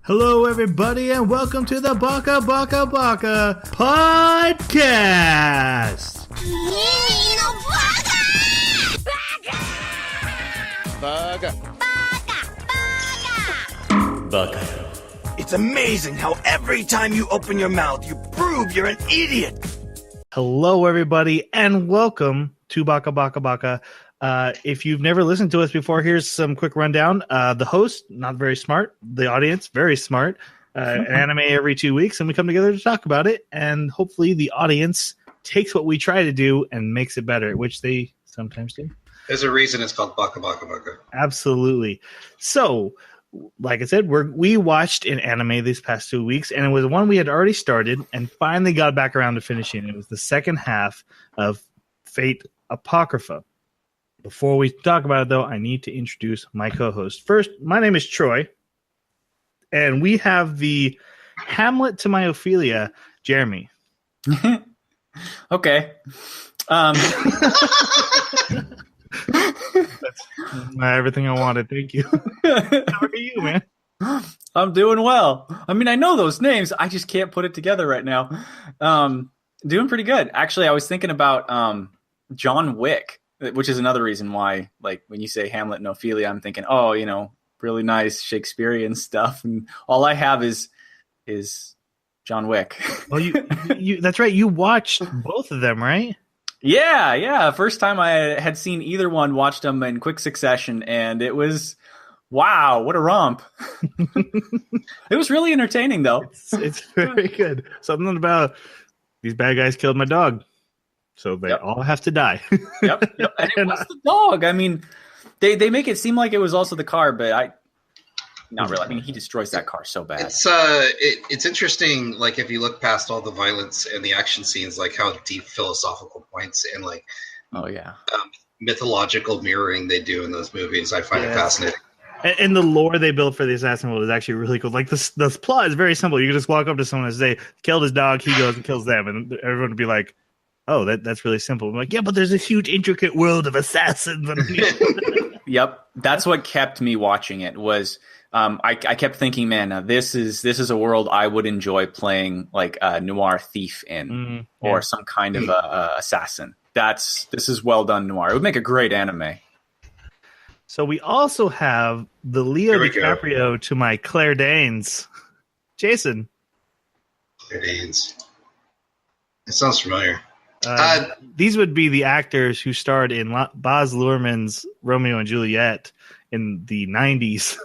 Hello, everybody, and welcome to the Baka podcast. Baka. It's amazing how every time you open your mouth, you prove you're an idiot. Hello, everybody, and welcome to Baka. If you've never listened to us before, here's some quick rundown. The host, not very smart. The audience, very smart. Anime every 2 weeks, and we come together to talk about it. And hopefully the audience takes what we try to do and makes it better, which they sometimes do. There's a reason it's called Baka. Absolutely. So, like I said, we watched an anime these past 2 weeks, and it was one we had already started and finally got back around to finishing. It was the second half of PFate Apocrypha. Before we talk about it, though, I need to introduce my co-host. First, my name is Troy, and we have the Hamlet to my Ophelia, Jeremy. Okay. That's everything I wanted. Thank you. How are you, man? I'm doing well. I mean, I know those names. I just can't put it together right now. Doing pretty good. Actually, I was thinking about John Wick, which is another reason why, like, when you say Hamlet and Ophelia, I'm thinking, oh, you know, really nice Shakespearean stuff. And all I have is John Wick. Well, you that's right. You watched both of them, right? Yeah. First time I had seen either one, watched them in quick succession, and it was, wow, what a romp. It was really entertaining, though. It's very good. Something about these bad guys killed my dog, so they all have to die. Yep. And it was the dog. I mean, they make it seem like it was also the car, but not really. I mean, he destroys that car so bad. It's interesting, like, if you look past all the violence and the action scenes, like how deep philosophical points and mythological mirroring they do in those movies. I find it fascinating. And the lore they built for the assassin world is actually really cool. Like, the plot is very simple. You can just walk up to someone and say, killed his dog, he goes and kills them, and everyone would be like, oh, that's really simple. I'm like, yeah, but there's a huge intricate world of assassins. Yep, that's what kept me watching it. Was I kept thinking, man, this is a world I would enjoy playing, like a noir thief in, or some kind of assassin. This is well done noir. It would make a great anime. So we also have the Leo DiCaprio to my Claire Danes, Jason. Claire Danes. It sounds familiar. These would be the actors who starred in Baz Luhrmann's Romeo and Juliet in the 90s.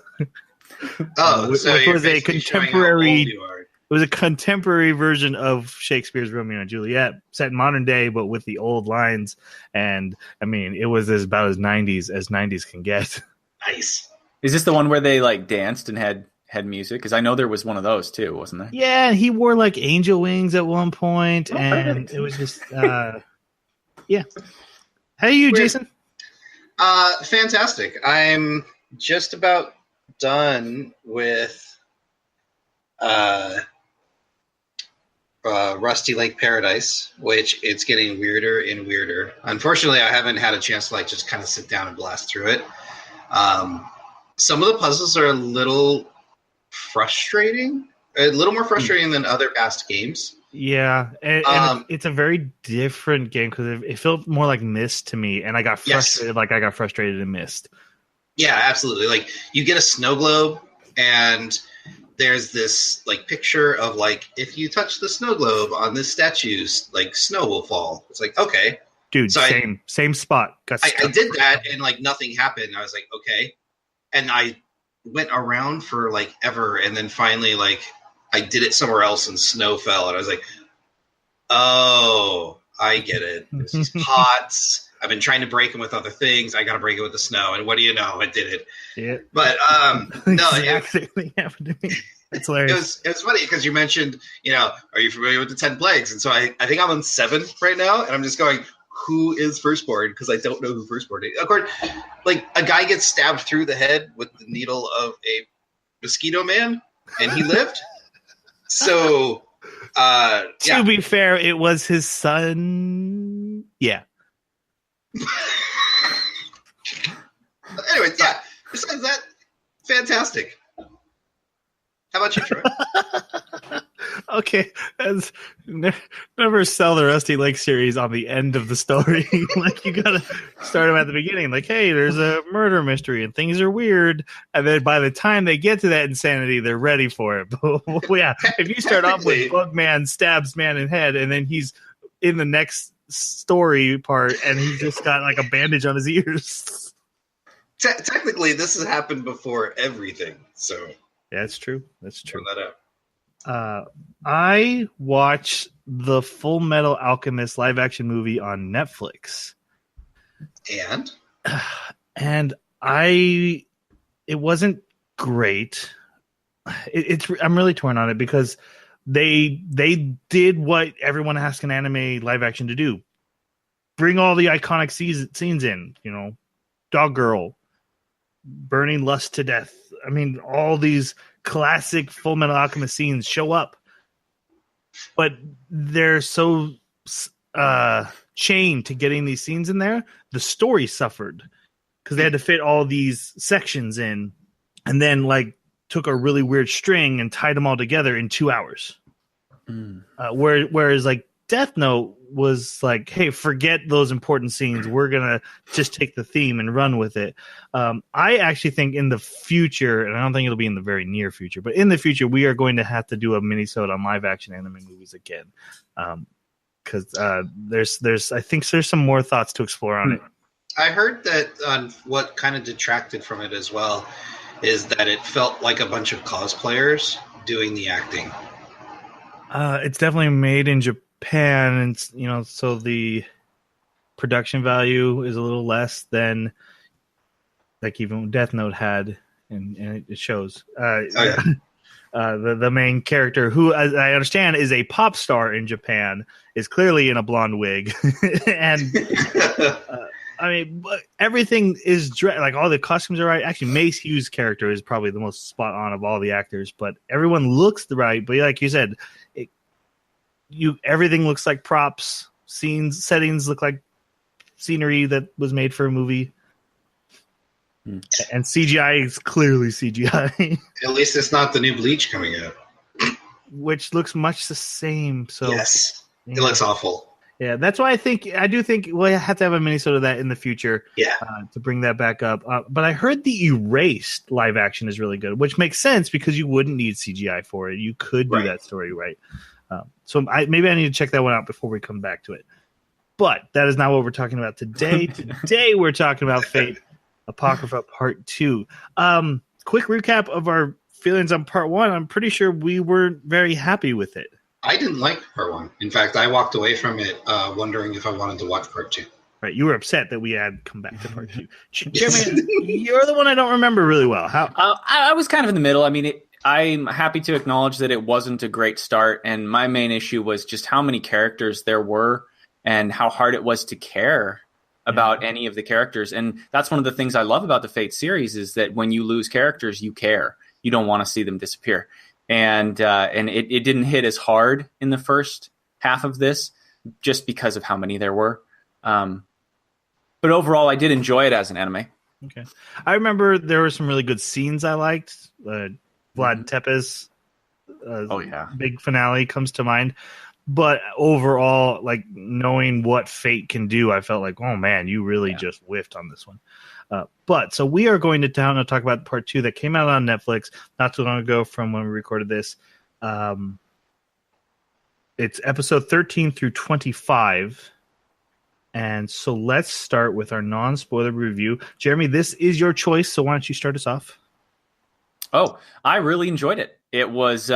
Which was a contemporary. It was a contemporary version of Shakespeare's Romeo and Juliet, set in modern day, but with the old lines. And I mean, it was about as 90s can get. Nice. Is this the one where they like danced and had music? Because I know there was one of those too, wasn't there? Yeah, he wore like angel wings at one point, and it was just yeah. How are you, Jason? Fantastic. I'm just about done with Rusty Lake Paradise, which it's getting weirder and weirder. Unfortunately, I haven't had a chance to just kind of sit down and blast through it. Some of the puzzles are a little frustrating, a little more frustrating than other past games. Yeah, and it's a very different game because it felt more like Myst to me, and I got frustrated. Like I got frustrated in Myst. Yeah, absolutely. Like, you get a snow globe, and there's this picture of if you touch the snow globe on this statue, snow will fall. It's like, okay, dude, so same spot. I did that, and nothing happened. I was like, okay, and I went around for ever, and then finally I did it somewhere else and snow fell, and I was like, oh, I get it. It's these pots. I've been trying to break them with other things. I got to break it with the snow, and what do you know? I did it. Yeah. But no, exactly happened to me. It's hilarious. It was funny because you mentioned, are you familiar with the 10 plagues? And so I think I'm on 7 right now, and I'm just going, who is firstborn? Because I don't know who firstborn is. Of course, a guy gets stabbed through the head with the needle of a mosquito man, and he lived. So, to be fair, it was his son. Yeah. Anyways, besides that, fantastic. How about you, Troy? Okay, never sell the Rusty Lake series on the end of the story. Like, you gotta start them at the beginning. Like, hey, there's a murder mystery and things are weird, and then by the time they get to that insanity, they're ready for it. But yeah, if you start off with Bugman stabs man in head, and then he's in the next story part, and he's just got like a bandage on his ears. Technically, this has happened before everything. So yeah, that's true. That's true. Throw that out. I watched the Full Metal Alchemist live action movie on Netflix, and it wasn't great. I'm really torn on it because they did what everyone asks an anime live action to do: bring all the iconic scenes in. You know, Dog Girl, burning lust to death. I mean, all these classic Full Metal Alchemist scenes show up, but they're so chained to getting these scenes in there. The story suffered because they had to fit all these sections in, and then like took a really weird string and tied them all together in 2 hours. Whereas like Death Note was like, hey, forget those important scenes. We're going to just take the theme and run with it. I actually think in the future, and I don't think it'll be in the very near future, but in the future, we are going to have to do a mini-sode on live action anime movies again. Because I think there's some more thoughts to explore on it. I heard that what kind of detracted from it as well is that it felt like a bunch of cosplayers doing the acting. It's definitely made in Japan, and so the production value is a little less than like even Death Note had, and it shows. The main character, who, as I understand, is a pop star in Japan, is clearly in a blonde wig, and I mean, everything is like all the costumes are right. Actually, Mace Hughes' character is probably the most spot on of all the actors, but everyone looks right. But like you said, everything looks like props. Settings look like scenery that was made for a movie. And CGI is clearly CGI. At least it's not the new Bleach coming out, which looks much the same. So yes, it looks awful. Yeah, that's why I do think we'll have to have a mini-sode of that in the future. Yeah, to bring that back up. But I heard the Erased live action is really good, which makes sense because you wouldn't need CGI for it. You could do that story right. So maybe I need to check that one out before we come back to it. But that is not what we're talking about today. Today we're talking about Fate Apocrypha Part 2. Quick recap of our feelings on Part 1. I'm pretty sure we weren't very happy with it. I didn't like Part 1. In fact, I walked away from it wondering if I wanted to watch Part 2. Right, you were upset that we had come back to Part 2. Jeremy, you're the one I don't remember really well. How? I was kind of in the middle. I mean, I'm happy to acknowledge that it wasn't a great start, and my main issue was just how many characters there were and how hard it was to care about any of the characters. And that's one of the things I love about the Fate series is that when you lose characters, you care. You don't want to see them disappear. And it didn't hit as hard in the first half of this just because of how many there were. But overall, I did enjoy it as an anime. Okay. I remember there were some really good scenes I liked. Vlad Tepes' big finale comes to mind. But overall, like knowing what Fate can do, I felt like, oh man, you really just whiffed on this one. But so we are going to talk about Part 2 that came out on Netflix not too long ago from when we recorded this. It's episode 13 through 25. And so let's start with our non-spoiler review. Jeremy, this is your choice, so why don't you start us off? Oh, I really enjoyed it. It was,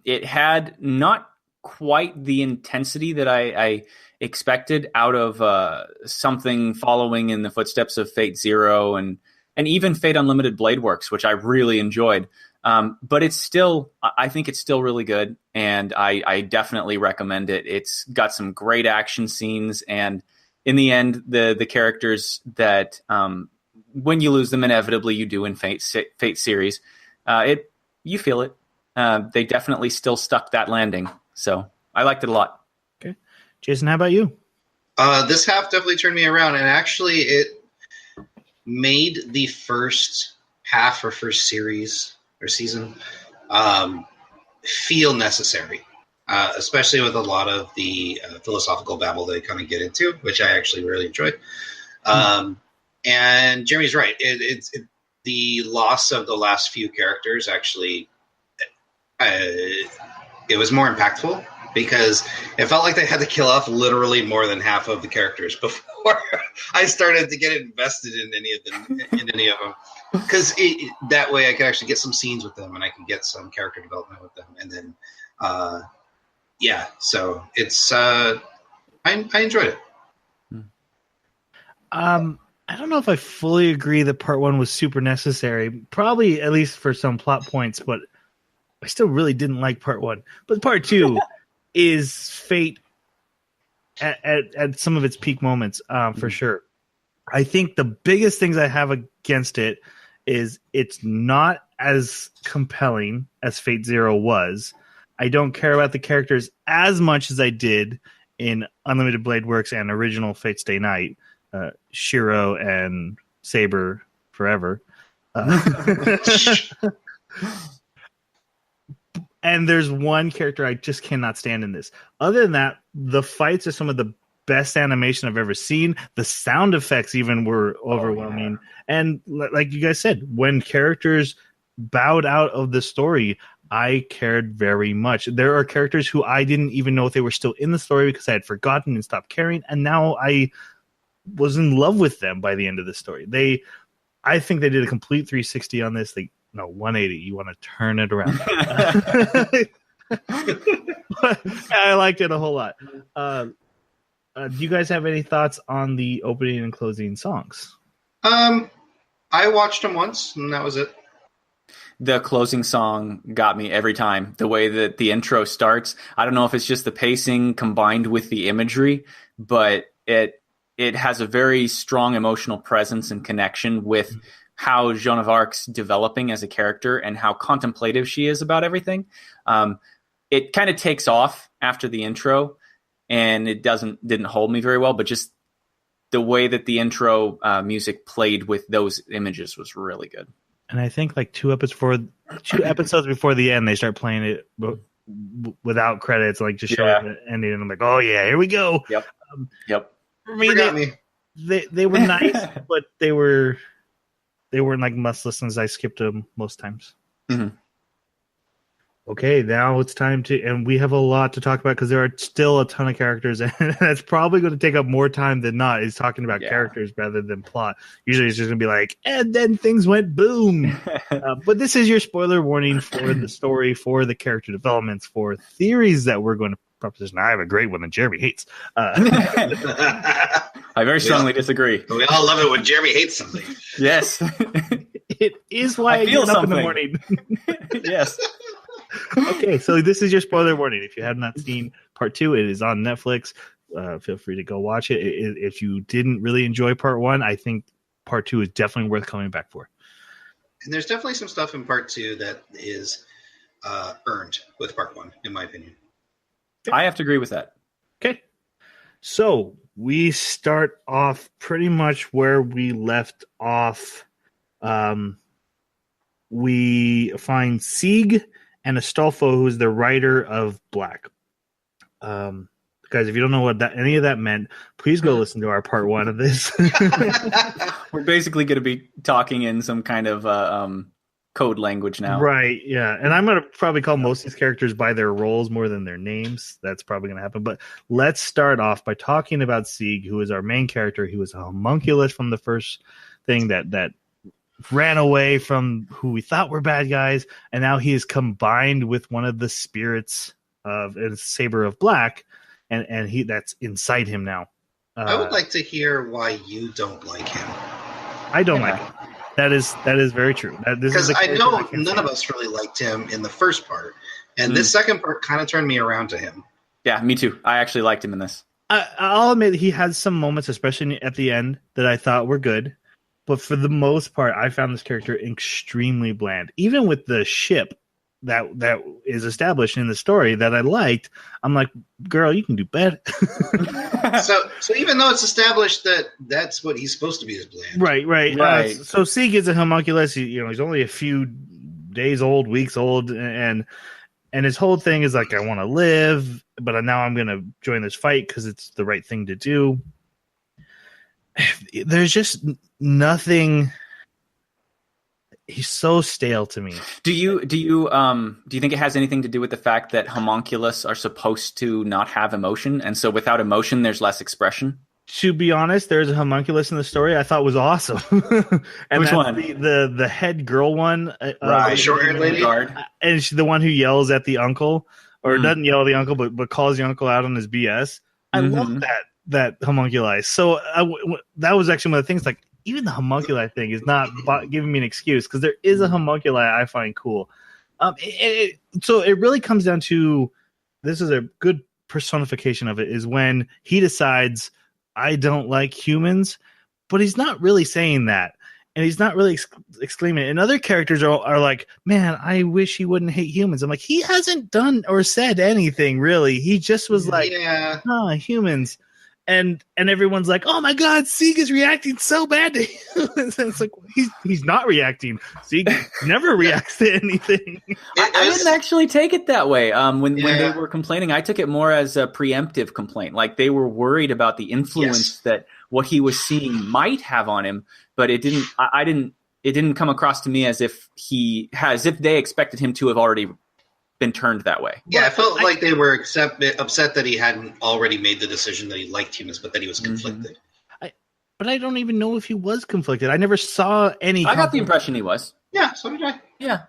it had not quite the intensity that I expected out of something following in the footsteps of Fate Zero and even Fate Unlimited Blade Works, which I really enjoyed. But it's still, I think it's still really good, and I definitely recommend it. It's got some great action scenes, and in the end, the characters that when you lose them, inevitably you do in Fate series, you feel it. They definitely still stuck that landing, so I liked it a lot. Okay, Jason, how about you? This half definitely turned me around, and actually, it made the first half or first series or season feel necessary, especially with a lot of the philosophical babble they kind of get into, which I actually really enjoy. And Jeremy's right. The loss of the last few characters actually, it was more impactful because it felt like they had to kill off literally more than half of the characters before I started to get invested in any of them. Because that way I could actually get some scenes with them and I can get some character development with them. And then, so it's I enjoyed it. I don't know if I fully agree that part 1 was super necessary. Probably at least for some plot points, but I still really didn't like part 1. But part 2 is Fate at some of its peak moments, for sure. I think the biggest things I have against it is it's not as compelling as Fate Zero was. I don't care about the characters as much as I did in Unlimited Blade Works and original Fate Stay Night. Shiro and Saber forever. And there's one character I just cannot stand in this. Other than that, the fights are some of the best animation I've ever seen. The sound effects even were overwhelming. And like you guys said, when characters bowed out of the story, I cared very much. There are characters who I didn't even know if they were still in the story because I had forgotten and stopped caring. And now I was in love with them by the end of the story. I think they did a complete 360 on this. 180. You want to turn it around. I liked it a whole lot. Do you guys have any thoughts on the opening and closing songs? I watched them once, and that was it. The closing song got me every time. The way that the intro starts, I don't know if it's just the pacing combined with the imagery, but it has a very strong emotional presence and connection with how Joan of Arc's developing as a character and how contemplative she is about everything. It kind of takes off after the intro, and it didn't hold me very well, but just the way that the intro music played with those images was really good. And I think like two episodes before the end, they start playing it without credits, like just showing the ending. And I'm like, oh yeah, here we go. Yep. For me, they were nice, but they weren't like must listens. I skipped them most times. Mm-hmm. Okay, now it's time and we have a lot to talk about because there are still a ton of characters, and that's probably going to take up more time than not. Is talking about characters rather than plot. Usually, it's just going to be like, and then things went boom. But this is your spoiler warning for the story, for the character developments, for theories that we're going to proposition. I have a great one that Jeremy hates. I very strongly disagree. We all love it when Jeremy hates something. Yes, it is why I get up in the morning. Yes. Okay, so this is your spoiler warning. If you have not seen part 2, it is on Netflix. Feel free to go watch it. If you didn't really enjoy part 1, I think part 2 is definitely worth coming back for. And there's definitely some stuff in part 2 that is earned with part 1, in my opinion. I have to agree with that. Okay, so we start off pretty much where we left off. We find Sieg and Astolfo, who is the writer of Black. Guys, if you don't know what any of that meant, please go listen to our part 1 of this. We're basically going to be talking in some kind of code language now. Right, yeah. And I'm going to probably call most of these characters by their roles more than their names. That's probably going to happen. But let's start off by talking about Sieg, who is our main character. He was a homunculus from the first thing that ran away from who we thought were bad guys, and now he is combined with one of the spirits of a Saber of Black, and he that's inside him now. I would like to hear why you don't like him. I don't like him. That is very true. Because I know none of us really liked him in the first part, and this second part kind of turned me around to him. Yeah, me too. I actually liked him in this. I'll admit he had some moments, especially at the end, that I thought were good. But for the most part, I found this character extremely bland. Even with the ship that is established in the story that I liked, I'm like, girl, you can do better. So even though it's established that that's what he's supposed to be, is bland. Right. So Sieg is a homunculus. He's only a few days old, weeks old, and his whole thing is like, I want to live, but now I'm going to join this fight because it's the right thing to do. There's just nothing. He's so stale to me. Do you think it has anything to do with the fact that homunculus are supposed to not have emotion, and so without emotion, there's less expression? To be honest, there's a homunculus in the story I thought was awesome. And which one? The head girl one, Right, short-haired lady, and she's the one who yells at the uncle, or doesn't yell at the uncle, but calls the uncle out on his BS. I love that homunculi. So that was actually one of the things. Like, even the homunculi thing is not giving me an excuse, because there is a homunculi I find cool. So it really comes down to, this is a good personification of it, is when he decides, I don't like humans, but he's not really saying that. And he's not really exclaiming it. And other characters are like, man, I wish he wouldn't hate humans. I'm like, he hasn't done or said anything, really. He just was like, humans. And everyone's like, oh my God, Sieg is reacting so bad to humans. And it's like, he's not reacting. Sieg never reacts to anything. I didn't actually take it that way. When they were complaining, I took it more as a preemptive complaint. Like, they were worried about the influence that what he was seeing might have on him, but it didn't. It didn't come across to me as if they expected him to have already been turned that way. Yeah, I felt like they were upset that he hadn't already made the decision that he liked humans, but that he was conflicted. But I don't even know if he was conflicted. I never saw any. I got the impression he was. Yeah, so did I. Yeah.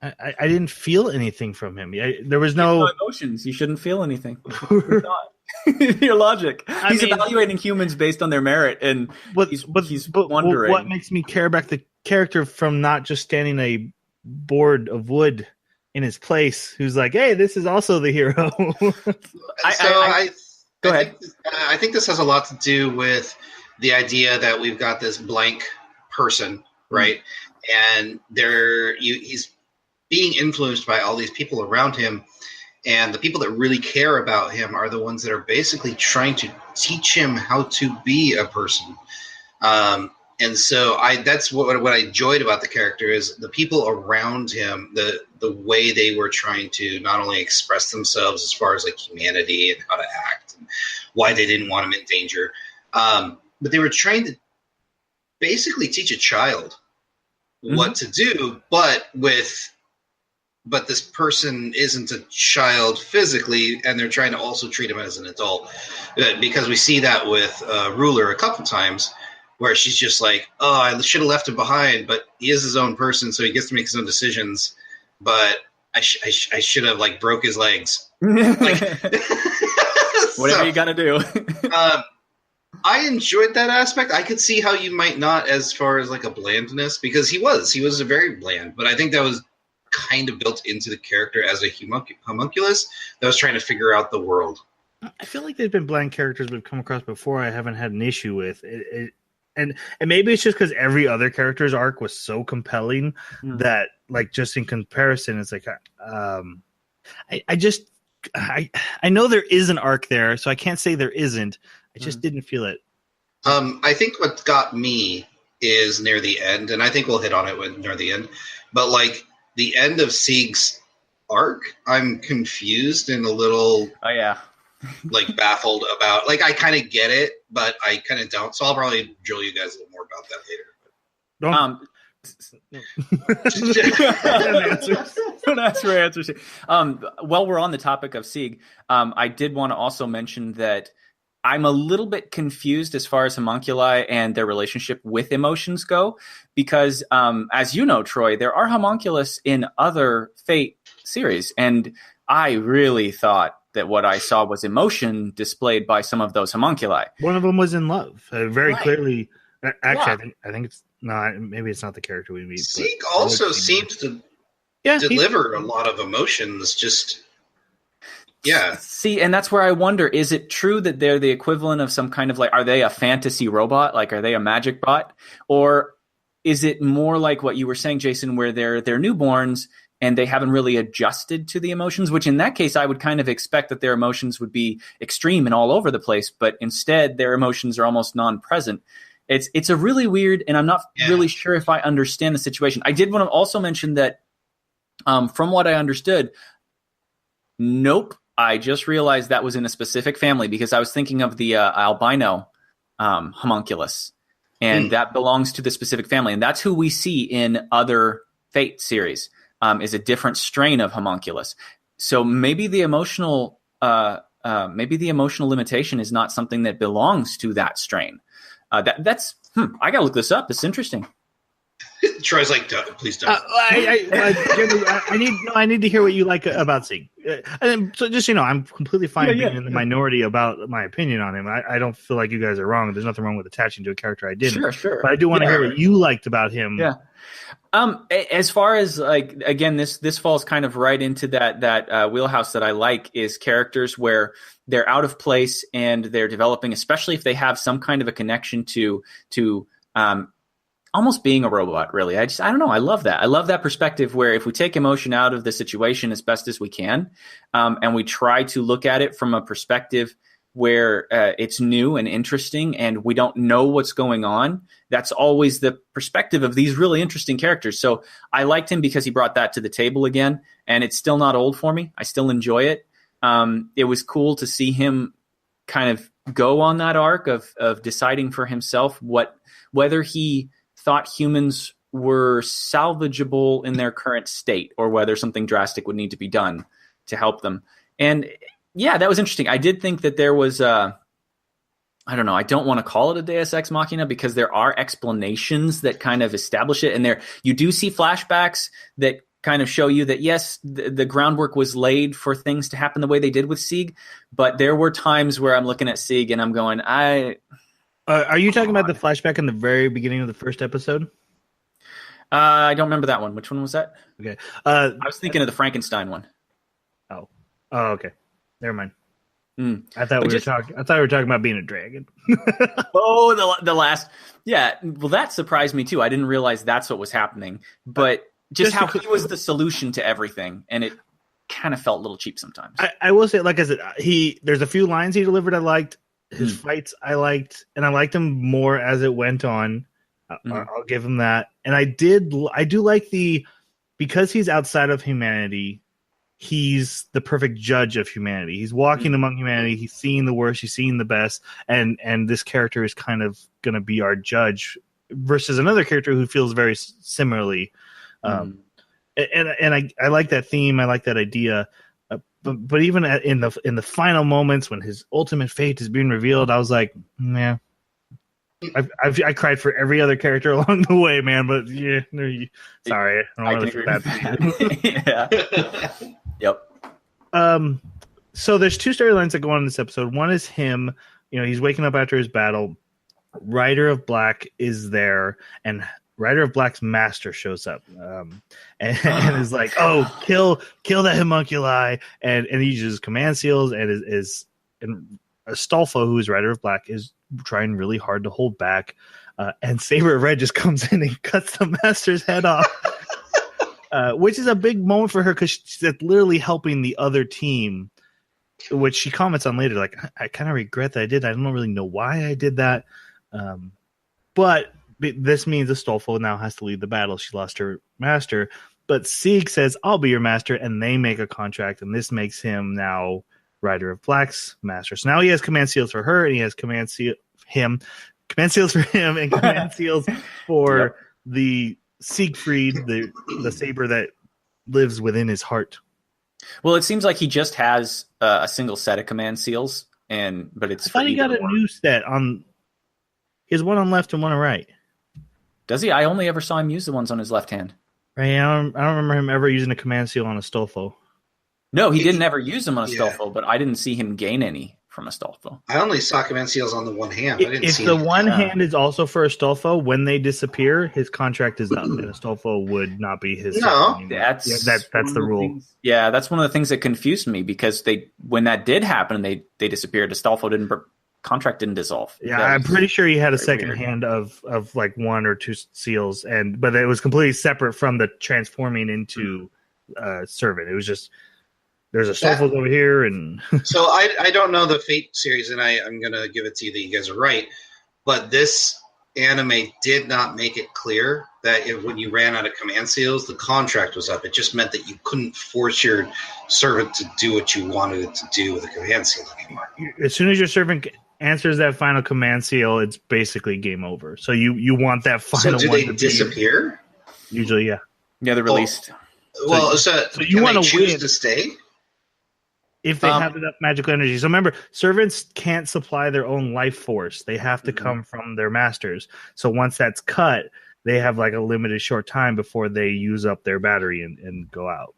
I didn't feel anything from him. There was no emotions. You shouldn't feel anything. Your logic. He's evaluating humans based on their merit, and he's wondering. What makes me care about the character from not just standing a board of wood in his place, who's like, hey, this is also the hero. Go ahead. I think this has a lot to do with the idea that we've got this blank person, right? And he's being influenced by all these people around him, and the people that really care about him are the ones that are basically trying to teach him how to be a person. And so that's what I enjoyed about the character, is the people around him, the way they were trying to not only express themselves as far as like humanity and how to act and why they didn't want him in danger, but they were trying to basically teach a child what to do, but this person isn't a child physically, and they're trying to also treat him as an adult, because we see that with Ruler a couple times, where she's just like, oh, I should have left him behind, but he is his own person, so he gets to make his own decisions. But I should have like broke his legs. Whatever you got to do. I enjoyed that aspect. I could see how you might not, as far as like a blandness, because he was a very bland, but I think that was kind of built into the character as a homunculus that was trying to figure out the world. I feel like there's been bland characters we've come across before I haven't had an issue with it. And maybe it's just because every other character's arc was so compelling that, like, just in comparison, it's like, I know there is an arc there, so I can't say there isn't. I just didn't feel it. I think what got me is near the end, and I think we'll hit on it near the end, but like the end of Sieg's arc, I'm confused and a little like baffled about. Like, I kind of get it, but I kind of don't. So I'll probably drill you guys a little more about that later. Don't ask for answers. While we're on the topic of Sieg, I did want to also mention that I'm a little bit confused as far as homunculi and their relationship with emotions go, because as you know, Troy, there are homunculus in other Fate series, and I really thought that what I saw was emotion displayed by some of those homunculi. One of them was in love, very clearly. Actually, I think it's not. Maybe it's not the character we meet. Sieg also seems to deliver a lot of emotions. Just see, and that's where I wonder: is it true that they're the equivalent of some kind of like? Are they a fantasy robot? Like, are they a magic bot, or is it more like what you were saying, Jason, where they're newborns and they haven't really adjusted to the emotions, which in that case, I would kind of expect that their emotions would be extreme and all over the place, but instead their emotions are almost non-present. It's a really weird, and I'm not really sure if I understand the situation. I did want to also mention that From what I understood, nope. I just realized that was in a specific family because I was thinking of the albino homunculus, and that belongs to the specific family, and that's who we see in other Fate series. Is a different strain of homunculus. So maybe the emotional limitation is not something that belongs to that strain. That's I gotta look this up. It's interesting. Troy's like, please don't. I need to hear what you like about Sieg. And so just I'm completely fine being in the minority about my opinion on him. I don't feel like you guys are wrong. There's nothing wrong with attaching to a character I didn't. Sure. But I do want to hear what you liked about him. Yeah. As far as again, this falls kind of right into that wheelhouse that I like is characters where they're out of place and they're developing, especially if they have some kind of a connection to almost being a robot. Really, I don't know. I love that. I love that perspective where if we take emotion out of the situation as best as we can, and we try to look at it from a perspective where it's new and interesting and we don't know what's going on. That's always the perspective of these really interesting characters. So I liked him because he brought that to the table again, and it's still not old for me. I still enjoy it. It was cool to see him kind of go on that arc of deciding for himself whether he thought humans were salvageable in their current state or whether something drastic would need to be done to help them. And yeah, that was interesting. I did think that there was, I don't know, I don't want to call it a Deus Ex Machina because there are explanations that kind of establish it. And there, you do see flashbacks that kind of show you that, yes, the groundwork was laid for things to happen the way they did with Sieg. But there were times where I'm looking at Sieg and I'm going, are you talking about the flashback in the very beginning of the first episode? I don't remember that one. Which one was that? Okay. I was thinking of the Frankenstein one. Oh, okay. Never mind. I thought we were talking about being a dragon. The last. Yeah. Well, that surprised me too. I didn't realize that's what was happening. But just how he was the solution to everything, and it kind of felt a little cheap sometimes. I will say, like I said, there's a few lines he delivered I liked. His fights I liked, and I liked him more as it went on. I'll give him that. And I do like because he's outside of humanity, he's the perfect judge of humanity. He's walking among humanity. He's seeing the worst. He's seeing the best. And this character is kind of going to be our judge versus another character who feels very similarly. And I like that theme. I like that idea. But even in the final moments when his ultimate fate is being revealed, I was like, yeah. I cried for every other character along the way, man. But yeah, sorry, I don't really feel that. Yeah. Yep. So there's two storylines that go on in this episode. One is him. He's waking up after his battle. Rider of Black is there, and Rider of Black's master shows up, and is like, "Oh, kill that homunculi!" And he uses command seals, and and Astolfo, who is Rider of Black, is trying really hard to hold back, and Saber of Red just comes in and cuts the master's head off, which is a big moment for her because she's literally helping the other team, which she comments on later. Like, I kind of regret that I did. I don't really know why I did that, but this means Astolfo now has to lead the battle. She lost her master, but Sieg says, "I'll be your master," and they make a contract, and this makes him now Rider of Black's master. So now he has command seals for her, and he has command seals for him, and command seals for the Siegfried, the saber that lives within his heart. Well, it seems like he just has a single set of command seals, but it's. I thought he got a new set on. He has one on left and one on right. Does he? I only ever saw him use the ones on his left hand. Right. I don't remember him ever using a command seal on Astolfo. No, he didn't ever use them on Astolfo, but I didn't see him gain any from Astolfo. I only saw command seals on the one hand. If the one hand is also for Astolfo, when they disappear, his contract is up, and Astolfo would not be his. No, that's the rule. Yeah, that's one of the things that confused me because when that did happen, they disappeared. Astolfo contract didn't dissolve. Yeah, I'm pretty sure he had a second hand of like one or two seals, but it was completely separate from the transforming into servant. It was just. There's a Astolfo over here, and so I don't know the Fate series, and I'm gonna give it to you that you guys are right, but this anime did not make it clear that when you ran out of command seals, the contract was up. It just meant that you couldn't force your servant to do what you wanted it to do with a command seal anymore. As soon as your servant answers that final command seal, it's basically game over. So you want that final. So do one they disappear? Usually, yeah. Yeah, they're released. So you want to choose win to stay? if they have enough magical energy. So remember, servants can't supply their own life force. They have to come from their masters. So once that's cut, they have like a limited short time before they use up their battery and go out.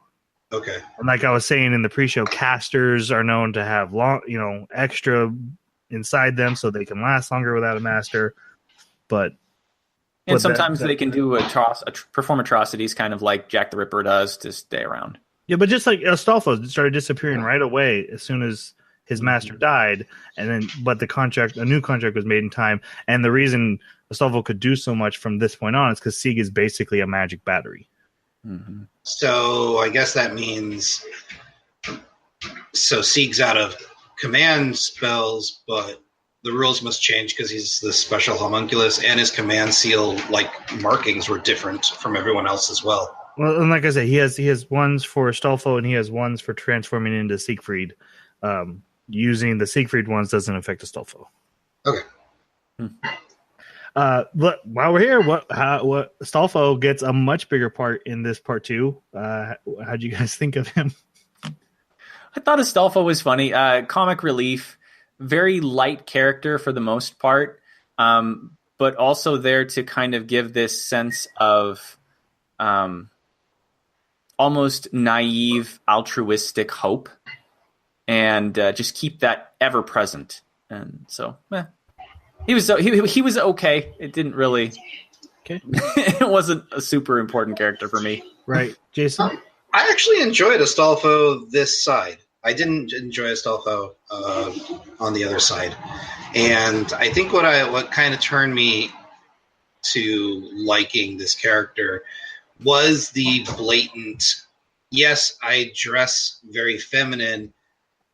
Okay. And like I was saying in the pre-show, casters are known to have extra inside them so they can last longer without a master. But sometimes they can do perform atrocities, kind of like Jack the Ripper does, to stay around. Yeah, but just like Astolfo started disappearing right away as soon as his master died, but a new contract was made in time, and the reason Astolfo could do so much from this point on is because Sieg is basically a magic battery. Mm-hmm. So I guess that means Sieg's out of command spells, but the rules must change because he's the special homunculus, and his command seal markings were different from everyone else as well. Well, and like I said, he has ones for Astolfo and he has ones for transforming into Siegfried. Using the Siegfried ones doesn't affect Astolfo. Okay. But while we're here, what Astolfo gets a much bigger part in this part 2. How'd you guys think of him? I thought Astolfo was funny. Comic relief, very light character for the most part, but also there to kind of give this sense of almost naive, altruistic hope, and just keep that ever present. And so, he was okay. It didn't really. Okay. It wasn't a super important character for me. Right, Jason. I actually enjoyed Astolfo this side. I didn't enjoy Astolfo on the other side, and I think what kind of turned me to liking this character was the blatant, yes, I dress very feminine,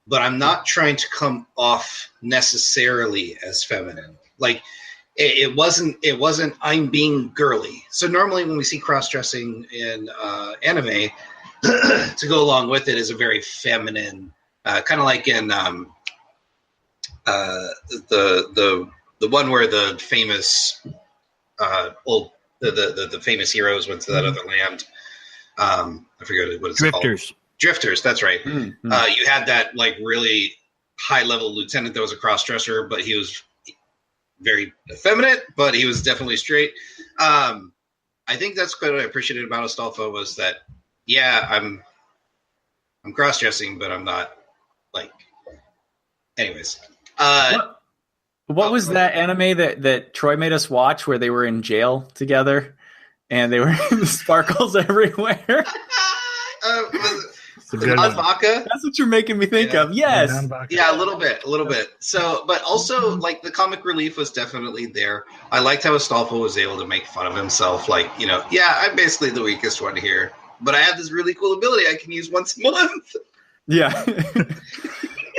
but I'm not trying to come off necessarily as feminine. Like it wasn't I'm being girly. So normally when we see cross-dressing in anime, to go along with it is a very feminine, kind of like in the one where the famous the famous heroes went to that other land. I forget what it's Drifters. called. Drifters, that's right. Mm-hmm. You had that really high-level lieutenant that was a cross-dresser, but he was very effeminate, but he was definitely straight. I think that's what I appreciated about Astolfo was that, yeah, I'm cross-dressing, but I'm not anyways. What was that anime that Troy made us watch where they were in jail together and they were in sparkles everywhere? Baka? That's what you're making me think of. Yes. Yeah, a little bit. So, but also the comic relief was definitely there. I liked how Astolfo was able to make fun of himself. Yeah, I'm basically the weakest one here, but I have this really cool ability I can use once a month. Yeah.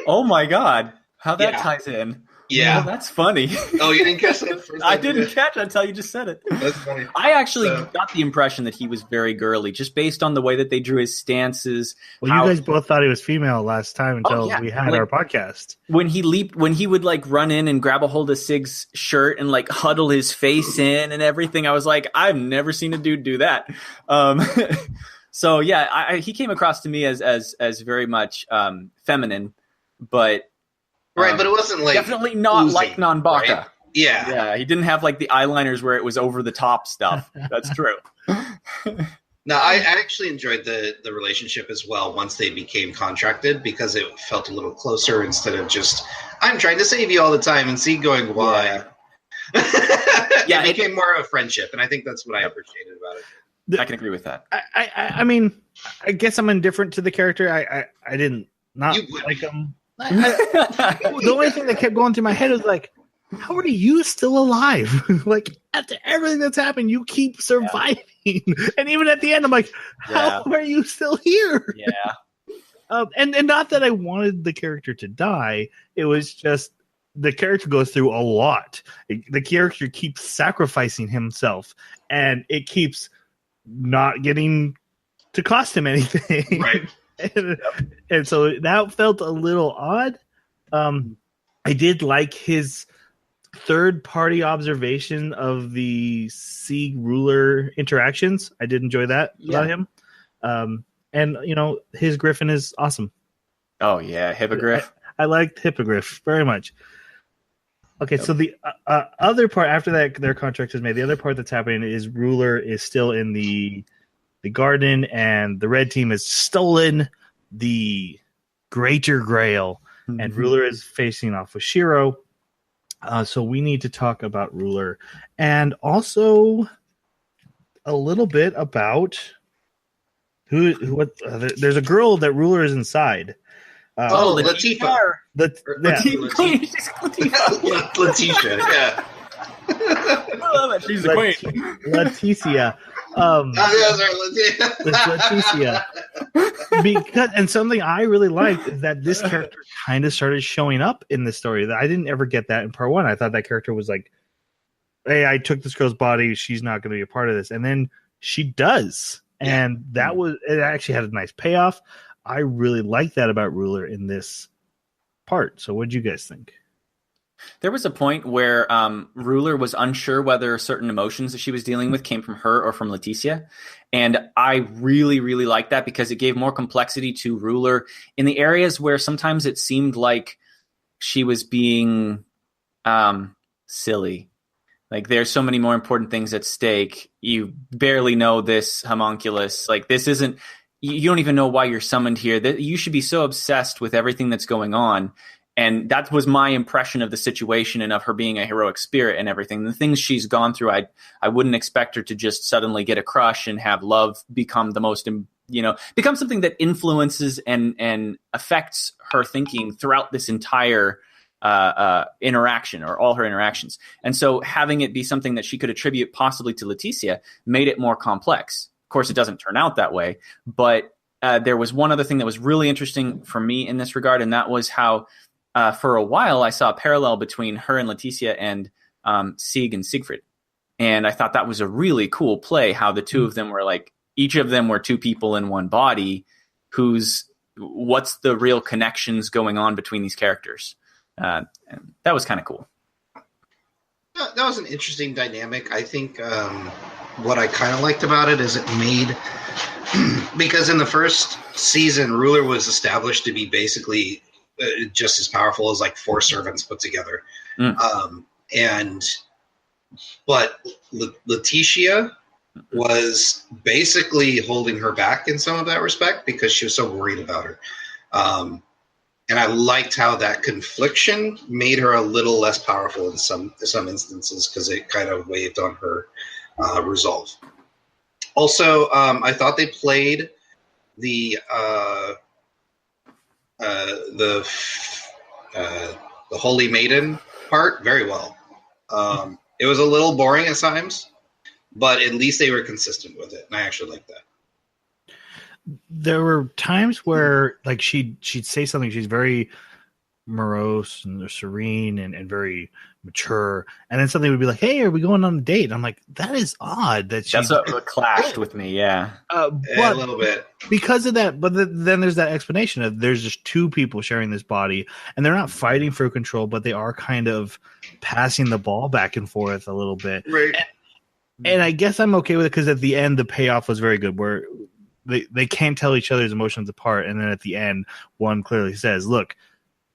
Oh my God. How that ties in. Yeah. Oh, that's funny. Oh, you didn't catch that? I didn't catch it until you just said it. That's funny. I actually got the impression that he was very girly, just based on the way that they drew his stances. Well, you guys both thought he was female last time until we had our podcast. When he would run in and grab a hold of Sig's shirt and huddle his face in and everything, I was like, I've never seen a dude do that. So yeah, he came across to me as very much feminine, but. Right, but it wasn't definitely not oozing, like non-Baka. Right? Yeah. Yeah, he didn't have the eyeliners where it was over the top stuff. That's true. No, I actually enjoyed the relationship as well once they became contracted because it felt a little closer instead of just I'm trying to save you all the time and see going why. Yeah. It became more of a friendship, and I think that's what I appreciated about it. I can agree with that. I mean, I guess I'm indifferent to the character. I didn't like him. The only thing that kept going through my head was how are you still alive? After everything that's happened, you keep surviving. Yeah. And even at the end, I'm like, how are you still here? Yeah. And not that I wanted the character to die. It was just the character goes through a lot. The character keeps sacrificing himself, and it keeps not getting to cost him anything. Right. and so that felt a little odd. I did like his third-party observation of the Sieg ruler interactions. I did enjoy that about him. And, his griffin is awesome. Oh, yeah, Hippogriff. I liked Hippogriff very much. Okay, so the other part, after that their contract is made, the other part that's happening is Ruler is still in the garden, and the red team has stolen the greater grail, and Ruler is facing off with Shiro. So we need to talk about Ruler, and also a little bit about there's a girl that Ruler is inside. Latifah. Letitia, yeah. I love it. She's the queen. Leticia. Leticia. And something I really liked is that this character kind of started showing up in the story. I didn't ever get that in part one. I thought that character was like, hey, I took this girl's body. She's not going to be a part of this. And then she does. And it actually had a nice payoff. I really like that about Ruler in this part. So what did you guys think? There was a point where Ruler was unsure whether certain emotions that she was dealing with came from her or from Leticia. And I really, really liked that because it gave more complexity to Ruler in the areas where sometimes it seemed like she was being silly. Like, there's so many more important things at stake. You barely know this homunculus. Like, this isn't... You don't even know why you're summoned here. That you should be so obsessed with everything that's going on. And that was my impression of the situation and of her being a heroic spirit and everything. The things she's gone through, I wouldn't expect her to just suddenly get a crush and have love become the most, become something that influences and affects her thinking throughout this entire interaction or all her interactions. And so having it be something that she could attribute possibly to Leticia made it more complex. Of course, it doesn't turn out that way, but there was one other thing that was really interesting for me in this regard, and that was how for a while I saw a parallel between her and Leticia and Sieg and Siegfried. And I thought that was a really cool play, how the two of them were like, each of them were two people in one body, what's the real connections going on between these characters. And that was kind of cool. That was an interesting dynamic. I think what I kind of liked about it is it made, because in the first season, Ruler was established to be basically just as powerful as like four servants put together. But Leticia was basically holding her back in some of that respect because she was so worried about her. And I liked how that confliction made her a little less powerful in some instances because it kind of weighed on her resolve. Also, I thought they played the Holy Maiden part very well. It was a little boring at times, but at least they were consistent with it, and I actually liked that. There were times where, like, she'd say something. She's very morose and serene and very mature, and then something would be like, "Hey, are we going on a date?" And I'm like, "That is odd." That's what clashed with me. Yeah, a little bit because of that. But then there's that explanation of there's just two people sharing this body, and they're not fighting for control, but they are kind of passing the ball back and forth a little bit. Right. And I guess I'm okay with it because at the end the payoff was very good, where they can't tell each other's emotions apart, and then at the end, one clearly says, "Look,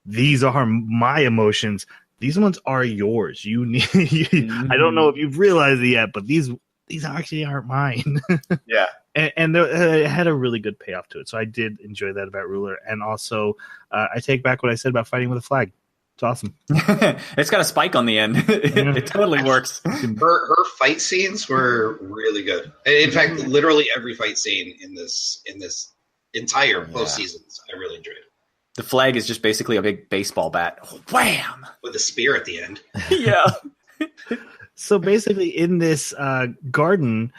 these are my emotions. These ones are yours. You need." I don't know if you've realized it yet, but these actually aren't mine. Yeah, and it had a really good payoff to it. So I did enjoy that about Ruler, and also I take back what I said about fighting with a flag. It's awesome. It's got a spike on the end. It totally works. Her fight scenes were really good. In fact, literally every fight scene in this entire both seasons, I really enjoyed it. The flag is just basically a big baseball bat. Wham! With a spear at the end. Yeah. So basically, in this garden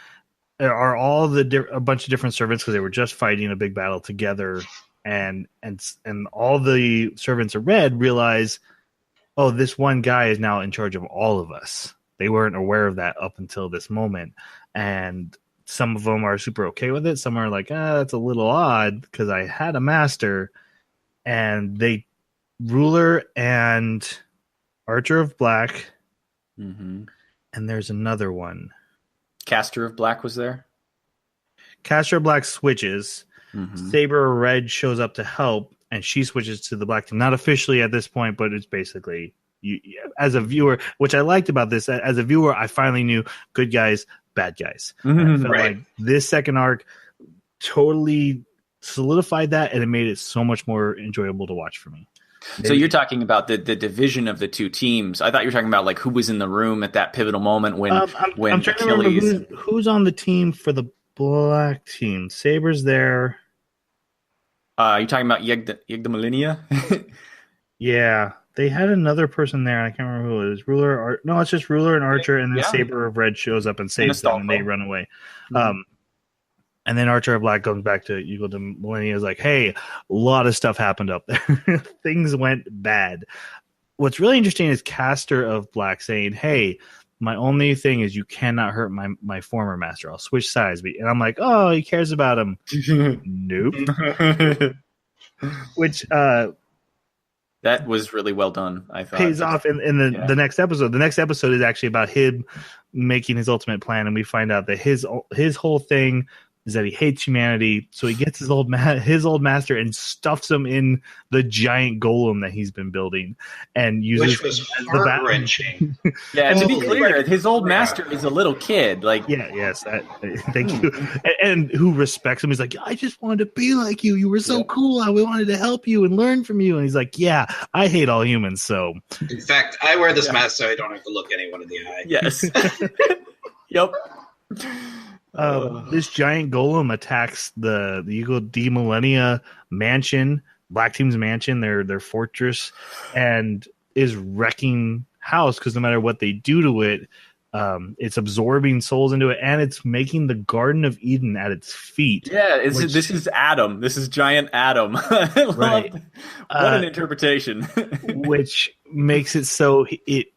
are all a bunch of different servants because they were just fighting a big battle together. And all the servants of Red realize oh, this one guy is now in charge of all of us. They weren't aware of that up until this moment. And some of them are super okay with it. Some are like, that's a little odd because I had a master. And they, ruler and archer of black. Mm-hmm. And there's another one. Caster of black was there? Caster of black switches. Mm-hmm. Saber of red shows up to help. And she switches to the black team. Not officially at this point, but it's basically... You, as a viewer, which I liked about this, as a viewer, I finally knew good guys, bad guys. I felt like this second arc totally solidified that, and it made it so much more enjoyable to watch for me. So you're talking about the division of the two teams. I thought you were talking about like who was in the room at that pivotal moment when I'm trying Achilles. to remember who's on the team for the black team. Saber's there. You're talking about Yggdrasilia? Yeah. They had another person there, and I can't remember who it was. No, it's just Ruler and Archer, and then Saber of Red shows up and saves them, and they run away. Mm-hmm. And then Archer of Black comes back to Yggdrasilia, is like, hey, a lot of stuff happened up there. Things went bad. What's really interesting is Caster of Black saying, hey, my only thing is you cannot hurt my former master. I'll switch sides. And I'm like, oh, he cares about him. Nope. Which... that was really well done, I thought. Pays off in the next episode. The next episode is actually about him making his ultimate plan, and we find out that his whole thing is that he hates humanity. So he gets his old master and stuffs him in the giant golem that he's been building, and uses which was heart-wrenching. Yeah, and to be clear, his old master is a little kid. Like, thank you. And who respects him? He's like, I just wanted to be like you. You were so cool. I wanted to help you and learn from you. And he's like, yeah, I hate all humans. So, in fact, I wear this mask so I don't have to look anyone in the eye. Yes. Yep. This giant golem attacks the Millennia mansion, Black Team's mansion, their fortress, and is wrecking house because no matter what they do to it, it's absorbing souls into it, and it's making the Garden of Eden at its feet. Yeah, this is Adam. This is giant Adam. Right. What an interpretation. Which makes it so it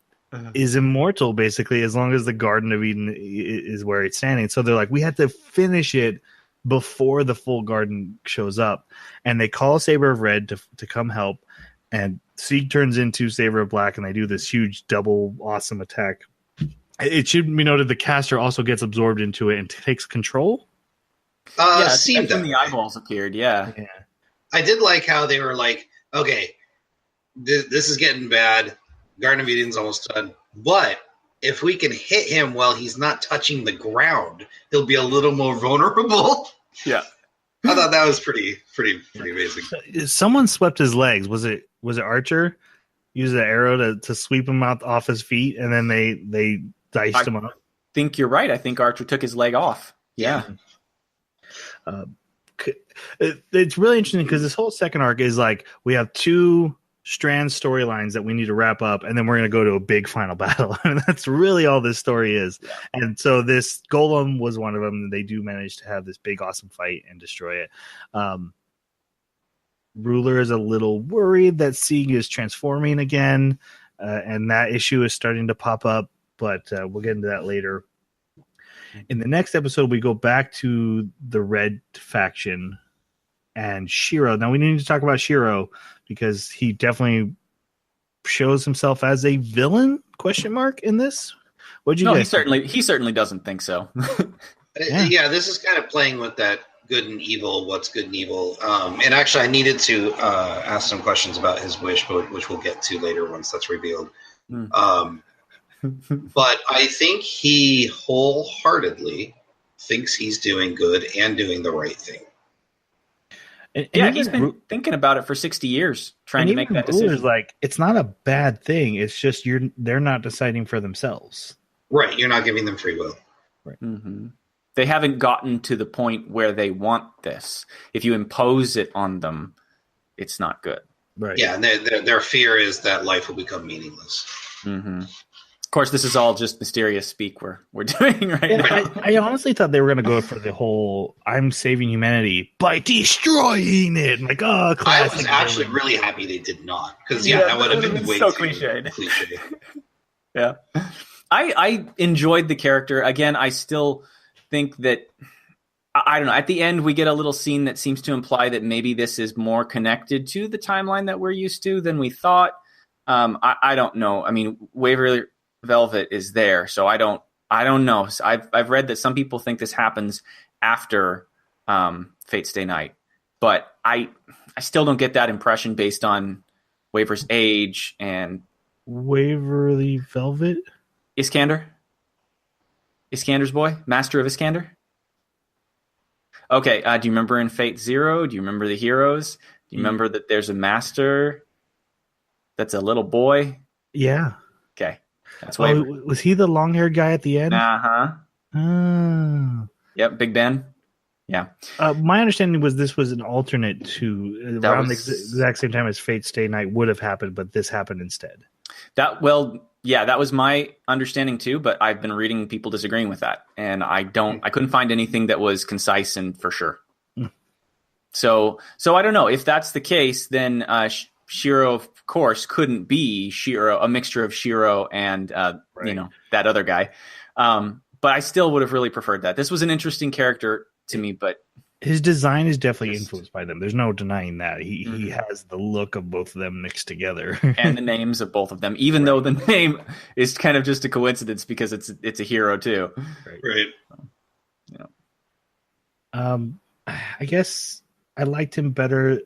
is immortal, basically, as long as the Garden of Eden is where it's standing. So they're like, we have to finish it before the full garden shows up. And they call Saber of Red to come help. And Sieg turns into Saber of Black, and they do this huge double awesome attack. It should be noted the caster also gets absorbed into it and takes control. That's when the eyeballs appeared, yeah. I did like how they were like, okay, this is getting bad. Garden of Eden's almost done. But if we can hit him while he's not touching the ground, he'll be a little more vulnerable. Yeah. I thought that was pretty amazing. Someone swept his legs. Was it Archer? Used an arrow to sweep him off his feet, and then they diced him up. I think you're right. I think Archer took his leg off. Yeah. It's really interesting because this whole second arc is like we have two strand storylines that we need to wrap up, and then we're going to go to a big final battle. And that's really all this story is. Yeah. And so this golem was one of them. They do manage to have this big awesome fight and destroy it. Ruler is a little worried that Sieg is transforming again, and that issue is starting to pop up, but we'll get into that later. In the next episode, we go back to the Red faction and Shiro. Now we need to talk about Shiro because he definitely shows himself as a villain? ? In this. What'd you guys think? He certainly doesn't think so. Yeah, this is kind of playing with that good and evil. What's good and evil? And actually, I needed to ask some questions about his wish, which we'll get to later once that's revealed. But I think he wholeheartedly thinks he's doing good and doing the right thing. And he's been thinking about it for 60 years, trying to make that decision. Like, it's not a bad thing. It's just they're not deciding for themselves. Right. You're not giving them free will. Right. Mm-hmm. They haven't gotten to the point where they want this. If you impose it on them, it's not good. Right. Yeah, and their fear is that life will become meaningless. Mm-hmm. Of course, this is all just mysterious speak we're doing right now. I honestly thought they were going to go for the whole "I'm saving humanity by destroying it." Like, oh, classic. I was actually really happy they did not, because that would have been way so too cliched. cliche. Yeah, I enjoyed the character. Again, I still think that I don't know. At the end, we get a little scene that seems to imply that maybe this is more connected to the timeline that we're used to than we thought. I don't know. I mean, Waverly Velvet is there, so I don't know. So I've read that some people think this happens after Fate's Day Night, but I still don't get that impression based on Waver's age and Waverly Velvet. Iskander's boy, Master of Iskander. Okay, do you remember in Fate Zero? Do you remember the heroes? Do you remember that there's a master that's a little boy? Yeah. Okay. That's why. Was he the long-haired guy at the end? Uh-huh. Oh. Yep, Big Ben. Yeah. My understanding was this was an alternate to around the exact same time as Fate's Day Night would have happened, but this happened instead. That was my understanding too, but I've been reading people disagreeing with that, and I couldn't find anything that was concise and for sure. So I don't know if that's the case. Then Shiro, of course, couldn't be Shiro, a mixture of Shiro and that other guy. But I still would have really preferred that. This was an interesting character to me, but his design is definitely influenced by them. There's no denying that. He has the look of both of them mixed together. And the names of both of them, even though the name is kind of just a coincidence because it's a hero too. Right. I guess I liked him better.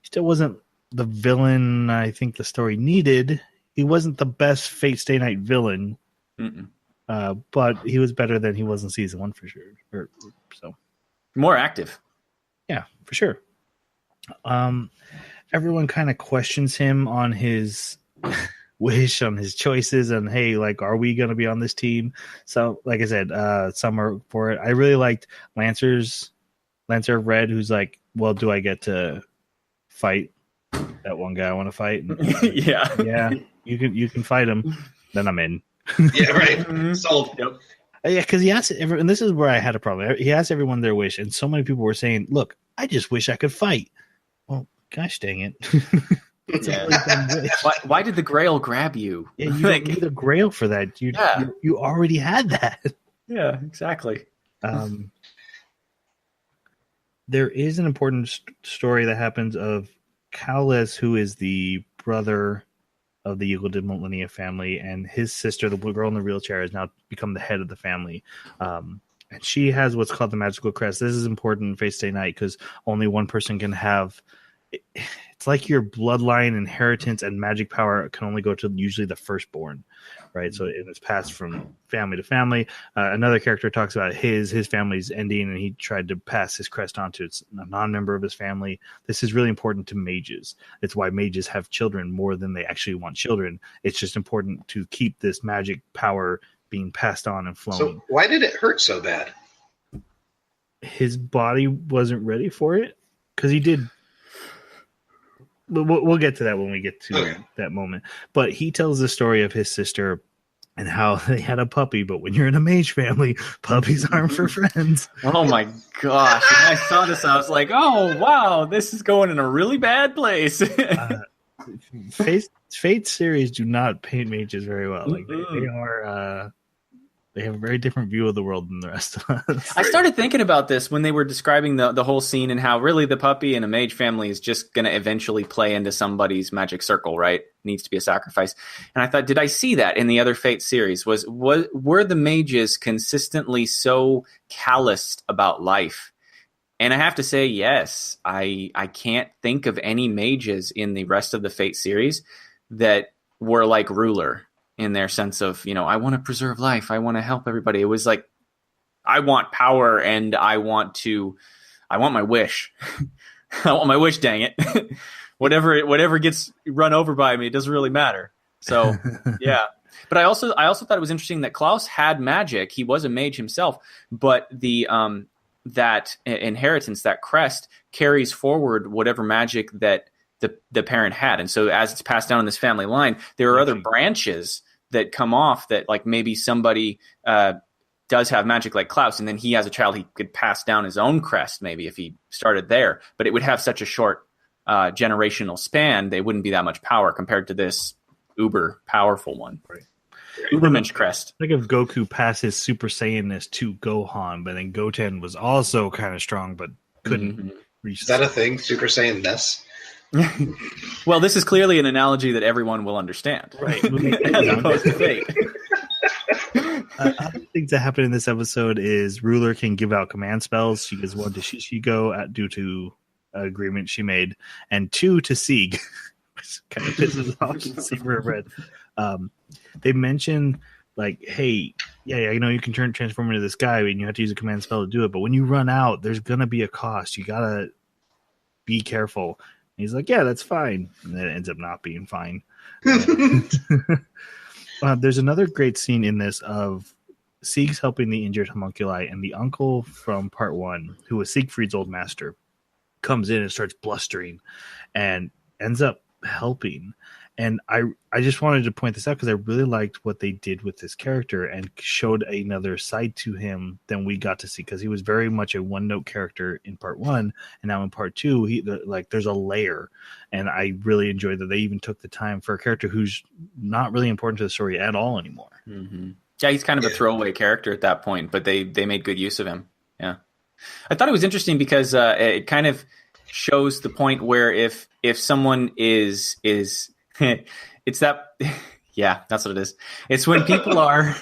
Still wasn't the villain I think the story needed. He wasn't the best Fate Stay Night villain. But he was better than he was in season 1 for sure. So more active. Yeah, for sure. Everyone kind of questions him on his wish, on his choices, and hey, like, are we going to be on this team? So, like I said, some are for it. I really liked Lancer of Red, who's like, well, do I get to fight that one guy I want to fight? And, yeah, you can fight him. Then I'm in. Yeah, right. Sold. Yep. Yeah, because he asked everyone, and this is where I had a problem. He asked everyone their wish, and so many people were saying, "Look, I just wish I could fight." Well, gosh dang it! Why did the Grail grab you? Yeah, you don't need a Grail for that. You already had that. Yeah, exactly. There is an important story that happens of Cowles, who is the brother of the Eagle Millennia family, and his sister, the girl in the wheelchair, has now become the head of the family. And she has what's called the magical crest. This is important in Fate's Day Night because only one person can have it. It's like your bloodline, inheritance, and magic power can only go to usually the firstborn, right? So it's passed from family to family. Another character talks about his family's ending, and he tried to pass his crest on to a non-member of his family. This is really important to mages. It's why mages have children more than they actually want children. It's just important to keep this magic power being passed on and flowing. So why did it hurt so bad? His body wasn't ready for it because he did. We'll get to that when we get to that moment. But he tells the story of his sister and how they had a puppy. But when you're in a mage family, puppies aren't for friends. Oh my gosh! When I saw this, I was like, "Oh wow, this is going in a really bad place." Fate series do not paint mages very well. Like they are. They have a very different view of the world than the rest of us. I started thinking about this when they were describing the whole scene and how really the puppy in a mage family is just going to eventually play into somebody's magic circle, right? Needs to be a sacrifice. And I thought, did I see that in the other Fate series? Were the mages consistently so calloused about life? And I have to say, yes. I can't think of any mages in the rest of the Fate series that were like Ruler in their sense of, I want to preserve life. I want to help everybody. It was like, I want power and I want my wish. I want my wish, dang it. whatever gets run over by me, it doesn't really matter. So, yeah. But I also thought it was interesting that Klaus had magic. He was a mage himself, but the that inheritance, that crest, carries forward whatever magic that the parent had. And so as it's passed down in this family line, there are other branches that come off that, like, maybe somebody does have magic like Klaus, and then he has a child, he could pass down his own crest maybe if he started there, but it would have such a short generational span, they wouldn't be that much power compared to this uber powerful one. Right. Ubermensch crest. Like if Goku passes Super Saiyanness to Gohan, but then Goten was also kind of strong, but couldn't reach. Is that a thing? Super Saiyan-ness? Well, this is clearly an analogy that everyone will understand. Right. As opposed to Fate. Other things that happen in this episode is Ruler can give out command spells. She gives one to Shishigo due to an agreement she made, and 2 to Sieg, which kind of pisses off Saber Red. They mention, like, hey, yeah, you know, you can transform into this guy, and you have to use a command spell to do it, but when you run out, there's gonna be a cost. You gotta be careful. And he's like, yeah, that's fine, and then it ends up not being fine. There's another great scene in this of Sieg's helping the injured homunculi, and the uncle from part 1, who was Siegfried's old master, comes in and starts blustering and ends up helping. And I just wanted to point this out because I really liked what they did with this character and showed another side to him than we got to see, because he was very much a one-note character in part 1, and now in part 2, there's a layer. And I really enjoyed that they even took the time for a character who's not really important to the story at all anymore. Mm-hmm. Yeah, he's kind of a throwaway character at that point, but they made good use of him. Yeah, I thought it was interesting because it kind of shows the point where if someone is it's that, yeah, that's what it is. It's when people are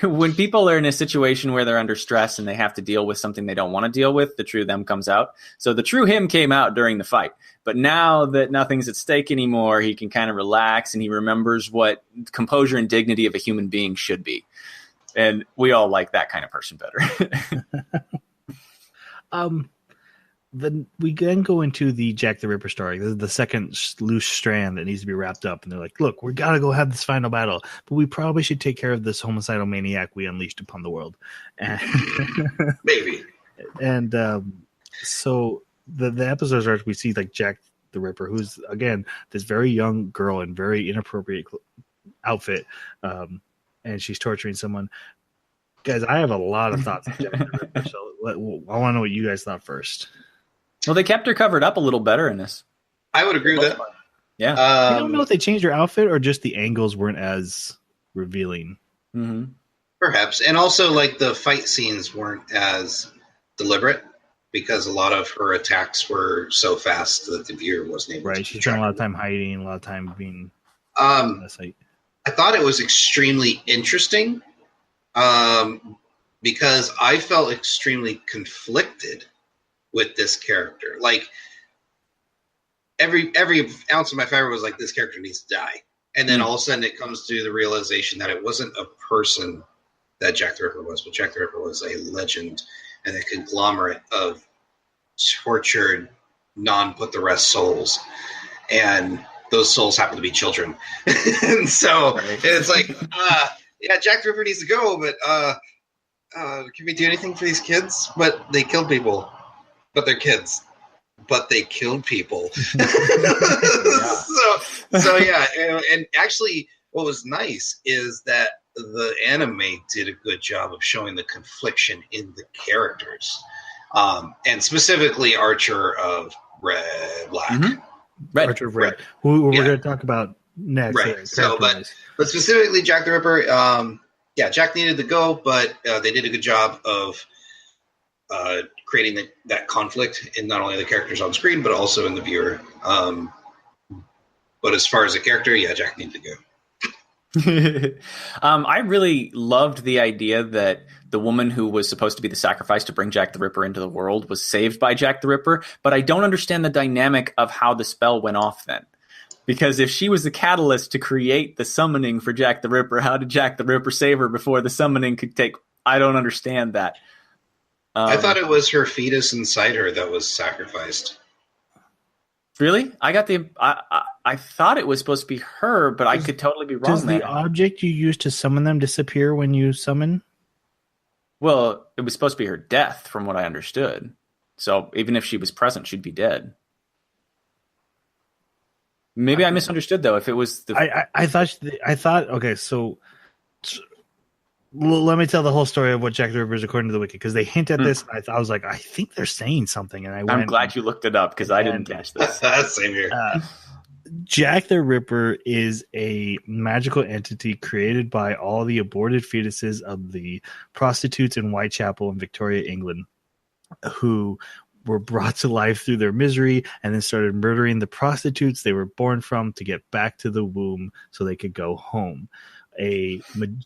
in a situation where they're under stress and they have to deal with something they don't want to deal with, the true them comes out. So the true him came out during the fight, but now that nothing's at stake anymore, he can kind of relax and he remembers what composure and dignity of a human being should be. And we all like that kind of person better. Then we then go into the Jack the Ripper story. This is the second loose strand that needs to be wrapped up. And they're like, look, we got to go have this final battle, but we probably should take care of this homicidal maniac we unleashed upon the world. And Maybe. And so the episode starts, we see like Jack the Ripper, who's, again, this very young girl in very inappropriate outfit. And she's torturing someone. Guys, I have a lot of thoughts on Jack the Ripper, so I want to know what you guys thought first. Well, they kept her covered up a little better in this. I would agree with that. Yeah. I don't know if they changed her outfit or just the angles weren't as revealing. Mm-hmm. Perhaps. And also, like, the fight scenes weren't as deliberate because a lot of her attacks were so fast that the viewer wasn't able to. Right. She spent a lot of time hiding, a lot of time being on the site. I thought it was extremely interesting because I felt extremely conflicted with this character. Like, every ounce of my fiber was like, this character needs to die. And then all of a sudden it comes to the realization that it wasn't a person that Jack the Ripper was, but Jack the Ripper was a legend and a conglomerate of tortured, non-put-the-rest souls. And those souls happen to be children. And so it's like, yeah, Jack the Ripper needs to go, but can we do anything for these kids? But they killed people. But they're kids. But they killed people. So yeah. And actually, what was nice is that the anime did a good job of showing the confliction in the characters. And specifically Archer of Black. Mm-hmm. Archer of Red. Who we're going to talk about next. Right. So, but specifically Jack the Ripper, Jack needed to go, but they did a good job of creating that conflict in not only the characters on screen, but also in the viewer. But as far as a character, Jack needed to go. I really loved the idea that the woman who was supposed to be the sacrifice to bring Jack the Ripper into the world was saved by Jack the Ripper, but I don't understand the dynamic of how the spell went off then. Because if she was the catalyst to create the summoning for Jack the Ripper, how did Jack the Ripper save her before the summoning could take? I don't understand that. I thought it was her fetus inside her that was sacrificed. Really? I got I thought it was supposed to be her, but I could totally be wrong. Does the object you use to summon them disappear when you summon? Well, it was supposed to be her death, from what I understood. So even if she was present, she'd be dead. Maybe I misunderstood though. If it was I thought okay, so let me tell the whole story of what Jack the Ripper is according to the wiki, because they hint at this. And I was like, I think they're saying something, and I'm glad you looked it up because I didn't catch this. Same here. Jack the Ripper is a magical entity created by all the aborted fetuses of the prostitutes in Whitechapel in Victoria, England, who were brought to life through their misery and then started murdering the prostitutes they were born from to get back to the womb so they could go home. A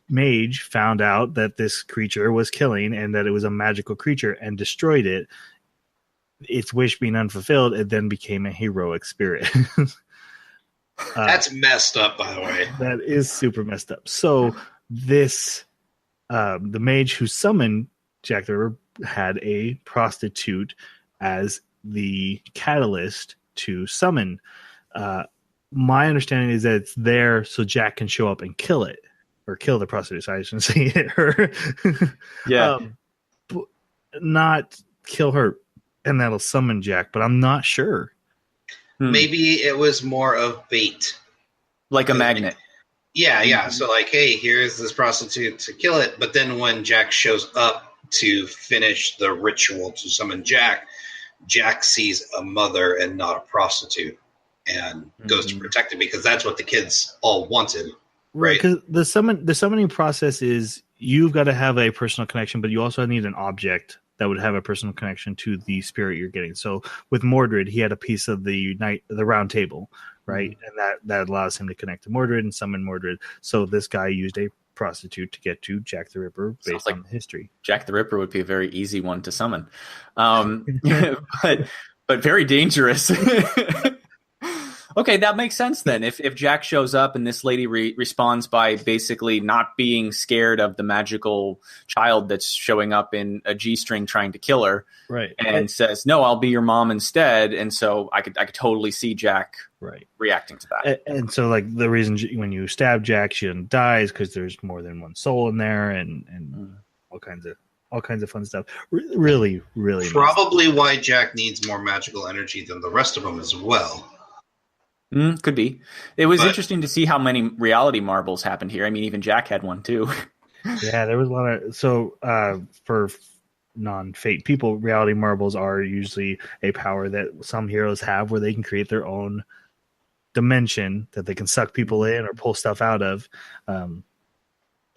mage found out that this creature was killing and that it was a magical creature and destroyed it. Its wish being unfulfilled, it then became a heroic spirit. That's messed up, by the way. That is super messed up. So this, the mage who summoned Jack the Ripper had a prostitute as the catalyst to summon. My understanding is that it's there so Jack can show up and kill it, or kill the prostitute. I shouldn't say her. Yeah. Not kill her, and that'll summon Jack, but I'm not sure. Maybe it was more of bait. Like a magnet. Yeah. So like, hey, here's this prostitute to kill it. But then when Jack shows up to finish the ritual to summon Jack, Jack sees a mother and not a prostitute and goes to protect it because that's what the kids all wanted. Right. Because the summoning process is you've got to have a personal connection, but you also need an object that would have a personal connection to the spirit you're getting. So with Mordred, he had a piece of the round table, right? And that allows him to connect to Mordred and summon Mordred. So this guy used a prostitute to get to Jack the Ripper based on history. Jack the Ripper would be a very easy one to summon. But very dangerous. Okay, that makes sense then. If Jack shows up and this lady responds by basically not being scared of the magical child that's showing up in a G-string trying to kill her, right, and says, "No, I'll be your mom instead," and so I could totally see Jack reacting to that. And so, like, the reason when you stab Jack, she dies because there's more than one soul in there, and all kinds of fun stuff. Really, really. Probably why Jack needs more magical energy than the rest of them as well. Could be. It was interesting to see how many reality marbles happened here. I mean, even Jack had one too. Yeah, there was a lot of. So for non-fate people, reality marbles are usually a power that some heroes have where they can create their own dimension that they can suck people in or pull stuff out of. I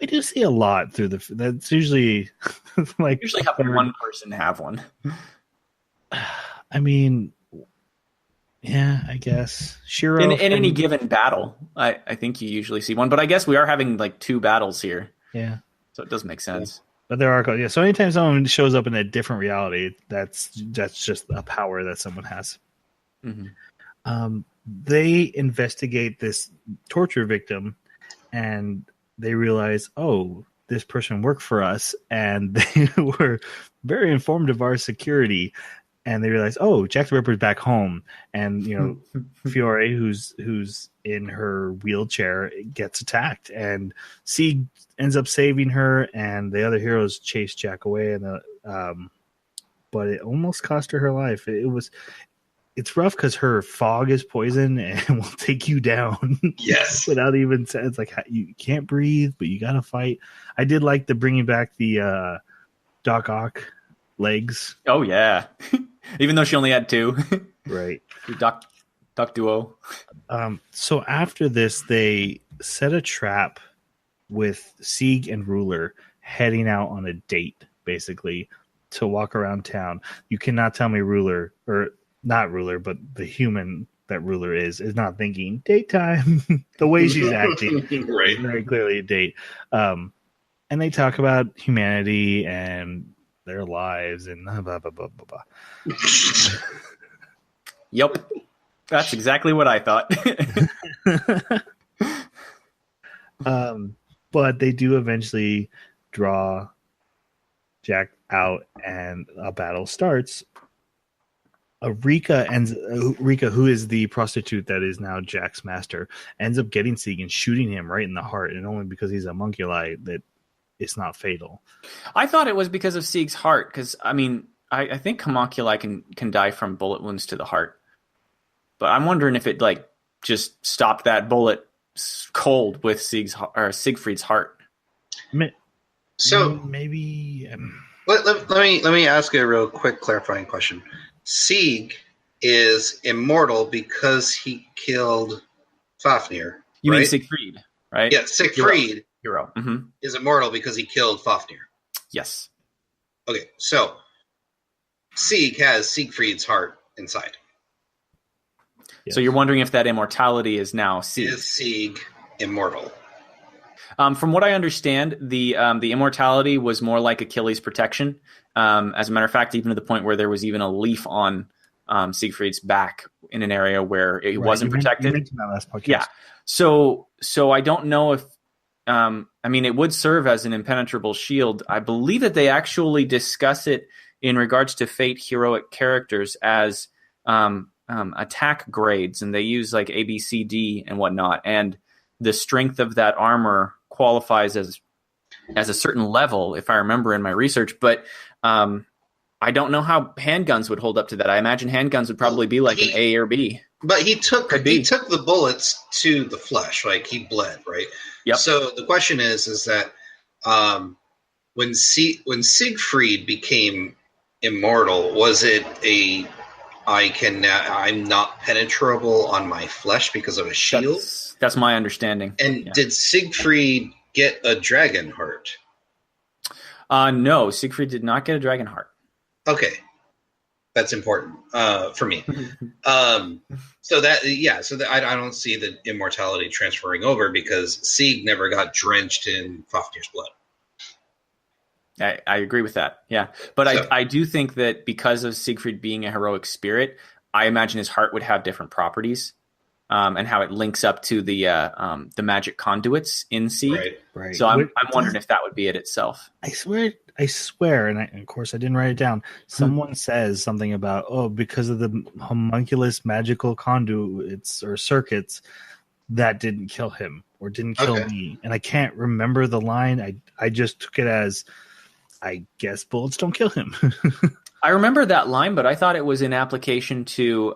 do see a lot through that's usually like usually have one person have one. I mean, yeah, I guess. Shiro in any given battle, I think you usually see one. But I guess we are having like 2 battles here. Yeah. So it does make sense. Yeah. But there are so anytime someone shows up in a different reality, that's just a power that someone has. Mm-hmm. They investigate this torture victim, and they realize, oh, this person worked for us, and they were very informed of our security. And they realize, oh, Jack the Ripper's back home, and Fiore, who's in her wheelchair, gets attacked, and Sieg ends up saving her, and the other heroes chase Jack away, and but it almost cost her life. It's rough because her fog is poison and will take you down. Yes, without even it's like you can't breathe, but you gotta fight. I did like the bringing back the Doc Ock legs. Oh yeah. Even though she only had 2. Right. Doc Duo. So after this, they set a trap with Sieg and Ruler heading out on a date, basically, to walk around town. You cannot tell me Ruler, or not Ruler, but the human that Ruler is not thinking date time. The way she's acting. Right. Very clearly a date. And they talk about humanity and their lives and blah, blah, blah, blah, blah. Yep. That's exactly what I thought. But they do eventually draw Jack out and a battle starts. Rika, who is the prostitute that is now Jack's master, ends up getting Sieg and shooting him right in the heart, and only because he's a homunculi that it's not fatal. I thought it was because of Sieg's heart, because I mean, I think homunculi can die from bullet wounds to the heart, but I'm wondering if it like just stopped that bullet cold with Siegfried's heart. So maybe let me ask you a real quick clarifying question. Sieg is immortal because he killed Fafnir. You right? mean Siegfried, right? Yeah, Siegfried Hero. Mm-hmm. is immortal because he killed Fafnir. Yes. Okay, so Sieg has Siegfried's heart inside. So you're wondering if that immortality is now Sieg. Is Sieg immortal? From what I understand, the immortality was more like Achilles' protection. As a matter of fact, even to the point where there was even a leaf on Siegfried's back in an area where it wasn't protected. You mentioned that last podcast. Yeah. So I don't know if it would serve as an impenetrable shield. I believe that they actually discuss it in regards to Fate heroic characters as attack grades, and they use like A, B, C, D, and whatnot. And the strength of that armor qualifies as a certain level, if I remember in my research. But I don't know how handguns would hold up to that. I imagine handguns would probably be like an A or B. But he took the bullets to the flesh, like he bled, right? Yep. So the question is that when Siegfried became immortal, was it I'm not penetrable on my flesh because of a shield? That's my understanding. And did Siegfried get a dragon heart? No, Siegfried did not get a dragon heart. Okay. That's important for me. I don't see the immortality transferring over because Sieg never got drenched in Fafnir's blood. I agree with that. Yeah. But I do think that because of Siegfried being a heroic spirit, I imagine his heart would have different properties and how it links up to the magic conduits in Sieg. Right. So I'm wondering if that would be it itself. I swear, and of course I didn't write it down. Someone says something about, because of the homunculus magical conduits or circuits, that didn't kill him or didn't kill me. And I can't remember the line. I just took it as, I guess bullets don't kill him. I remember that line, but I thought it was in application to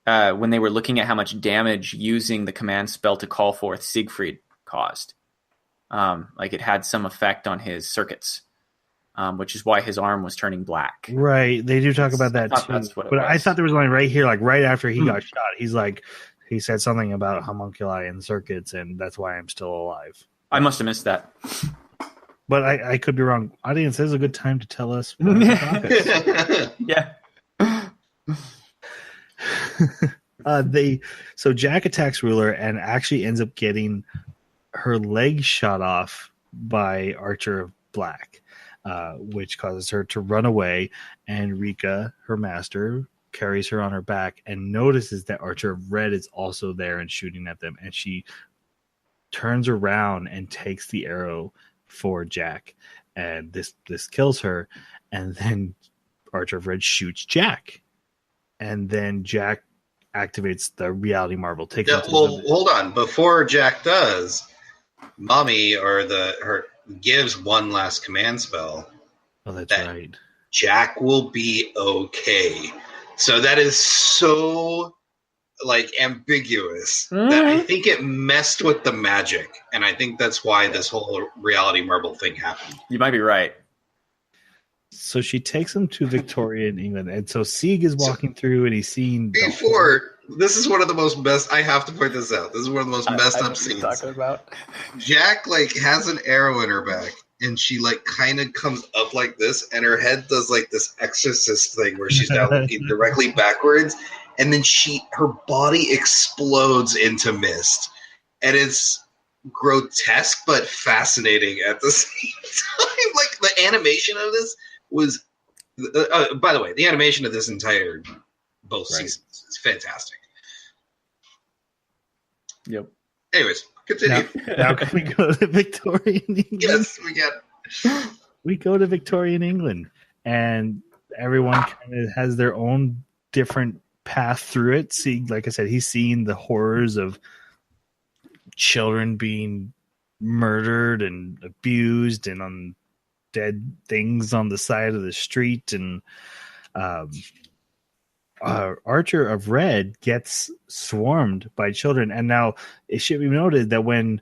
when they were looking at how much damage using the command spell to call forth Siegfried caused. Like it had some effect on his circuits. Which is why his arm was turning black. Right. They do talk about that too. That's what it but was. I thought there was a line right here, like right after he got shot. He said something about homunculi and circuits, and that's why I'm still alive. I must have missed that. But I could be wrong. Audience, this is a good time to tell us. Yeah. So Jack attacks Ruler and actually ends up getting her leg shot off by Archer of Black. Which causes her to run away, and Rika, her master, carries her on her back and notices that Archer of Red is also there and shooting at them, and she turns around and takes the arrow for Jack, and this kills her, and then Archer of Red shoots Jack, and then Jack activates the reality marble. Hold on, before Jack does, Mommy her gives one last command spell. Oh, that's right. Jack will be okay. So that is so ambiguous that I think it messed with the magic, and I think that's why this whole reality marble thing happened. You might be right. So she takes him to Victorian England, and so Sieg is walking through, and he's seeing. This is one of the most messed. I have to point this out. This is one of the most messed up scenes. Talking about Jack has an arrow in her back, and she kind of comes up like this, and her head does this exorcist thing where she's now looking directly backwards, and then her body explodes into mist, and it's grotesque but fascinating at the same time. The animation of this was. By the way, the animation of this entire both seasons is fantastic. Yep. Anyways, continue. Now can we go to Victorian England? Yes, we can. We go to Victorian England, and everyone kind of has their own different path through it. See, like I said, he's seeing the horrors of children being murdered and abused and on dead things on the side of the street, and Archer of Red gets swarmed by children. And now it should be noted that when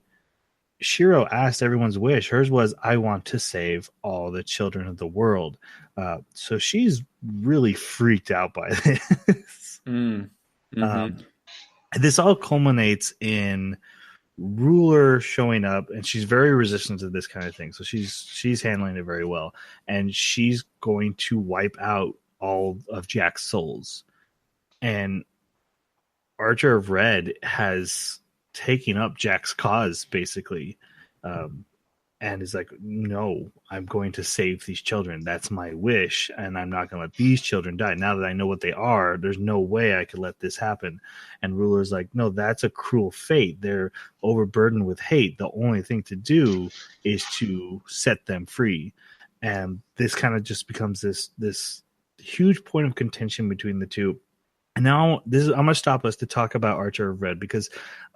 Shiro asked everyone's wish, hers was, I want to save all the children of the world. So she's really freaked out by this. This all culminates in Ruler showing up, and she's very resistant to this kind of thing. So she's handling it very well. And she's going to wipe out all of Jack's souls. And Archer of Red has taken up Jack's cause, basically, and is like, no, I'm going to save these children. That's my wish, and I'm not going to let these children die. Now that I know what they are, there's no way I could let this happen. And Ruler's like, no, that's a cruel fate. They're overburdened with hate. The only thing to do is to set them free. And this kind of just becomes this huge point of contention between the two. And now I'm going to stop us to talk about Archer of Red, because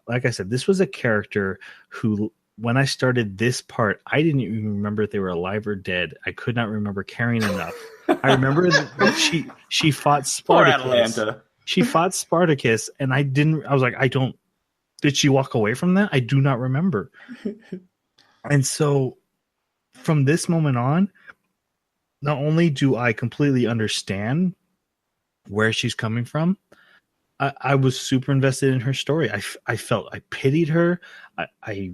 like I said, this was a character who, when I started this part, I didn't even remember if they were alive or dead. I could not remember caring enough. I remember that she fought Spartacus. She fought Spartacus, and I was like, did she walk away from that? I do not remember. And so from this moment on, not only do I completely understand where she's coming from, I was super invested in her story. I felt I pitied her. I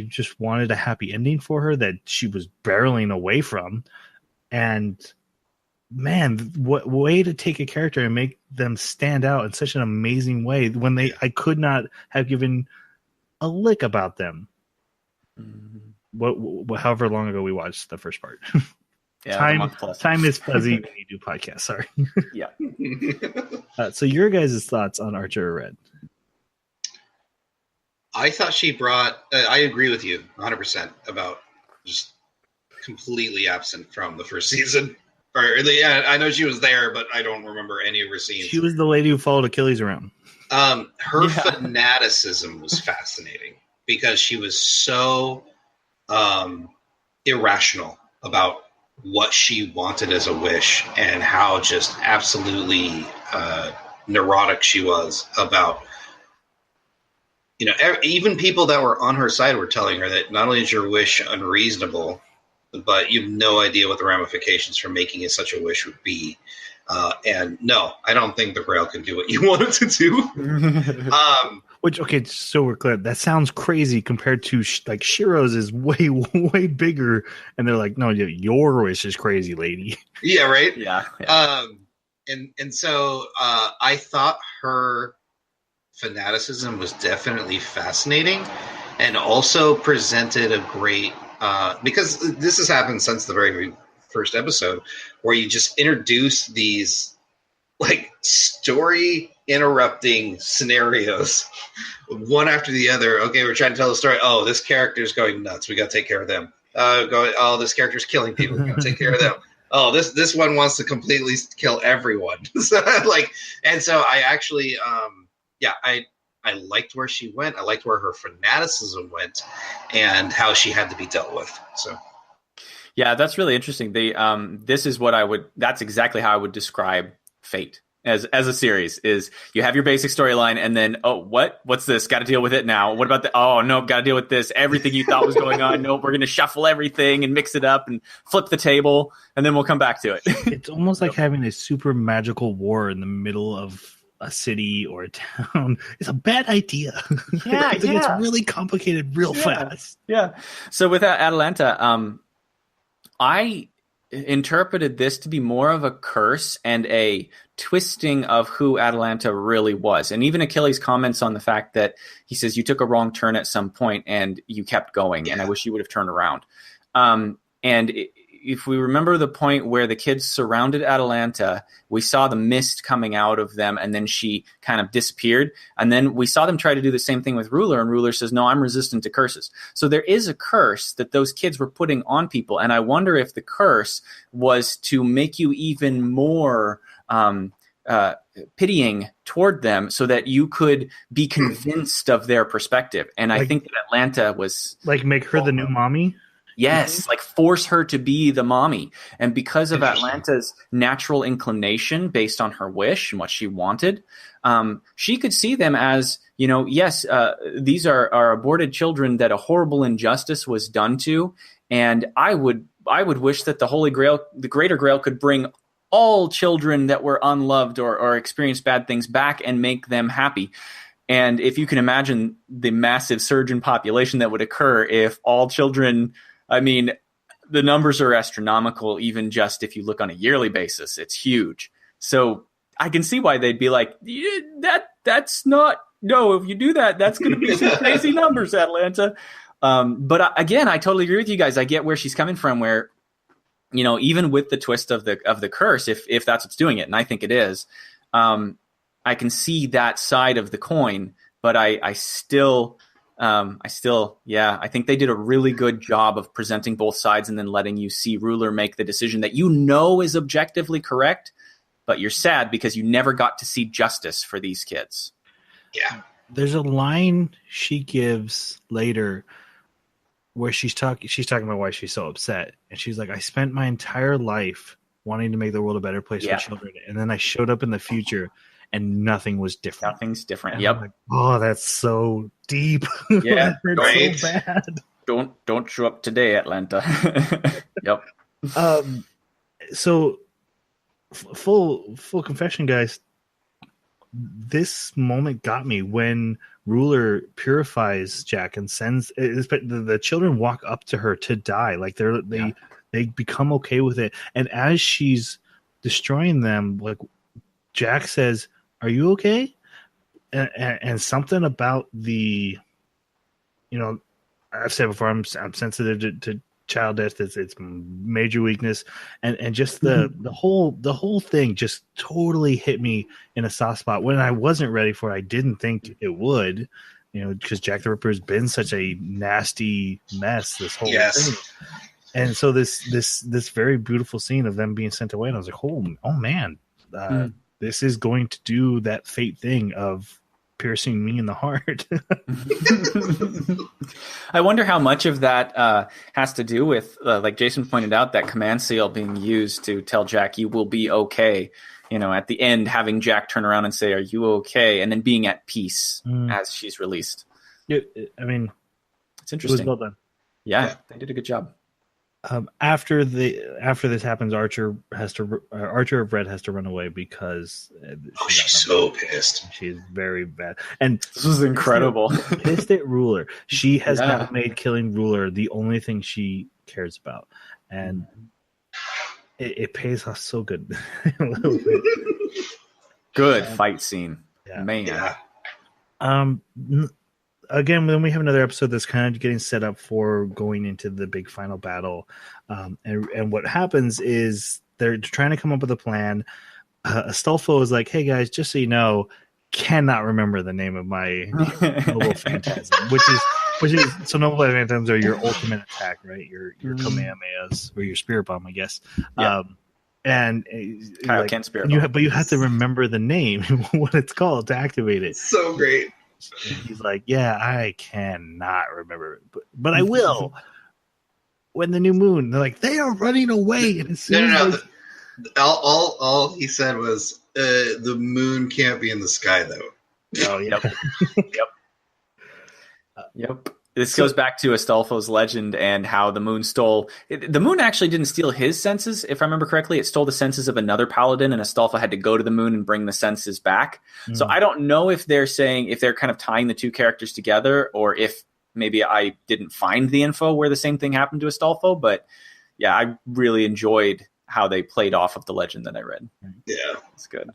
just wanted a happy ending for her that she was barreling away from. And man, what way to take a character and make them stand out in such an amazing way when I could not have given a lick about them. However long ago we watched the first part. Yeah, time is fuzzy when you do podcasts. Sorry. Yeah. So your guys' thoughts on Archer of Red? I thought she brought. I agree with you 100% about just completely absent from the first season. I know she was there, but I don't remember any of her scenes. She was the lady who followed Achilles around. Her fanaticism was fascinating because she was so irrational about what she wanted as a wish and how just absolutely neurotic she was about, even people that were on her side were telling her that not only is your wish unreasonable, but you have no idea what the ramifications for making it such a wish would be. And no, I don't think the Grail can do what you want it to do. Which, okay, so we're clear. That sounds crazy compared to like Shiro's is way, way bigger. And they're like, no, your wish is crazy, lady. Yeah, right? Yeah. And so I thought her fanaticism was definitely fascinating and also presented a great, because this has happened since the very first episode, where you just introduce these like story interrupting scenarios one after the other. Okay, we're trying to tell the story. Oh, this character's going nuts. We got to take care of them. This character's killing people. We got to take care of them. Oh, this one wants to completely kill everyone. So I actually, I liked where she went. I liked where her fanaticism went and how she had to be dealt with. So. Yeah, that's really interesting. That's exactly how I would describe Fate as a series. Is you have your basic storyline, and then what's this? Got to deal with it now. What about got to deal with this. Everything you thought was going on. Nope, we're going to shuffle everything and mix it up and flip the table, and then we'll come back to it. It's almost like having a super magical war in the middle of a city or a town. It's a bad idea. Yeah, it gets really complicated real fast. Yeah. So with Atalanta, I interpreted this to be more of a curse and a twisting of who Atalanta really was. And even Achilles comments on the fact that he says, you took a wrong turn at some point and you kept going. And I wish you would have turned around. If we remember the point where the kids surrounded Atalanta, we saw the mist coming out of them, and then she kind of disappeared. And then we saw them try to do the same thing with Ruler, and Ruler says, no, I'm resistant to curses. So there is a curse that those kids were putting on people. And I wonder if the curse was to make you even more pitying toward them so that you could be convinced of their perspective. And I think that Atlanta was... Like make her the new mommy? Yes, like force her to be the mommy. And because of Atlanta's natural inclination based on her wish and what she wanted, she could see them as, yes, these are aborted children that a horrible injustice was done to. And I would wish that the Holy Grail, the Greater Grail, could bring all children that were unloved or experienced bad things back and make them happy. And if you can imagine the massive surge in population that would occur if all children, I mean, the numbers are astronomical, even just if you look on a yearly basis, it's huge. So I can see why they'd be like, that's not, no, if you do that, that's going to be some crazy numbers, Atlanta. But again, I totally agree with you guys. I get where she's coming from, where, even with the twist of the curse, if that's what's doing it, and I think it is, I can see that side of the coin, but I still, I think they did a really good job of presenting both sides and then letting you see Ruler make the decision that is objectively correct, but you're sad because you never got to see justice for these kids. Yeah. There's a line she gives later where she's talking about why she's so upset. And she's like, I spent my entire life wanting to make the world a better place for children. And then I showed up in the future and nothing was different. Nothing's different. And Yep. I'm like, oh, that's so deep. Yeah. That hurts so bad. Don't show up today, Atlanta. Yep. So full confession, guys. This moment got me when Ruler purifies Jack and sends the children walk up to her to die. Like they become okay with it. And as she's destroying them, like Jack says, "Are you okay?" And something about the, I've said before, I'm sensitive to child death. It's major weakness, and just the whole thing just totally hit me in a soft spot when I wasn't ready for it. I didn't think it would, because Jack the Ripper has been such a nasty mess this whole thing. And so this very beautiful scene of them being sent away, and I was like, oh man, this is going to do that fate thing of piercing me in the heart. I wonder how much of that has to do with, like Jason pointed out, that command seal being used to tell Jack you will be okay. At the end, having Jack turn around and say, "Are you okay?" and then being at peace as she's released. I mean, it's interesting. It was well done. Yeah, they did a good job. After this happens, Archer of Red has to run away because she's so pissed. She's very bad, and this was incredible. Pissed at Ruler. She has now made killing Ruler the only thing she cares about, and it pays off so good. Good fight scene, man. Yeah. Again, then we have another episode that's kind of getting set up for going into the big final battle. And what happens is they're trying to come up with a plan. Astolfo is like, hey guys, just so you know, cannot remember the name of my noble phantasm, which is so noble phantasms are your ultimate attack, right? Your Kamehamehas or your spirit bomb, I guess. Yeah. And Kyle like, can't spirit bomb. But you have to remember the name, what it's called to activate it. So great. He's like, yeah, I cannot remember, but I will. When the new moon, they're like, they are running away. And No. All he said was, the moon can't be in the sky, though. Oh, yeah. Yep. This goes back to Astolfo's legend and how the moon stole. The moon actually didn't steal his senses, if I remember correctly. It stole the senses of another paladin, and Astolfo had to go to the moon and bring the senses back. So I don't know if they're kind of tying the two characters together, or if maybe I didn't find the info where the same thing happened to Astolfo. But yeah, I really enjoyed how they played off of the legend that I read. Yeah, it's good.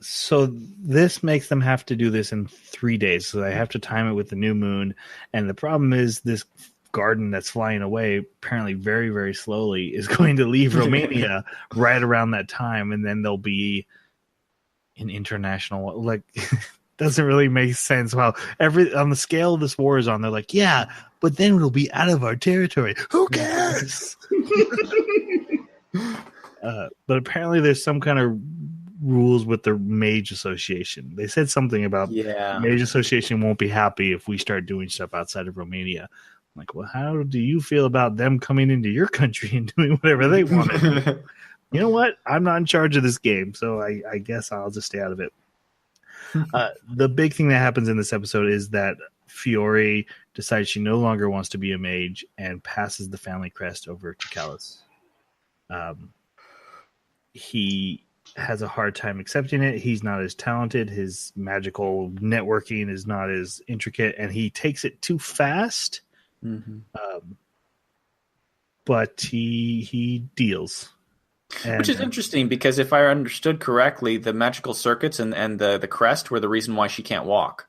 So this makes them have to do this in 3 days. So they have to time it with the new moon. And the problem is this garden that's flying away, apparently very, very slowly, is going to leave Romania right around that time. And then there'll be an international, like, doesn't really make sense. Wow. On the scale this war is on, they're like, yeah, but then it'll be out of our territory. Who cares? But apparently there's some kind of rules with the Mage Association. They said something about Mage Association won't be happy if we start doing stuff outside of Romania. Like, well, how do you feel about them coming into your country and doing whatever they want to do? You know what? I'm not in charge of this game, so I guess I'll just stay out of it. The big thing that happens in this episode is that Fiore decides she no longer wants to be a mage and passes the family crest over to Callus. He has a hard time accepting it. He's not as talented. His magical networking is not as intricate, and he takes it too fast. Mm-hmm. But he deals. Which is interesting because if I understood correctly, the magical circuits and the crest were the reason why she can't walk.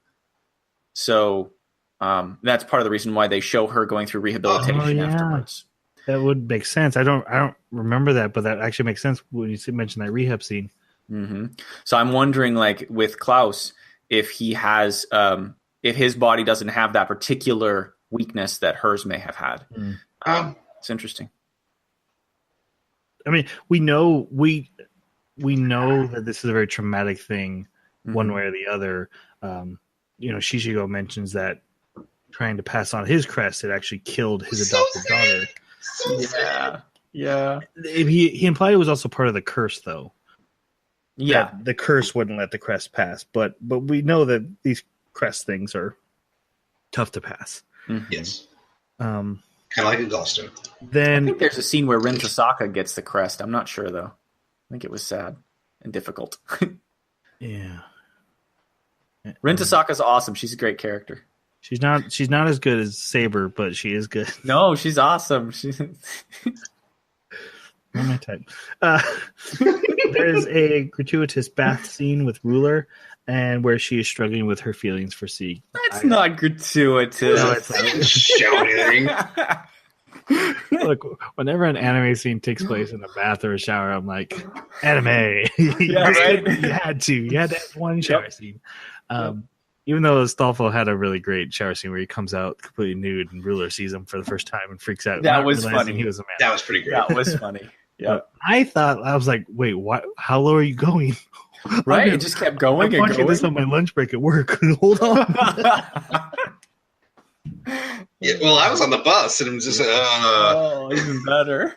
So that's part of the reason why they show her going through rehabilitation afterwards. That would make sense. I don't remember that, but that actually makes sense when you mention that rehab scene. Mm-hmm. So I'm wondering, like with Klaus, if he has, if his body doesn't have that particular weakness that hers may have had. It's interesting. I mean, we know that this is a very traumatic thing, one way or the other. Shishigo mentions that trying to pass on his crest, it actually killed his adopted daughter. Yeah. He implied it was also part of the curse, though. Yeah, that the curse wouldn't let the crest pass, but we know that these crest things are tough to pass. Mm-hmm. Yes. Kind of like a gallstone. Then I think there's a scene where Rin Tasaka gets the crest. I'm not sure though. I think it was sad and difficult. Yeah. Rin Tasaka's awesome. She's a great character. She's not as good as Saber, but she is good. No, she's awesome. She's not my type. There's a gratuitous bath scene with Ruler, and where she is struggling with her feelings for Sieg. That's not gratuitous. No, it's I didn't show anything. Look, whenever an anime scene takes place in a bath or a shower, I'm like, anime. Yeah, right? You had to have one shower scene. Even though Astolfo had a really great shower scene where he comes out completely nude and Ruler sees him for the first time and freaks out. That was funny. He was a man. That was pretty great. That was funny. Yeah. I was like, wait, what? How low are you going? Right? It just kept going I'm and going. This on my lunch break at work. Hold on. Yeah, well, I was on the bus and I'm just even better.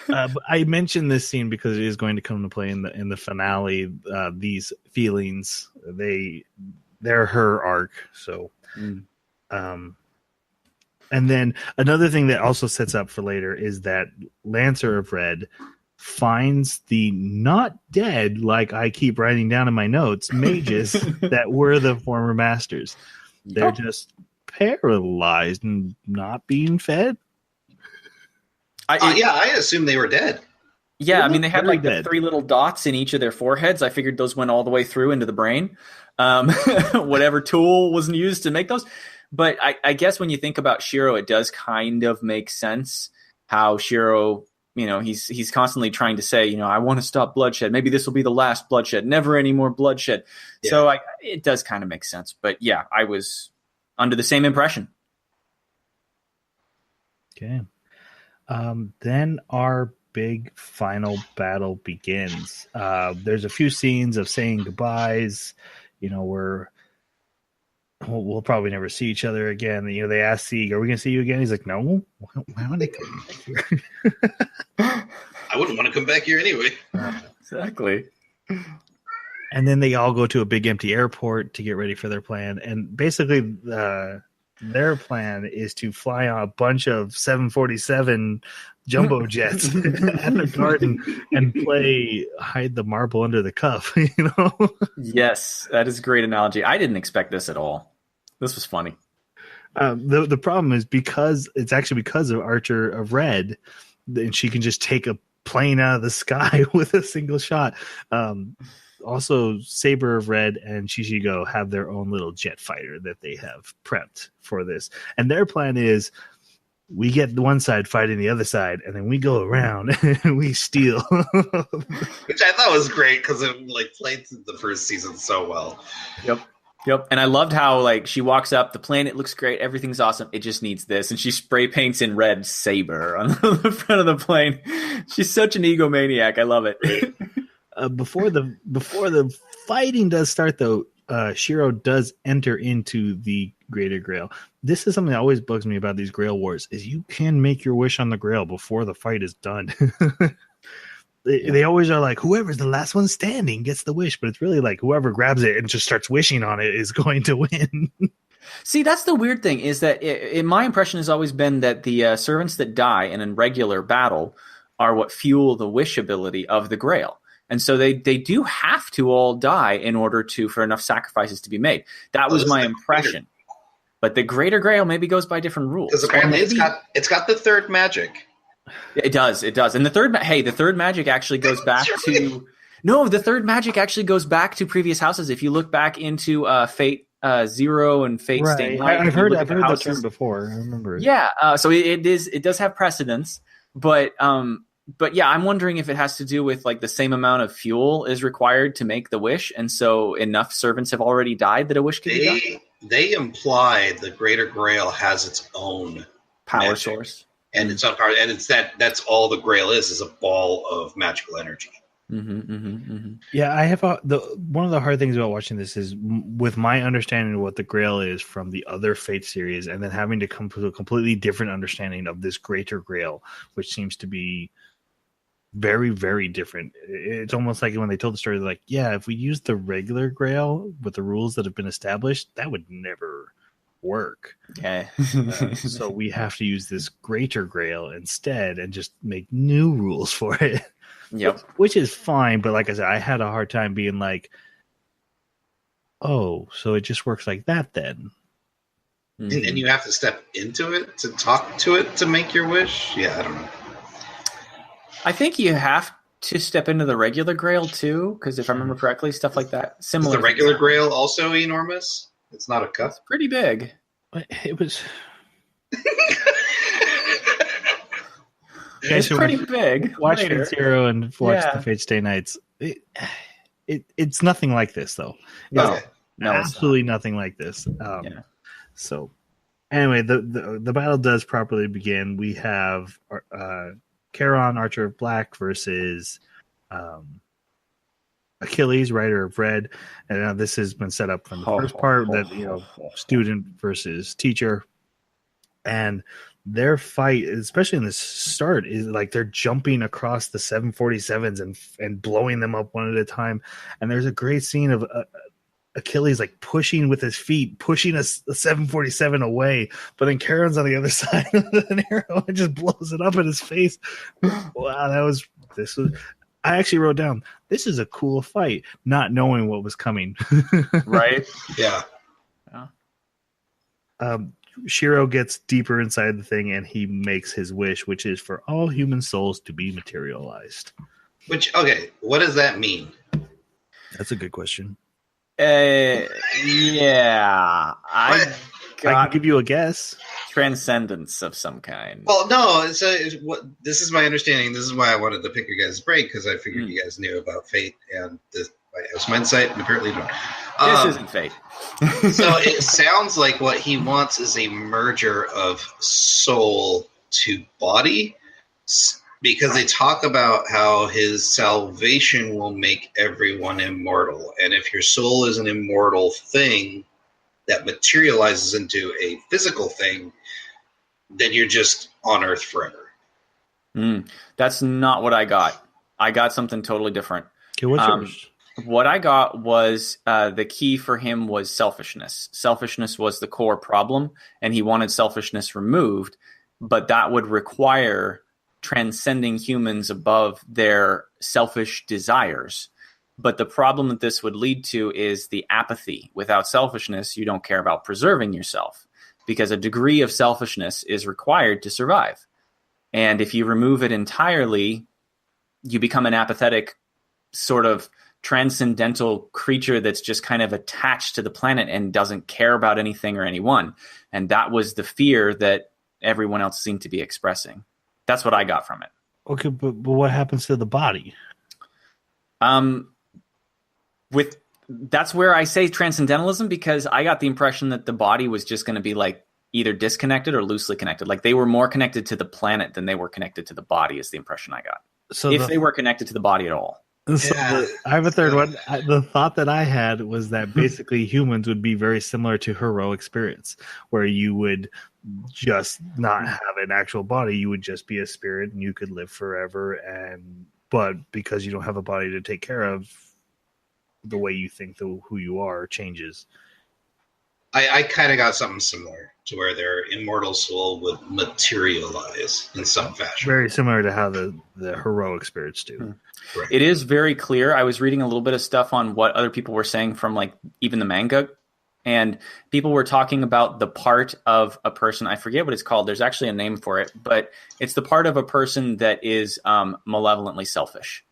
But I mentioned this scene because it is going to come to play in the finale. These feelings, they're her arc. So, and then another thing that also sets up for later is that Lancer of Red finds the not dead, like I keep writing down in my notes, mages that were the former masters. They're just paralyzed and not being fed. I assume they were dead. Yeah, I mean, they had like dead. The 3 little dots in each of their foreheads. I figured those went all the way through into the brain. Whatever tool was used to make those. But I guess when you think about Shiro, it does kind of make sense how Shiro, he's constantly trying to say, I want to stop bloodshed. Maybe this will be the last bloodshed. Never any more bloodshed. Yeah. So it does kind of make sense. But yeah, I was under the same impression. Okay. Then our big final battle begins. There's a few scenes of saying goodbyes. We'll probably never see each other again. They ask Sieg, "Are we going to see you again?" He's like, "No. Why would I come back here?" I wouldn't want to come back here anyway. Exactly. And then they all go to a big empty airport to get ready for their plan. And basically, their plan is to fly on a bunch of 747 jumbo jets at the garden and play hide the marble under the cuff. Yes, that is a great analogy. I didn't expect this at all. This was funny. The problem is because of Archer of Red, and she can just take a plane out of the sky with a single shot. Also, Saber of Red and Shishigo have their own little jet fighter that they have prepped for this. And their plan is we get the one side fighting the other side, and then we go around and we steal. Which I thought was great because it played the first season so well. Yep. And I loved how she walks up, the planet looks great, everything's awesome. It just needs this. And she spray paints in red Saber on the front of the plane. She's such an egomaniac. I love it. Before the fighting does start, though, Shiro does enter into the Greater Grail. This is something that always bugs me about these Grail Wars, is you can make your wish on the Grail before the fight is done. They always are like, whoever's the last one standing gets the wish, but it's really like whoever grabs it and just starts wishing on it is going to win. See, that's the weird thing, is that my impression has always been that the servants that die in regular battle are what fuel the wish ability of the Grail. And so they do have to all die in order for enough sacrifices to be made. That was my impression. But the Greater Grail maybe goes by different rules. Because apparently it's got the third magic. It does. And the third magic actually goes back to... No, the third magic actually goes back to previous houses. If you look back into Fate 0 and Fate Stay Night. I've heard that term before. I remember it. Yeah, so it does have precedence, but yeah, I'm wondering if it has to do with like the same amount of fuel is required to make the wish, and so enough servants have already died that a wish can be done. They imply the Greater Grail has its own power source. And it's on power, and it's that's all the Grail is a ball of magical energy. Yeah, I have one of the hard things about watching this is with my understanding of what the Grail is from the other Fate series, and then having to come to a completely different understanding of this Greater Grail, which seems to be very, very different. It's almost like when they told the story, they're like, yeah, if we use the regular Grail with the rules that have been established, that would never work. Yeah. So we have to use this Greater Grail instead and just make new rules for it. Yep. Which is fine, but like I said, I had a hard time being like, oh, so it just works like that then. And you have to step into it to talk to it to make your wish? Yeah, I don't know. I think you have to step into the regular Grail too, because if I remember correctly, stuff like that. Similar. Is the regular Grail also enormous? It's not a cup. It's pretty big. It was. It's pretty big. Watch Fate Zero and watch the Fate Stay Nights. It's nothing like this, though. No, absolutely nothing like this. So, anyway, the battle does properly begin. We have Charon, Archer of Black, versus Achilles, Rider of Red, and now this has been set up from the first part that student versus teacher, and their fight, especially in the start, is like they're jumping across the 747s and blowing them up one at a time. And there's a great scene of Achilles like pushing with his feet, pushing a 747 away, but then Charon's on the other side with an arrow and just blows it up in his face. Wow, this was. I actually wrote down, this is a cool fight, not knowing what was coming. Right? Yeah. Shiro gets deeper inside the thing and he makes his wish, which is for all human souls to be materialized. Okay, what does that mean? That's a good question. Yeah. I can give you a guess. Transcendence of some kind. Well, no. This is my understanding. This is why I wanted to pick your guys' break, because I figured you guys knew about Fate, and I have some insight, and apparently you don't. This isn't Fate. So it sounds like what he wants is a merger of soul to body, because they talk about how his salvation will make everyone immortal, and if your soul is an immortal thing that materializes into a physical thing, then you're just on Earth forever. That's not what I got. I got something totally different. Okay, what's yours? What I got was the key for him was selfishness. Selfishness was the core problem, and he wanted selfishness removed, but that would require transcending humans above their selfish desires. But the problem that this would lead to is the apathy. Without selfishness, you don't care about preserving yourself, because a degree of selfishness is required to survive. And if you remove it entirely, you become an apathetic sort of transcendental creature that's just kind of attached to the planet and doesn't care about anything or anyone. And that was the fear that everyone else seemed to be expressing. That's what I got from it. Okay, but what happens to the body? That's where I say transcendentalism, because I got the impression that the body was just going to be like either disconnected or loosely connected. Like they were more connected to the planet than they were connected to the body, is the impression I got. So if they were connected to the body at all. So Yeah. I have a third one. The thought that I had was that basically humans would be very similar to heroic spirits, where you would just not have an actual body. You would just be a spirit, and you could live forever. But because you don't have a body to take care of, the way you think who you are changes. I kind of got something similar to where their immortal soul would materialize in some fashion. Very similar to how the heroic spirits do. Right. It is very clear. I was reading a little bit of stuff on what other people were saying from like even the manga, and people were talking about the part of a person. I forget what it's called. There's actually a name for it, but it's the part of a person that is malevolently selfish.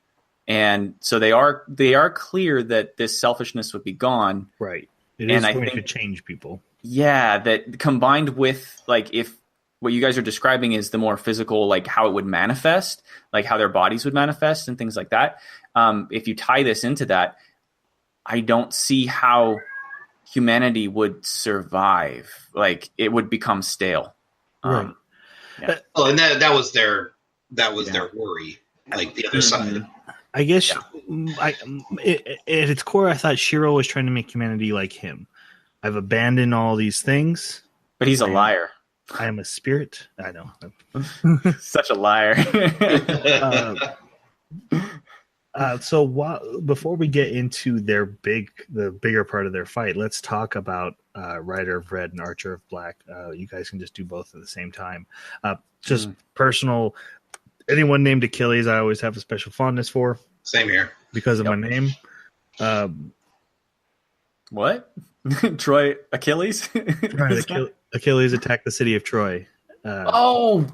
And so they are clear that this selfishness would be gone. Right. It is going to change people. Yeah, that combined with like if what you guys are describing is the more physical, like how it would manifest, like how their bodies would manifest and things like that. If you tie this into that, I don't see how humanity would survive. Like it would become stale. Right. Yeah. Oh, and that was their worry. Like the other side. I guess at its core, I thought Shiro was trying to make humanity like him. I've abandoned all these things. But he's a liar. I am a spirit. I know. Such a liar. So before we get into the bigger part of their fight, let's talk about Rider of Red and Archer of Black. You guys can just do both at the same time. Just personal. Anyone named Achilles, I always have a special fondness for. Same here. Because of my name. What? Troy Achilles? Achilles attacked the city of Troy. The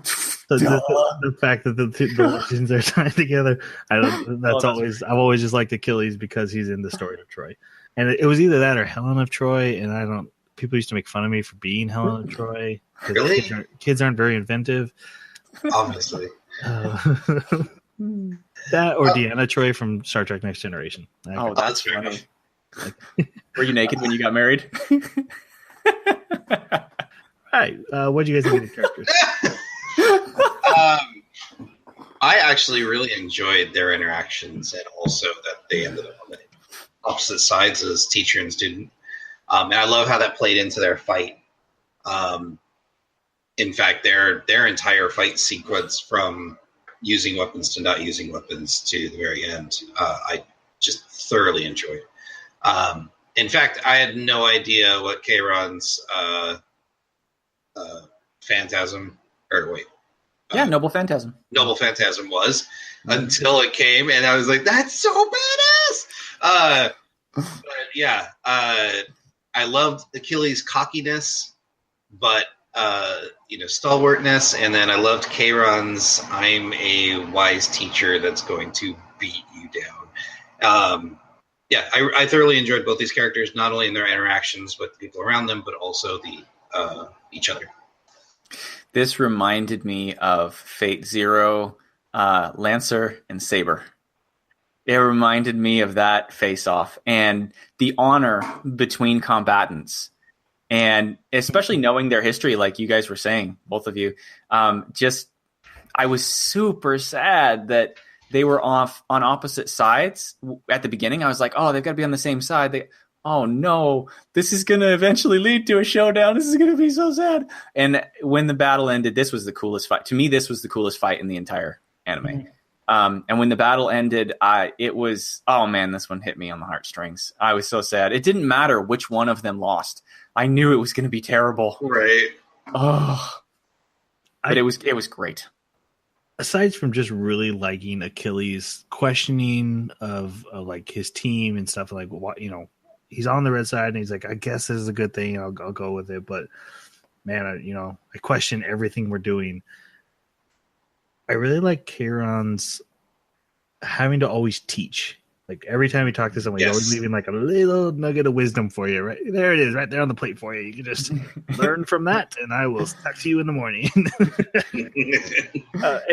fact that the legends are tied together. I've always just liked Achilles because he's in the story of Troy. And it was either that or Helen of Troy, and people used to make fun of me for being Helen of Troy. Really? Kids aren't very inventive. Obviously. That or Deanna Troy from Star Trek Next Generation. That's funny. Were you naked when you got married? Right. What do you guys think of the characters? I actually really enjoyed their interactions, and also that they ended up on the opposite sides as teacher and student. And I love how that played into their fight. In fact, their entire fight sequence, from using weapons to not using weapons to the very end, I just thoroughly enjoyed. In fact, I had no idea what Kayron's phantasm, or wait. Noble Phantasm. Noble Phantasm was until it came, and I was like, that's so badass! I loved Achilles' cockiness, but stalwartness, and then I loved Kayron's I'm a wise teacher that's going to beat you down. I thoroughly enjoyed both these characters, not only in their interactions with the people around them, but also each other. This reminded me of Fate Zero, Lancer, and Saber. It reminded me of that face-off and the honor between combatants. And especially knowing their history, like you guys were saying, both of you, I was super sad that they were off on opposite sides at the beginning. I was like, oh, they've got to be on the same side. Oh no, this is going to eventually lead to a showdown. This is going to be so sad. And when the battle ended, this was the coolest fight. To me, this was the coolest fight in the entire anime. And when the battle ended, it was, oh man, this one hit me on the heartstrings. I was so sad. It didn't matter which one of them lost. I knew it was going to be terrible. Right. Oh, but it was great. Aside from just really liking Achilles' questioning of like his team and stuff, like what, he's on the red side and he's like, I guess this is a good thing. I'll go with it. But man, I question everything we're doing. I really like Kayron's having to always teach. Like every time we talk to someone, he's always leaving like a little nugget of wisdom for you. Right there it is, right there on the plate for you. You can just learn from that, and I will talk to you in the morning.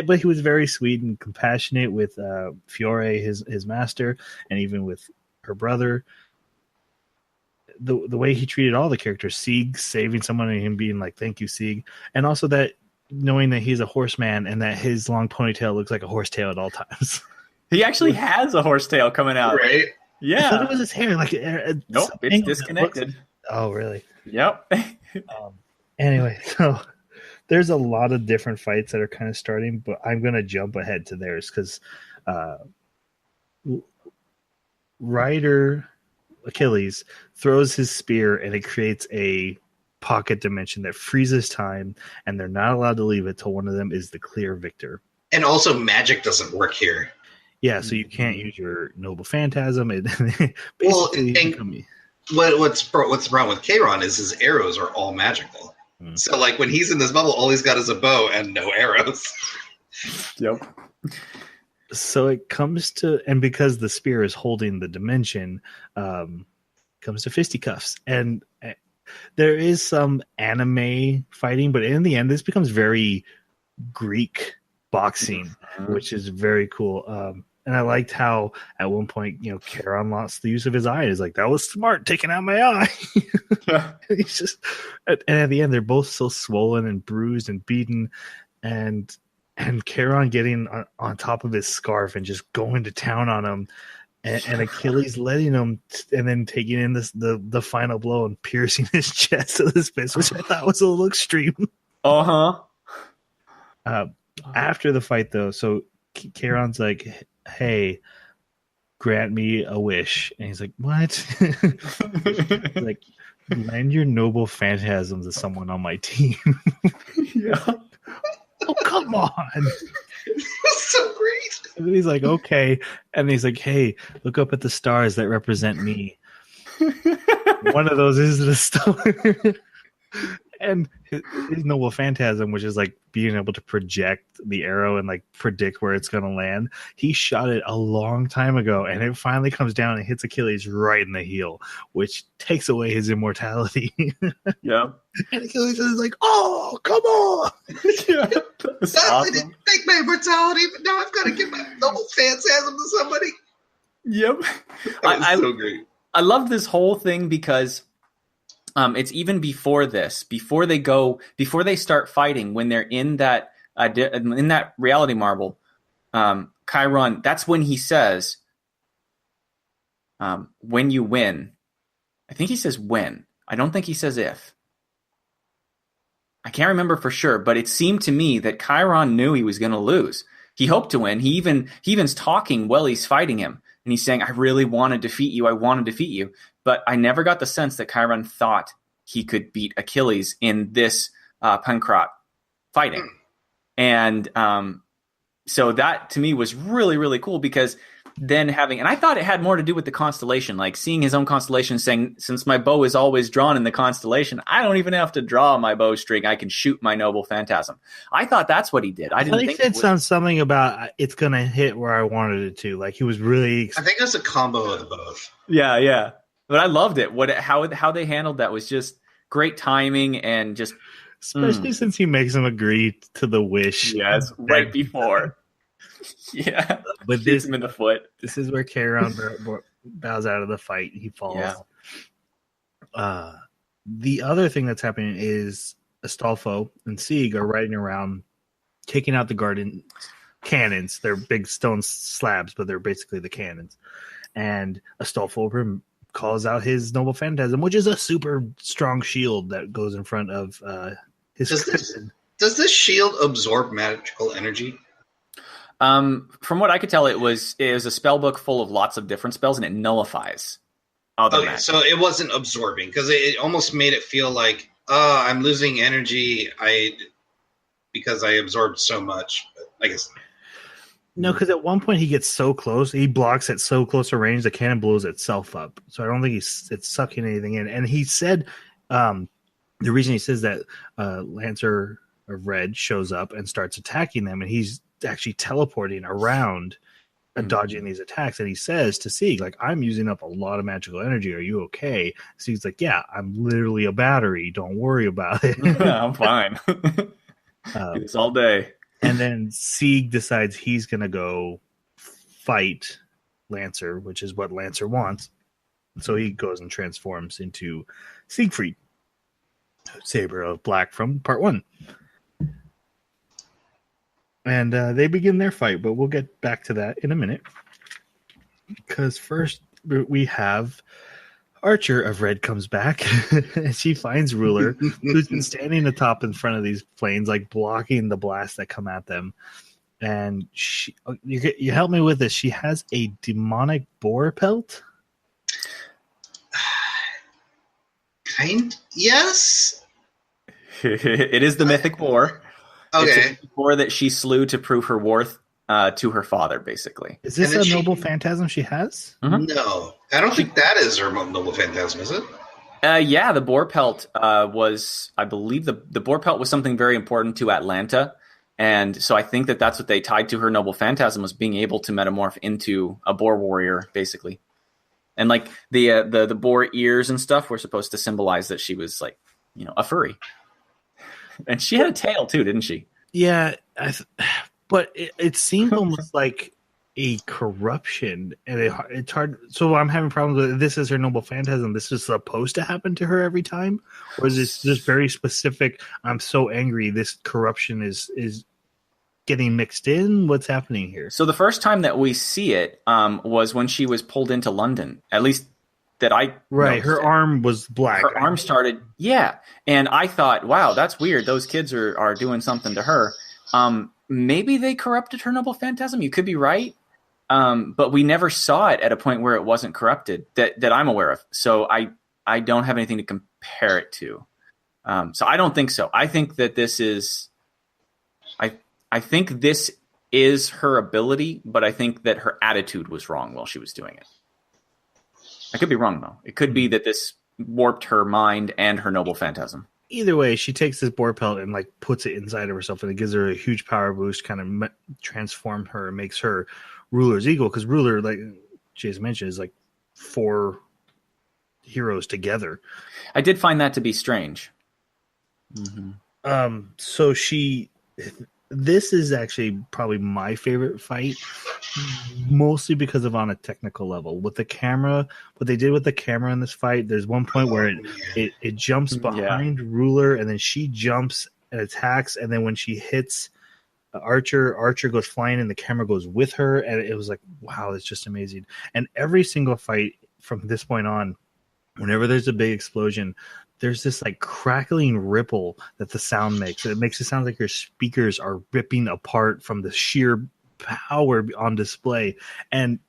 But he was very sweet and compassionate with Fiore, his master, and even with her brother. The way he treated all the characters, Sieg saving someone and him being like, "Thank you, Sieg," and also that knowing that he's a horseman and that his long ponytail looks like a horsetail at all times. He actually has a horsetail coming out. Right? I thought it Yeah. was his hair. Like, Nope, some it's angle that disconnected. looks- oh, really? Yep. Anyway, so there's a lot of different fights that are kind of starting, but I'm going to jump ahead to theirs because Rider Achilles throws his spear and it creates a pocket dimension that freezes time, and they're not allowed to leave it till one of them is the clear victor. And also, magic doesn't work here. Yeah, so you can't use your noble phantasm. It Well, basically what's wrong with Chiron is his arrows are all magical. So, like, when he's in this bubble, all he's got is a bow and no arrows. Yep. So it comes to, and because the spear is holding the dimension, comes to fisticuffs. And there is some anime fighting, but in the end, this becomes very Greek boxing, which is very cool. And I liked how at one point, Charon lost the use of his eye. He's like, that was smart, taking out my eye. He's just, and at the end, they're both so swollen and bruised and beaten, and Charon getting on top of his scarf and just going to town on him, and Achilles letting him, and then taking in the final blow and piercing his chest with his fist, which I thought was a little extreme. After the fight, though, so Charon's like, hey, grant me a wish. And he's like, what? He's like, lend your noble phantasms to someone on my team. Yeah. Oh, come on. That's so great. And then he's like, okay. And he's like, hey, look up at the stars that represent me. One of those is the star. And his noble phantasm, which is like being able to project the arrow and like predict where it's going to land, he shot it a long time ago, and it finally comes down and hits Achilles right in the heel, which takes away his immortality. Yeah. And Achilles is like, oh, come on. Yeah. Not only did you take my immortality, but now I've got to give my noble phantasm to somebody. Yep. That was so great. I love this whole thing because it's even before this, before they start fighting, when they're in that reality marble, Chiron, that's when he says, when you win. I think he says when. I don't think he says if. I can't remember for sure, but it seemed to me that Chiron knew he was going to lose. He hoped to win. He even's talking while he's fighting him, and he's saying, I really want to defeat you. I want to defeat you. But I never got the sense that Chiron thought he could beat Achilles in this Pankrat fighting. And so that to me was really, really cool, because then and I thought it had more to do with the constellation, like seeing his own constellation, saying, since my bow is always drawn in the constellation, I don't even have to draw my bowstring. I can shoot my noble phantasm. I thought that's what he did. I didn't think it said something about it's going to hit where I wanted it to. Like, he was really... I think it's a combo of both. Yeah, yeah. But I loved it. How they handled that was just great timing, and just especially since he makes him agree to the wish. Yes, right before. Yeah, but shoots him in the foot. This is where Charon bows out of the fight. He falls. Yeah. The other thing that's happening is Astolfo and Sieg are riding around, taking out the garden cannons. They're big stone slabs, but they're basically the cannons. And Astolfo calls out his noble phantasm, which is a super strong shield that goes in front of his. Does this shield absorb magical energy? From what I could tell, it was a spell book full of lots of different spells, and it nullifies. Okay, so it wasn't absorbing, because it almost made it feel like, I'm losing energy because I absorbed so much. But I guess no, because at one point he gets so close, he blocks at so close a range, the cannon blows itself up. So I don't think it's sucking anything in. And he said, the reason he says that Lancer of Red shows up and starts attacking them, and he's actually teleporting around and dodging these attacks. And he says to Sieg, like, I'm using up a lot of magical energy. Are you okay? Sieg's like, yeah, I'm literally a battery. Don't worry about it. Yeah, I'm fine. Do this all day. And then Sieg decides he's going to go fight Lancer, which is what Lancer wants. So he goes and transforms into Siegfried, Saber of Black from part 1. And they begin their fight, but we'll get back to that in a minute. Because first we have Archer of Red comes back and she finds Ruler, who's been standing atop in front of these planes, like blocking the blasts that come at them. And you help me with this. She has a demonic boar pelt. Yes. It is the mythic boar. Okay. It's a boar that she slew to prove her worth to her father, basically. Is this a noble phantasm she has? Mm-hmm. No, I don't think that is her noble phantasm, is it? Yeah, the boar pelt was, I believe, the boar pelt was something very important to Atlanta. And so I think that's what they tied to her noble phantasm, was being able to metamorph into a boar warrior, basically. And like the boar ears and stuff were supposed to symbolize that she was like, a furry. And she had a tail too, didn't she? Yeah, but it seemed almost like a corruption, and it's hard. So I'm having problems with this. Is her noble phantasm? This is supposed to happen to her every time, or is this just very specific? I'm so angry. This corruption is getting mixed in. What's happening here? So the first time that we see it was when she was pulled into London. At least that I her arm was black. Her arm started, and I thought, wow, that's weird. Those kids are doing something to her. Maybe they corrupted her noble phantasm. You could be right. But we never saw it at a point where it wasn't corrupted that I'm aware of. So I don't have anything to compare it to. So I don't think so. I think that this is, I think this is her ability, but I think that her attitude was wrong while she was doing it. I could be wrong though. It could be that this warped her mind and her noble phantasm. Either way, she takes this boar pelt and like puts it inside of herself, and it gives her a huge power boost, kind of transform her and makes her Ruler's equal. Because Ruler, like Jay's mentioned, is like 4 heroes together. I did find that to be strange. Mm-hmm. So this is actually probably my favorite fight, mostly because of on a technical level with the camera. What they did with the camera in this fight, there's one point where it jumps behind Ruler, and then she jumps and attacks, and then when she hits Archer goes flying, and the camera goes with her, and it was like, wow, it's just amazing. And every single fight from this point on, whenever there's a big explosion, there's this like crackling ripple that the sound makes. It makes it sound like your speakers are ripping apart from the sheer power on display, and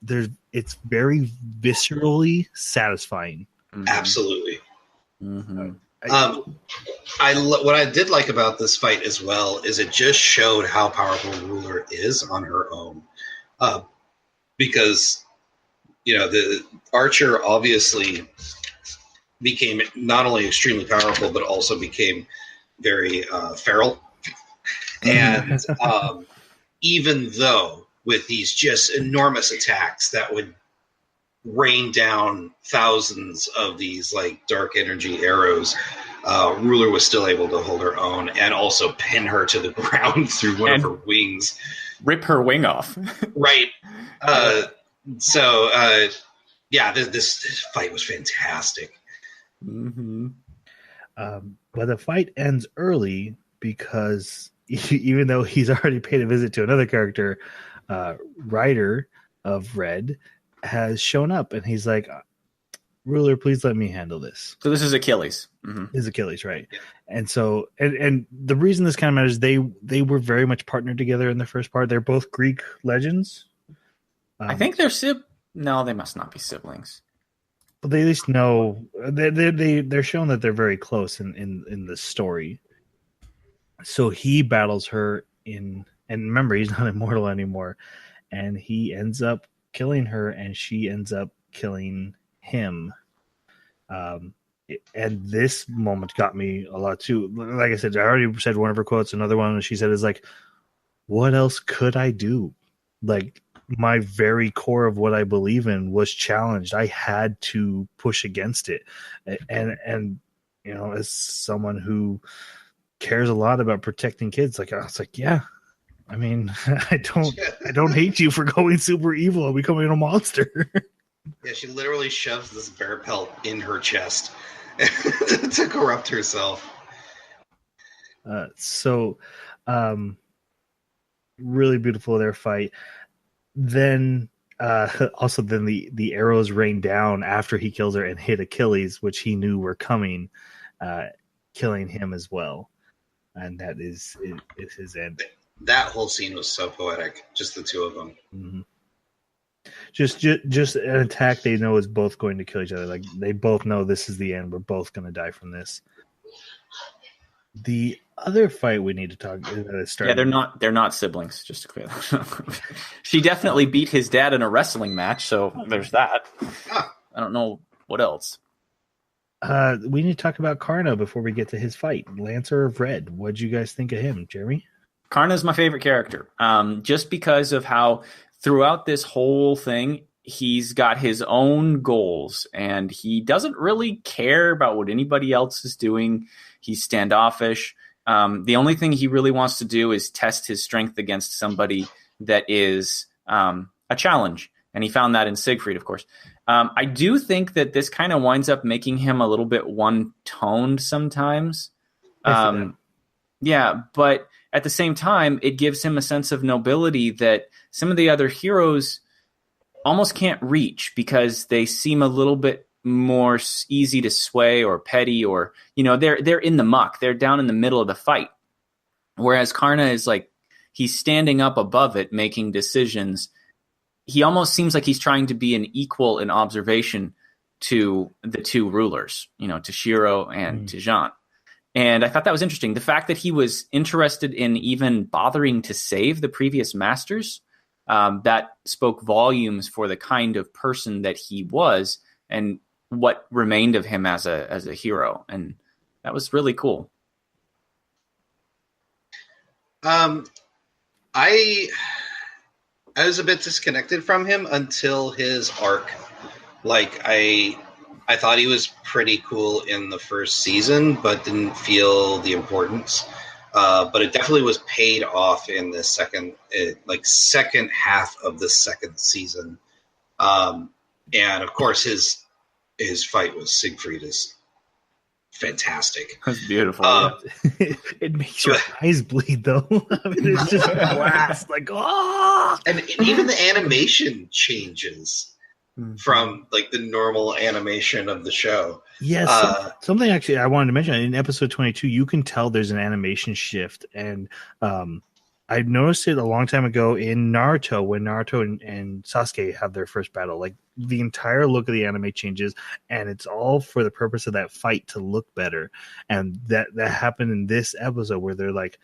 it's very viscerally satisfying. Absolutely. Mm-hmm. What I did like about this fight as well is it just showed how powerful Ruler is on her own, because the Archer obviously became not only extremely powerful, but also became very feral. And even though with these just enormous attacks that would rain down thousands of these like dark energy arrows, Ruler was still able to hold her own and also pin her to the ground through one of her wings. Rip her wing off. Right. This fight was fantastic. Mm-hmm. But the fight ends early because even though he's already paid a visit to another character, Ryder of Red has shown up, and he's like, Ruler, please let me handle this. So this is Achilles. Mm-hmm. This is Achilles, right? Yeah. And so, and the reason this kind of matters, they were very much partnered together in the first part. They're both Greek legends. I think they're No, they must not be siblings. But they at least know they're shown that they're very close in the story. So he battles her and remember, he's not immortal anymore, and he ends up killing her, and she ends up killing him. And this moment got me a lot too. Like I said, I already said one of her quotes. Another one she said is like, "What else could I do?" Like, my very core of what I believe in was challenged. I had to push against it. And as someone who cares a lot about protecting kids, like I was like, yeah, I mean, I don't hate you for going super evil and becoming a monster. Yeah, she literally shoves this bear pelt in her chest to corrupt herself. Really beautiful their fight. Then also then the arrows rain down after he kills her and hit Achilles, which he knew were coming, killing him as well. And that is his end. That whole scene was so poetic, just the two of them. Mm-hmm. Just an attack they know is both going to kill each other. Like they both know this is the end. We're both going to die from this. The other fight we need to talk about. Yeah, they're not siblings. Just to clear that. She definitely beat his dad in a wrestling match, so there's that. I don't know what else. We need to talk about Karna before we get to his fight. Lancer of Red. What'd you guys think of him, Jeremy? Karna's my favorite character, just because of how throughout this whole thing, he's got his own goals, and he doesn't really care about what anybody else is doing. He's standoffish. The only thing he really wants to do is test his strength against somebody that is a challenge, and he found that in Siegfried, of course. I do think that this kind of winds up making him a little bit one-toned sometimes. Yeah, but at the same time, it gives him a sense of nobility that some of the other heroes almost can't reach because they seem a little bit more easy to sway or petty, or they're in the muck, they're down in the middle of the fight. Whereas Karna is like he's standing up above it, making decisions. He almost seems like he's trying to be an equal in observation to the two rulers, to Shiro and to Jean. And I thought that was interesting. The fact that he was interested in even bothering to save the previous masters, that spoke volumes for the kind of person that he was and what remained of him as a hero. And that was really cool. I was a bit disconnected from him until his arc. Like I thought he was pretty cool in the first season, but didn't feel the importance. But it definitely was paid off in the second half of the second season. And of course, his fight with Siegfried is fantastic. That's beautiful. It makes your eyes bleed, though. I mean, it's just blast, like and even the animation changes from like the normal animation of the show. Yes, something actually I wanted to mention in episode 22, you can tell there's an animation shift, and I noticed it a long time ago in Naruto when Naruto and Sasuke have their first battle. Like the entire look of the anime changes, and it's all for the purpose of that fight to look better. And that happened in this episode where they're like,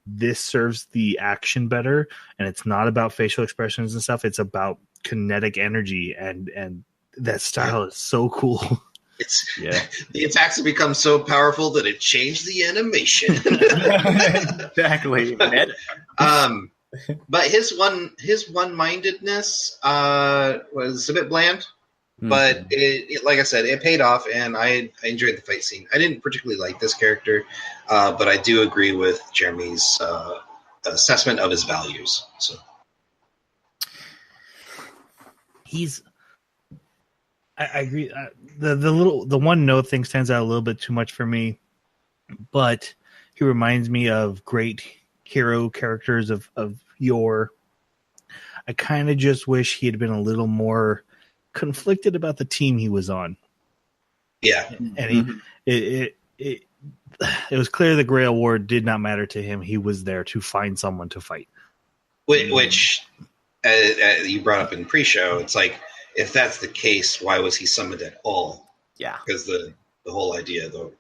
this serves the action better, and it's not about facial expressions and stuff. It's about kinetic energy, and that style is so cool. The attacks have become so powerful that it changed the animation. Exactly. But his one-mindedness was a bit bland. But it, like I said, it paid off, and I enjoyed the fight scene. I didn't particularly like this character, but I do agree with Jeremy's assessment of his values. So I agree. The one note thing stands out a little bit too much for me, but he reminds me of great hero characters of yore. I kind of just wish he had been a little more conflicted about the team he was on. Yeah, and it was clear the Grail War did not matter to him. He was there to find someone to fight. Which you brought up in pre-show, it's like, if that's the case, why was he summoned at all? Yeah. Because the whole idea, though,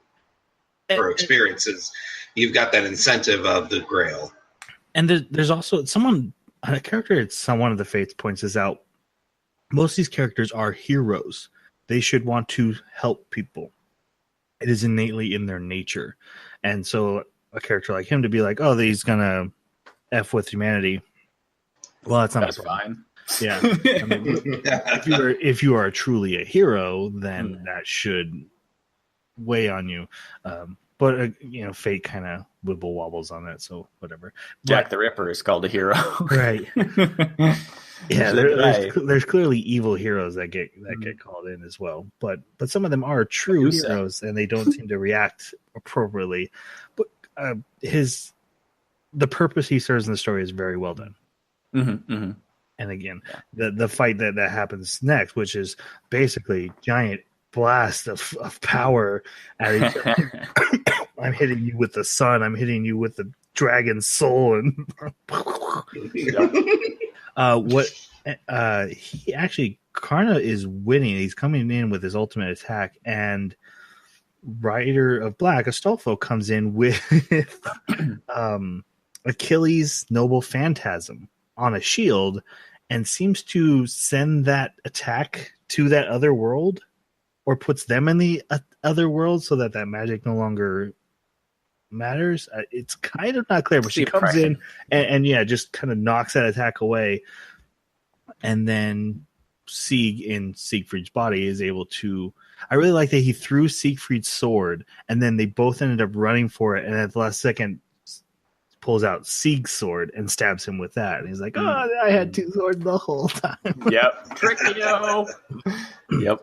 for experience is you've got that incentive of the Grail. And there's also a character at one of the Fates points this out. Most of these characters are heroes. They should want to help people. It is innately in their nature. And so a character like him to be like, oh, he's going to F with humanity. Well, that's fine. Yeah, I mean, if you are truly a hero, then that should weigh on you. But fate kind of wibble wobbles on that, so whatever. Jack the Ripper is called a hero, right? Yeah, there's clearly evil heroes that get called in as well. But some of them are true heroes, and they don't seem to react appropriately. But the purpose he serves in the story is very well done. Mm-hmm, mm-hmm. And again, the fight that happens next, which is basically giant blast of power at each other. I'm hitting you with the sun. I'm hitting you with the dragon's soul, and he actually, Karna is winning. He's coming in with his ultimate attack, and Rider of Black, Astolfo, comes in with Achilles' noble phantasm on a shield, and seems to send that attack to that other world, or puts them in the other world, so that magic no longer matters. It's kind of not clear, but she comes in and just kind of knocks that attack away, and then Sieg in Siegfried's body is able to. I really like that he threw Siegfried's sword, and then they both ended up running for it, and at the last second pulls out Sieg's sword and stabs him with that. And he's like, "Oh, I had two swords the whole time." Yep, tricky-o. Yep.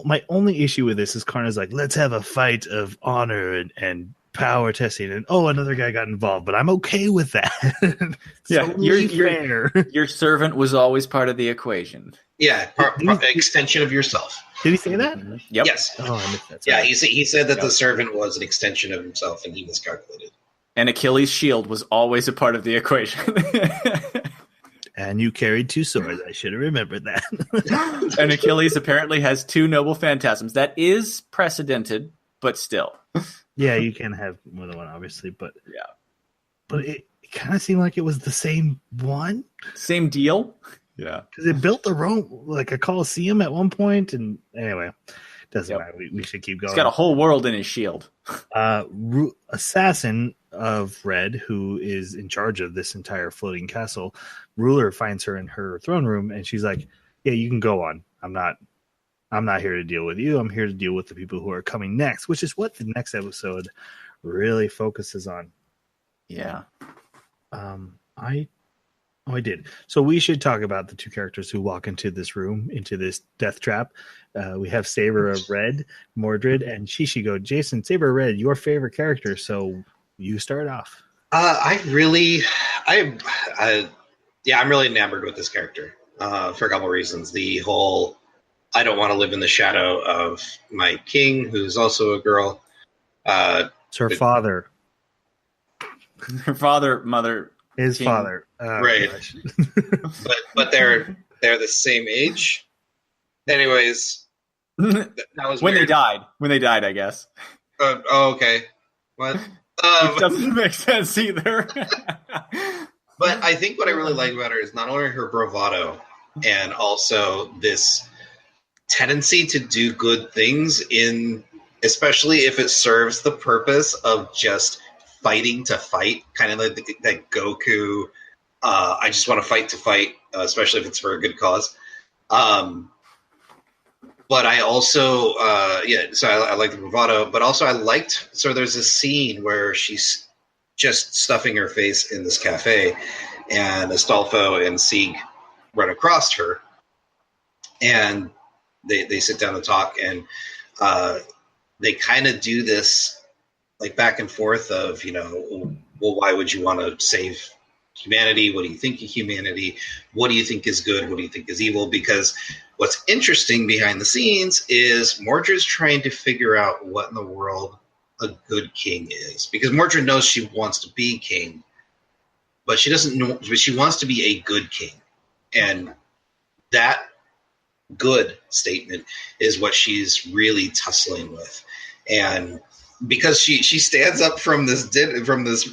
My only issue with this is Karna's like, "Let's have a fight of honor and power testing," and another guy got involved, but I'm okay with that. Your servant was always part of the equation. Yeah, extension of yourself. Did he say that? Yep. Yes. Oh, I missed that. Yeah, he said that the servant was an extension of himself, and he miscalculated. And Achilles' shield was always a part of the equation. And you carried two swords. I should have remembered that. And Achilles apparently has two noble phantasms. That is precedented, but still. Yeah, you can have more than one, obviously, but it kind of seemed like it was the same one. Same deal. Yeah, because it built the Rome like a Colosseum at one point, and anyway, doesn't matter. We should keep going. He's got a whole world in his shield. Assassin of Red, who is in charge of this entire floating castle, Ruler finds her in her throne room, and she's like, "Yeah, you can go on. I'm not here to deal with you. I'm here to deal with the people who are coming next," which is what the next episode really focuses on. Yeah. I did. So we should talk about the two characters who walk into this room, into this death trap. We have Saber of Red, Mordred, and Shishigo. Jason, Saber of Red, your favorite character. So you start off. I'm really enamored with this character for a couple of reasons. The whole, I don't want to live in the shadow of my king, who's also a girl. It's her father. Her father, mother. His king. Father. Right. but they're the same age. Anyways, that was when weird. When they died, I guess. Okay. What? Which doesn't make sense either. But I think what I really like about her is not only her bravado and also this tendency to do good things, especially if it serves the purpose of just fighting to fight, kind of like that Goku. I just want to fight, especially if it's for a good cause. But I also, so I like the bravado, but also so there's a scene where she's just stuffing her face in this cafe, and Astolfo and Sieg run across her, and they sit down and talk, and they kind of do this like back and forth of, well, why would you want to save humanity? What do you think of humanity? What do you think is good? What do you think is evil? Because what's interesting behind the scenes is Mordred's trying to figure out what in the world a good king is. Because Mordred knows she wants to be king, but she doesn't know, but she wants to be a good king. And that good statement is what she's really tussling with. And because she stands up from this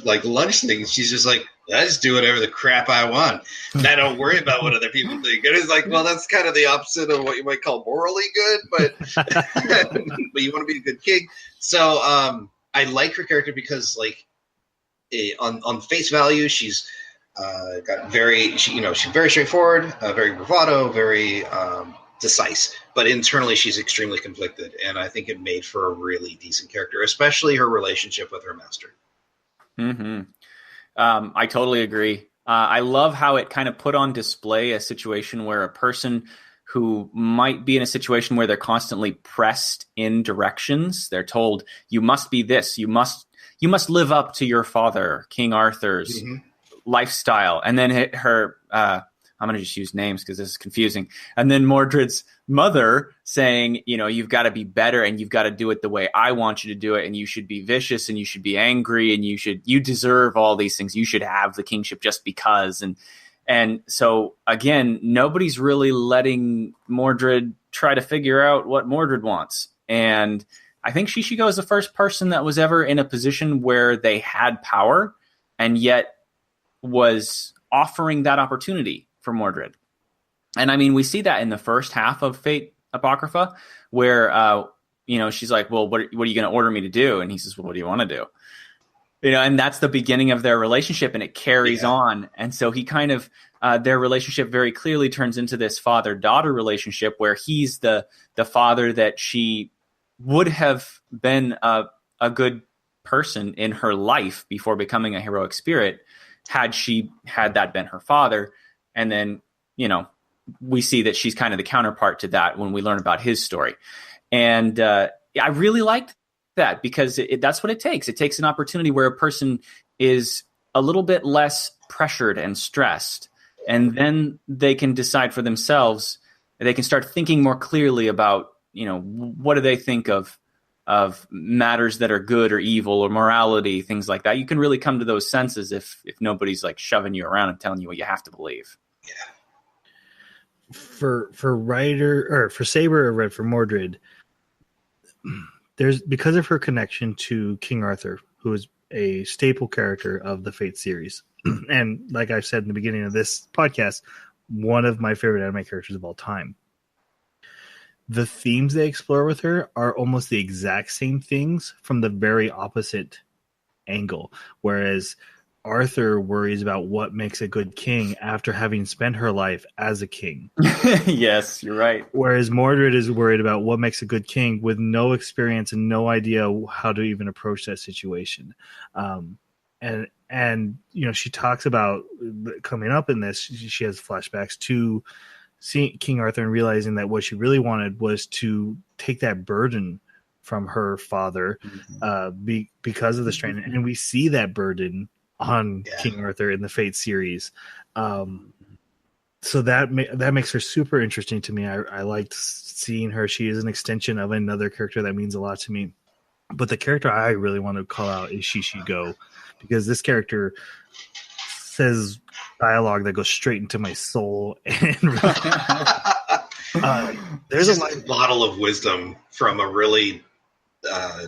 like lunch thing, she's just like, I just do whatever the crap I want. And I don't worry about what other people think. And it's like, well, that's kind of the opposite of what you might call morally good, but but you want to be a good king. So I like her character because, like, on face value, she's she's very straightforward, very bravado, very decisive. But internally, she's extremely conflicted, and I think it made for a really decent character, especially her relationship with her master. Mm-hmm. I totally agree. I love how it kind of put on display a situation where a person who might be in a situation where they're constantly pressed in directions, they're told, you must be this, you must live up to your father, King Arthur's lifestyle. And then her I'm going to just use names because this is confusing. And then Mordred's mother saying, you've got to be better and you've got to do it the way I want you to do it. And you should be vicious and you should be angry and you deserve all these things. You should have the kingship just because. And so again, nobody's really letting Mordred try to figure out what Mordred wants. And I think Shishigo is the first person that was ever in a position where they had power and yet was offering that opportunity for Mordred. And I mean, we see that in the first half of Fate Apocrypha, where, she's like, well, what are you going to order me to do? And he says, well, what do you want to do? And that's the beginning of their relationship, and it carries on. And so he kind of, their relationship very clearly turns into this father-daughter relationship where he's the father that she would have been a good person in her life before becoming a heroic spirit had that been her father. And then, we see that she's kind of the counterpart to that when we learn about his story. And I really liked that because that's what it takes. It takes an opportunity where a person is a little bit less pressured and stressed, and then they can decide for themselves. They can start thinking more clearly about, what do they think of matters that are good or evil or morality, things like that. You can really come to those senses if nobody's like shoving you around and telling you what you have to believe. Yeah. For Ryder or for Saber or Red for Mordred, there's because of her connection to King Arthur, who is a staple character of the Fate series. And like I've said in the beginning of this podcast, one of my favorite anime characters of all time. The themes they explore with her are almost the exact same things from the very opposite angle. Whereas Arthur worries about what makes a good king after having spent her life as a king. Yes, you're right. Whereas Mordred is worried about what makes a good king with no experience and no idea how to even approach that situation. And she talks about coming up in this. She has flashbacks to seeing King Arthur and realizing that what she really wanted was to take that burden from her father because of the strain. And we see that burden on King Arthur in the Fate series. So that makes her super interesting to me. I liked seeing her. She is an extension of another character that means a lot to me. But the character I really want to call out is Shishigo, because this character says dialogue that goes straight into my soul. And there's a bottle of wisdom from a really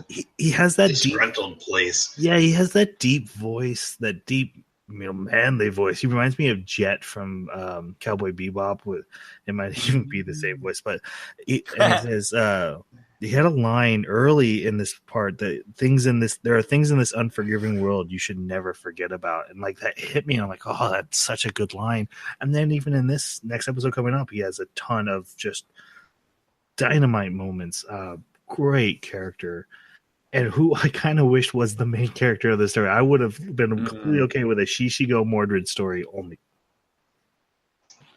he has that disgruntled place. Yeah, he has that deep voice, that deep, manly voice. He reminds me of Jet from Cowboy Bebop. It might even be the same voice, but he had a line early in this part that there are things in this unforgiving world you should never forget about, and like that hit me. And I'm like, oh, that's such a good line. And then even in this next episode coming up, he has a ton of just dynamite moments. Great character, and who I kind of wished was the main character of the story. I would have been completely okay with a Shishigo Mordred story only.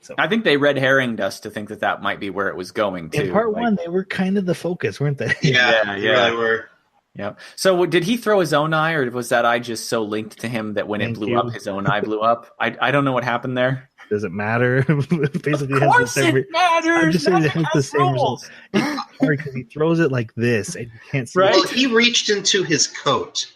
So I think they red herringed us to think that might be where it was going too. In part one, they were kind of the focus, weren't they? Yeah, they really were. Yeah. So did he throw his own eye, or was that eye just so linked to him that when it blew up, his own eye blew up? I don't know what happened there. Does it matter? Basically, of course it matters. I'm just saying it has the same result. It's hard because he throws it like this, and you can't see. Right? Well, he reached into his coat.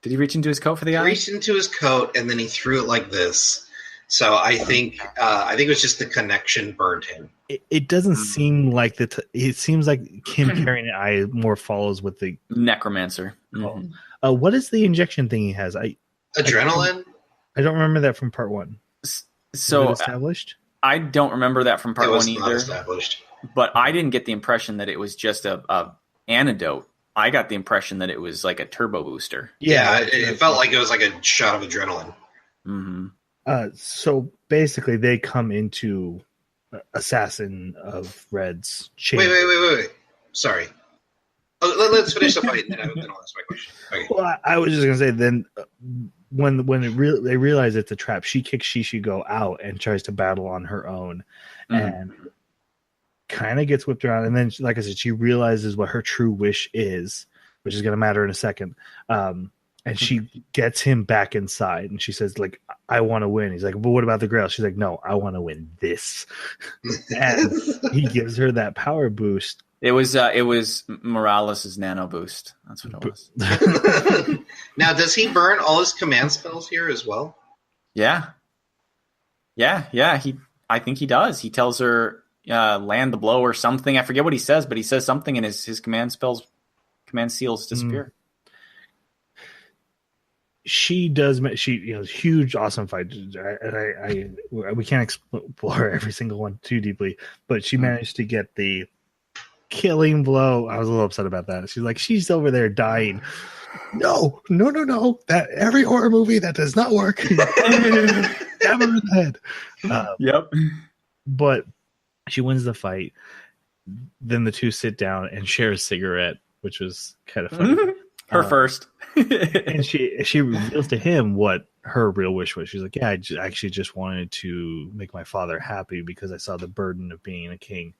Did he reach into his coat for the eye? He reached into his coat, and then he threw it like this. So I think it was just the connection burned him. It doesn't seem like it seems like him carrying an eye more follows with the necromancer. Mm-hmm. What is the injection thing he has? Adrenaline? I don't remember that from part one. So established? I don't remember that from part one either. Not established. But I didn't get the impression that it was just a antidote. I got the impression that it was like a turbo booster. Yeah, it felt like it was like a shot of adrenaline. Mm-hmm. So basically, they come into Assassin of Red's chamber. Wait. Sorry. Let's finish the fight, and then I'll ask my question. Okay. Well, I was just going to say, then when they realize it's a trap, she kicks Shishigo out and tries to battle on her own, and kind of gets whipped around. And then, like I said, she realizes what her true wish is, which is going to matter in a second. And she gets him back inside, and she says, like, I want to win. He's like, but what about the grail? She's like, no, I want to win this. And he gives her that power boost. It was Morales' nano boost. That's what it was. Now, does he burn all his command spells here as well? Yeah. I think he does. He tells her land the blow or something. I forget what he says, but he says something, and his command seals disappear. She does. Huge, awesome fight, and we can't explore every single one too deeply, but she managed to get the killing blow. I was a little upset about that. She's like, she's over there dying. No. That every horror movie that does not work. Stab her in the head. Yep. But she wins the fight. Then the two sit down and share a cigarette, which was kind of funny. Her first. And she reveals to him what her real wish was. She's like, yeah, I actually just wanted to make my father happy because I saw the burden of being a king.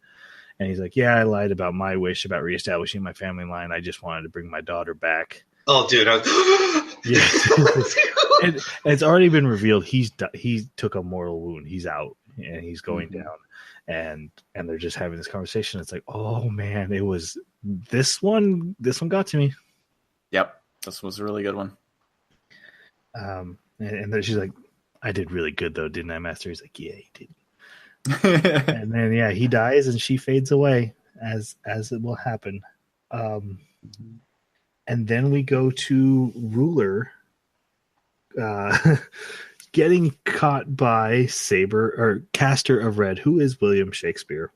And he's like, yeah, I lied about my wish about reestablishing my family line. I just wanted to bring my daughter back. Oh, dude. And it's already been revealed he took a mortal wound. He's out and he's going down. And they're just having this conversation. It's like, oh, man, it was this one. This one got to me. Yep. This was a really good one. And then she's like, I did really good, though, didn't I, Master? He's like, yeah, you did. And then, yeah, he dies and she fades away as it will happen. And then we go to Ruler getting caught by Saber or Caster of Red, who is William Shakespeare.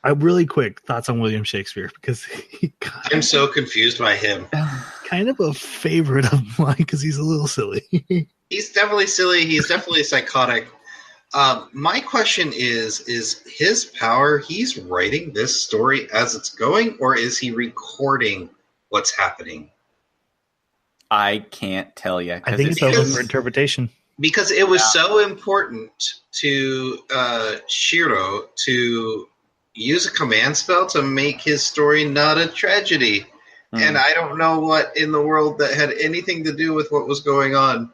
Really quick thoughts on William Shakespeare because I'm so confused by him. Kind of a favorite of mine because he's a little silly. He's definitely silly. He's definitely psychotic. My question is his power, he's writing this story as it's going, or is he recording what's happening? I can't tell you. I think it's open for interpretation. Because it was so important to Shiro to use a command spell to make his story not a tragedy. And I don't know what in the world that had anything to do with what was going on.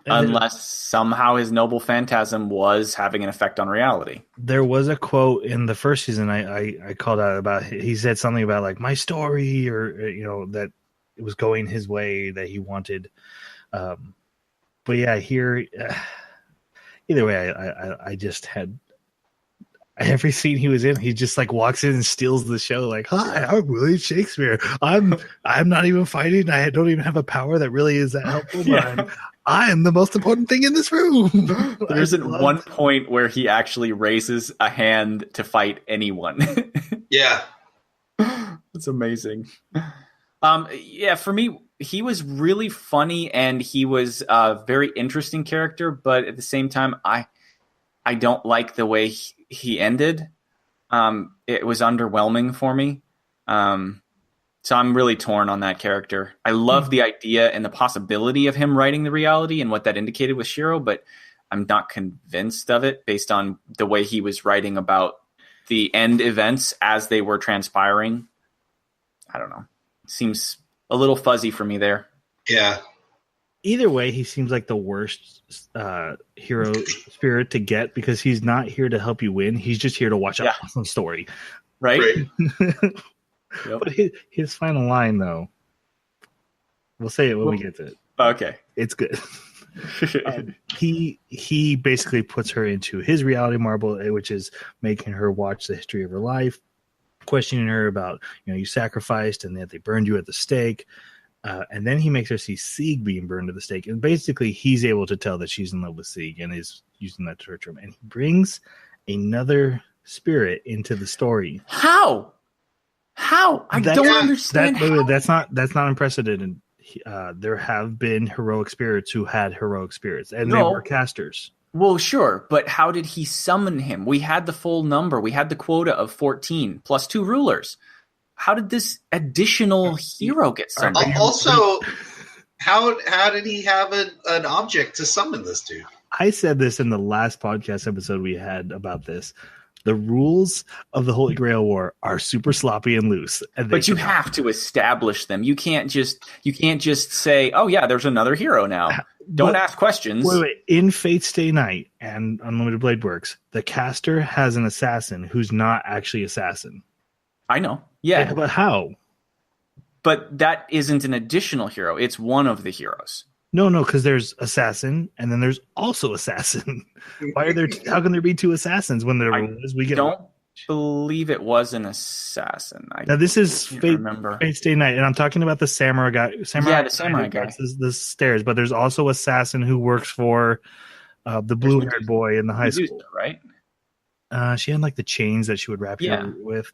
Unless somehow his noble phantasm was having an effect on reality. There was a quote in the first season I called out about. He said something about like my story, or that it was going his way that he wanted. But yeah, here, either way, I just had every scene he was in. He just like walks in and steals the show. Like, hi, I'm William Shakespeare. I'm not even fighting. I don't even have a power that really is that helpful. But I am the most important thing in this room. There isn't one point where he actually raises a hand to fight anyone. Yeah. That's amazing. Yeah, for me, he was really funny and he was a very interesting character, but at the same time, I don't like the way he ended. It was underwhelming for me. So I'm really torn on that character. I love the idea and the possibility of him writing the reality and what that indicated with Shiro, but I'm not convinced of it based on the way he was writing about the end events as they were transpiring. I don't know. Seems a little fuzzy for me there. Yeah. Either way, he seems like the worst hero spirit to get because he's not here to help you win. He's just here to watch an awesome story. Right? Yep. But his final line, though, we'll say it when we get to it. Okay. It's good. He basically puts her into his reality marble, which is making her watch the history of her life, questioning her about, you sacrificed and that they burned you at the stake. And then he makes her see Sieg being burned at the stake. And basically, he's able to tell that she's in love with Sieg and is using that to torture him. And he brings another spirit into the story. How? I don't understand. That's not unprecedented. There have been heroic spirits who had heroic spirits, and they were casters. Well, sure, but how did he summon him? We had the full number. We had the quota of 14 plus 2 rulers. How did this additional hero get summoned? Also, how did he have an object to summon this dude? I said this in the last podcast episode we had about this. The rules of the Holy Grail War are super sloppy and loose. And but you have to establish them. You can't just say, "Oh yeah, there's another hero now." Don't ask questions. Wait. In Fate Stay Night and Unlimited Blade Works, the caster has an assassin who's not actually assassin. I know. Yeah. But how? But that isn't an additional hero. It's one of the heroes. No, because there's assassin and then there's also assassin. Why are there? How can there be two assassins when there is? We don't believe it was an assassin. Now this is Fate Stay Night, and I'm talking about the samurai guy. The samurai guy. This is the stairs, but there's also assassin who works for the blue-haired boy in the high school, right? She had like the chains that she would wrap you with.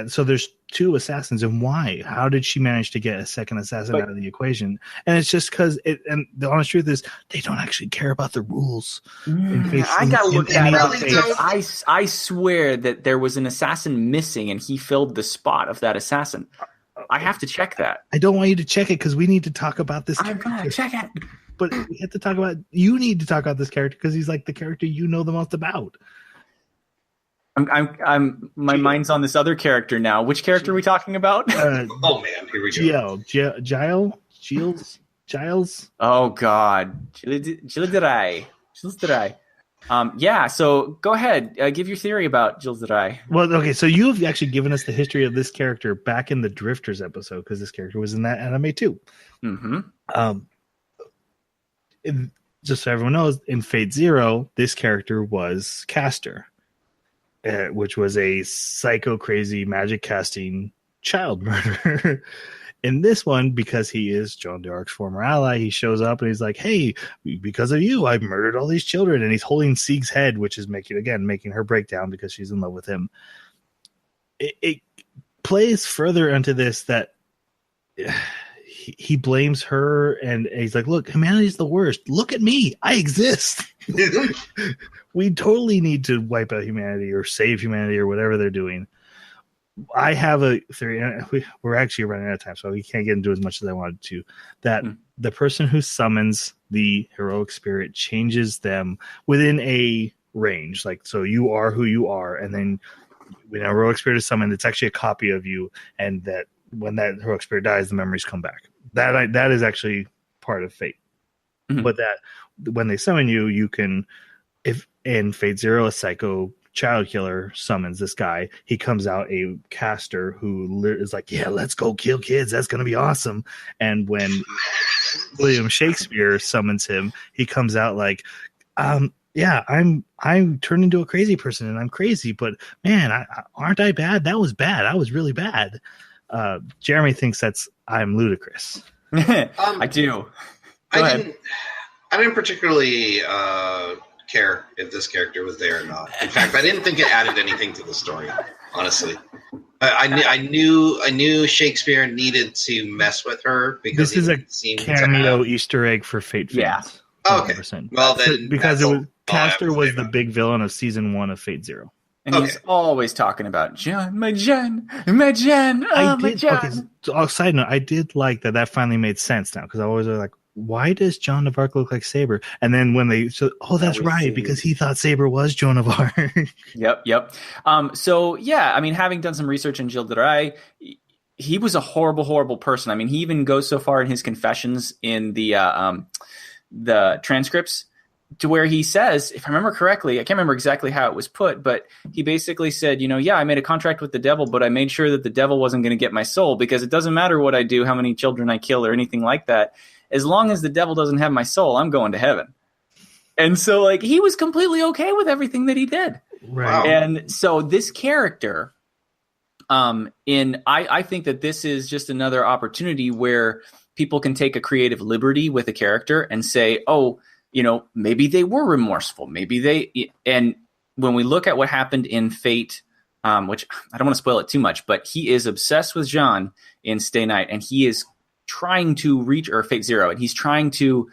So there's two assassins, and why? How did she manage to get a second assassin out of the equation? And it's just because and the honest truth is they don't actually care about the rules. I gotta look that up. I swear that there was an assassin missing, and he filled the spot of that assassin. I have to check that. I don't want you to check it because we need to talk about this. I'm gonna check it. But we have to talk about. You need to talk about this character because he's like the character you know the most about. My mind's on this other character now. Which character are we talking about? Oh man, here we go. Giles. Oh God, Gilles. So go ahead, give your theory about Gilles. Well, okay, so you've actually given us the history of this character back in the Drifters episode because this character was in that anime too. Mm-hmm. Just so everyone knows, in Fate Zero, this character was Caster. Which was a psycho crazy magic casting child murderer. In this one, because he is Joan d'Arc's former ally, he shows up and he's like, "Hey, because of you, I murdered all these children." And he's holding Sieg's head, which is making her break down because she's in love with him. It plays further into this that he blames her and he's like, "Look, humanity's the worst. Look at me. I exist." We totally need to wipe out humanity or save humanity or whatever they're doing. I have a theory. We're actually running out of time, so we can't get into as much as I wanted to. That the person who summons the heroic spirit changes them within a range. Like, so you are who you are, and then when a heroic spirit is summoned, it's actually a copy of you, and that when that heroic spirit dies, the memories come back. That is actually part of Fate. Mm-hmm. But that when they summon you, you can, if in Fate Zero, a psycho child killer summons this guy, he comes out a caster who is like, "Yeah, let's go kill kids. That's going to be awesome." And when William Shakespeare summons him, he comes out like, "Yeah, I'm turned into a crazy person and I'm crazy, but man, aren't I bad? That was bad. I was really bad." Jeremy thinks I'm ludicrous. I do. I didn't particularly care if this character was there or not. In fact, I didn't think it added anything to the story. Honestly, I knew Shakespeare needed to mess with her because this is a cameo Easter egg for Fate fans. Yeah. Okay. 100%. Well, then because Caster was the big villain of season 1 of Fate Zero. And he's always talking about John, my John, my John, my John. Okay, so, side note, I did like that finally made sense now because I always was like, why does Joan of Arc look like Saber? And then when that's right, because he thought Saber was Joan of Arc. Yep. So yeah, I mean, having done some research on Gilles de Rais, he was a horrible, horrible person. I mean, he even goes so far in his confessions in the transcripts to where he says, if I remember correctly, I can't remember exactly how it was put, but he basically said, I made a contract with the devil, but I made sure that the devil wasn't going to get my soul because it doesn't matter what I do, how many children I kill or anything like that. As long as the devil doesn't have my soul, I'm going to heaven. And so he was completely okay with everything that he did. Right. And so this character, I think that this is just another opportunity where people can take a creative liberty with a character and say, maybe they were remorseful. And when we look at what happened in Fate, which I don't want to spoil it too much, but he is obsessed with Jeanne in Stay Night, and he is trying to reach or Fate Zero, and he's trying to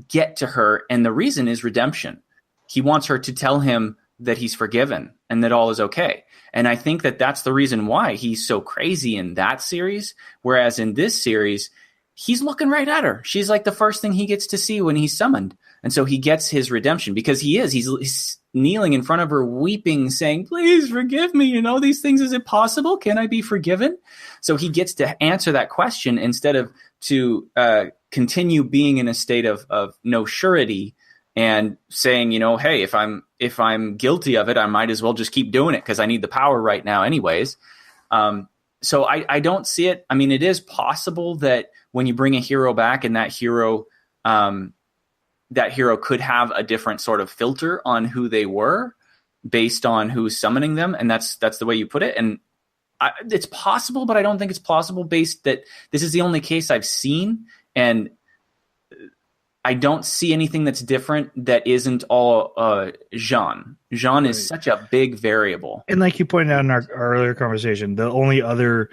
get to her. And the reason is redemption. He wants her to tell him that he's forgiven and that all is okay. And I think that that's the reason why he's so crazy in that series. Whereas in this series, he's looking right at her. She's like the first thing he gets to see when he's summoned. And so he gets his redemption because he's kneeling in front of her, weeping, saying, "Please forgive me. You know these things. Is it possible? Can I be forgiven?" So he gets to answer that question instead of to continue being in a state of no surety and saying, hey, if I'm guilty of it, I might as well just keep doing it because I need the power right now anyways. So I don't see it. I mean, it is possible that when you bring a hero back and that hero could have a different sort of filter on who they were based on who's summoning them. And that's the way you put it. And it's possible, but I don't think it's possible based that this is the only case I've seen. And I don't see anything that's different that isn't all Jean. Jean is such a big variable. And like you pointed out in our earlier conversation, the only other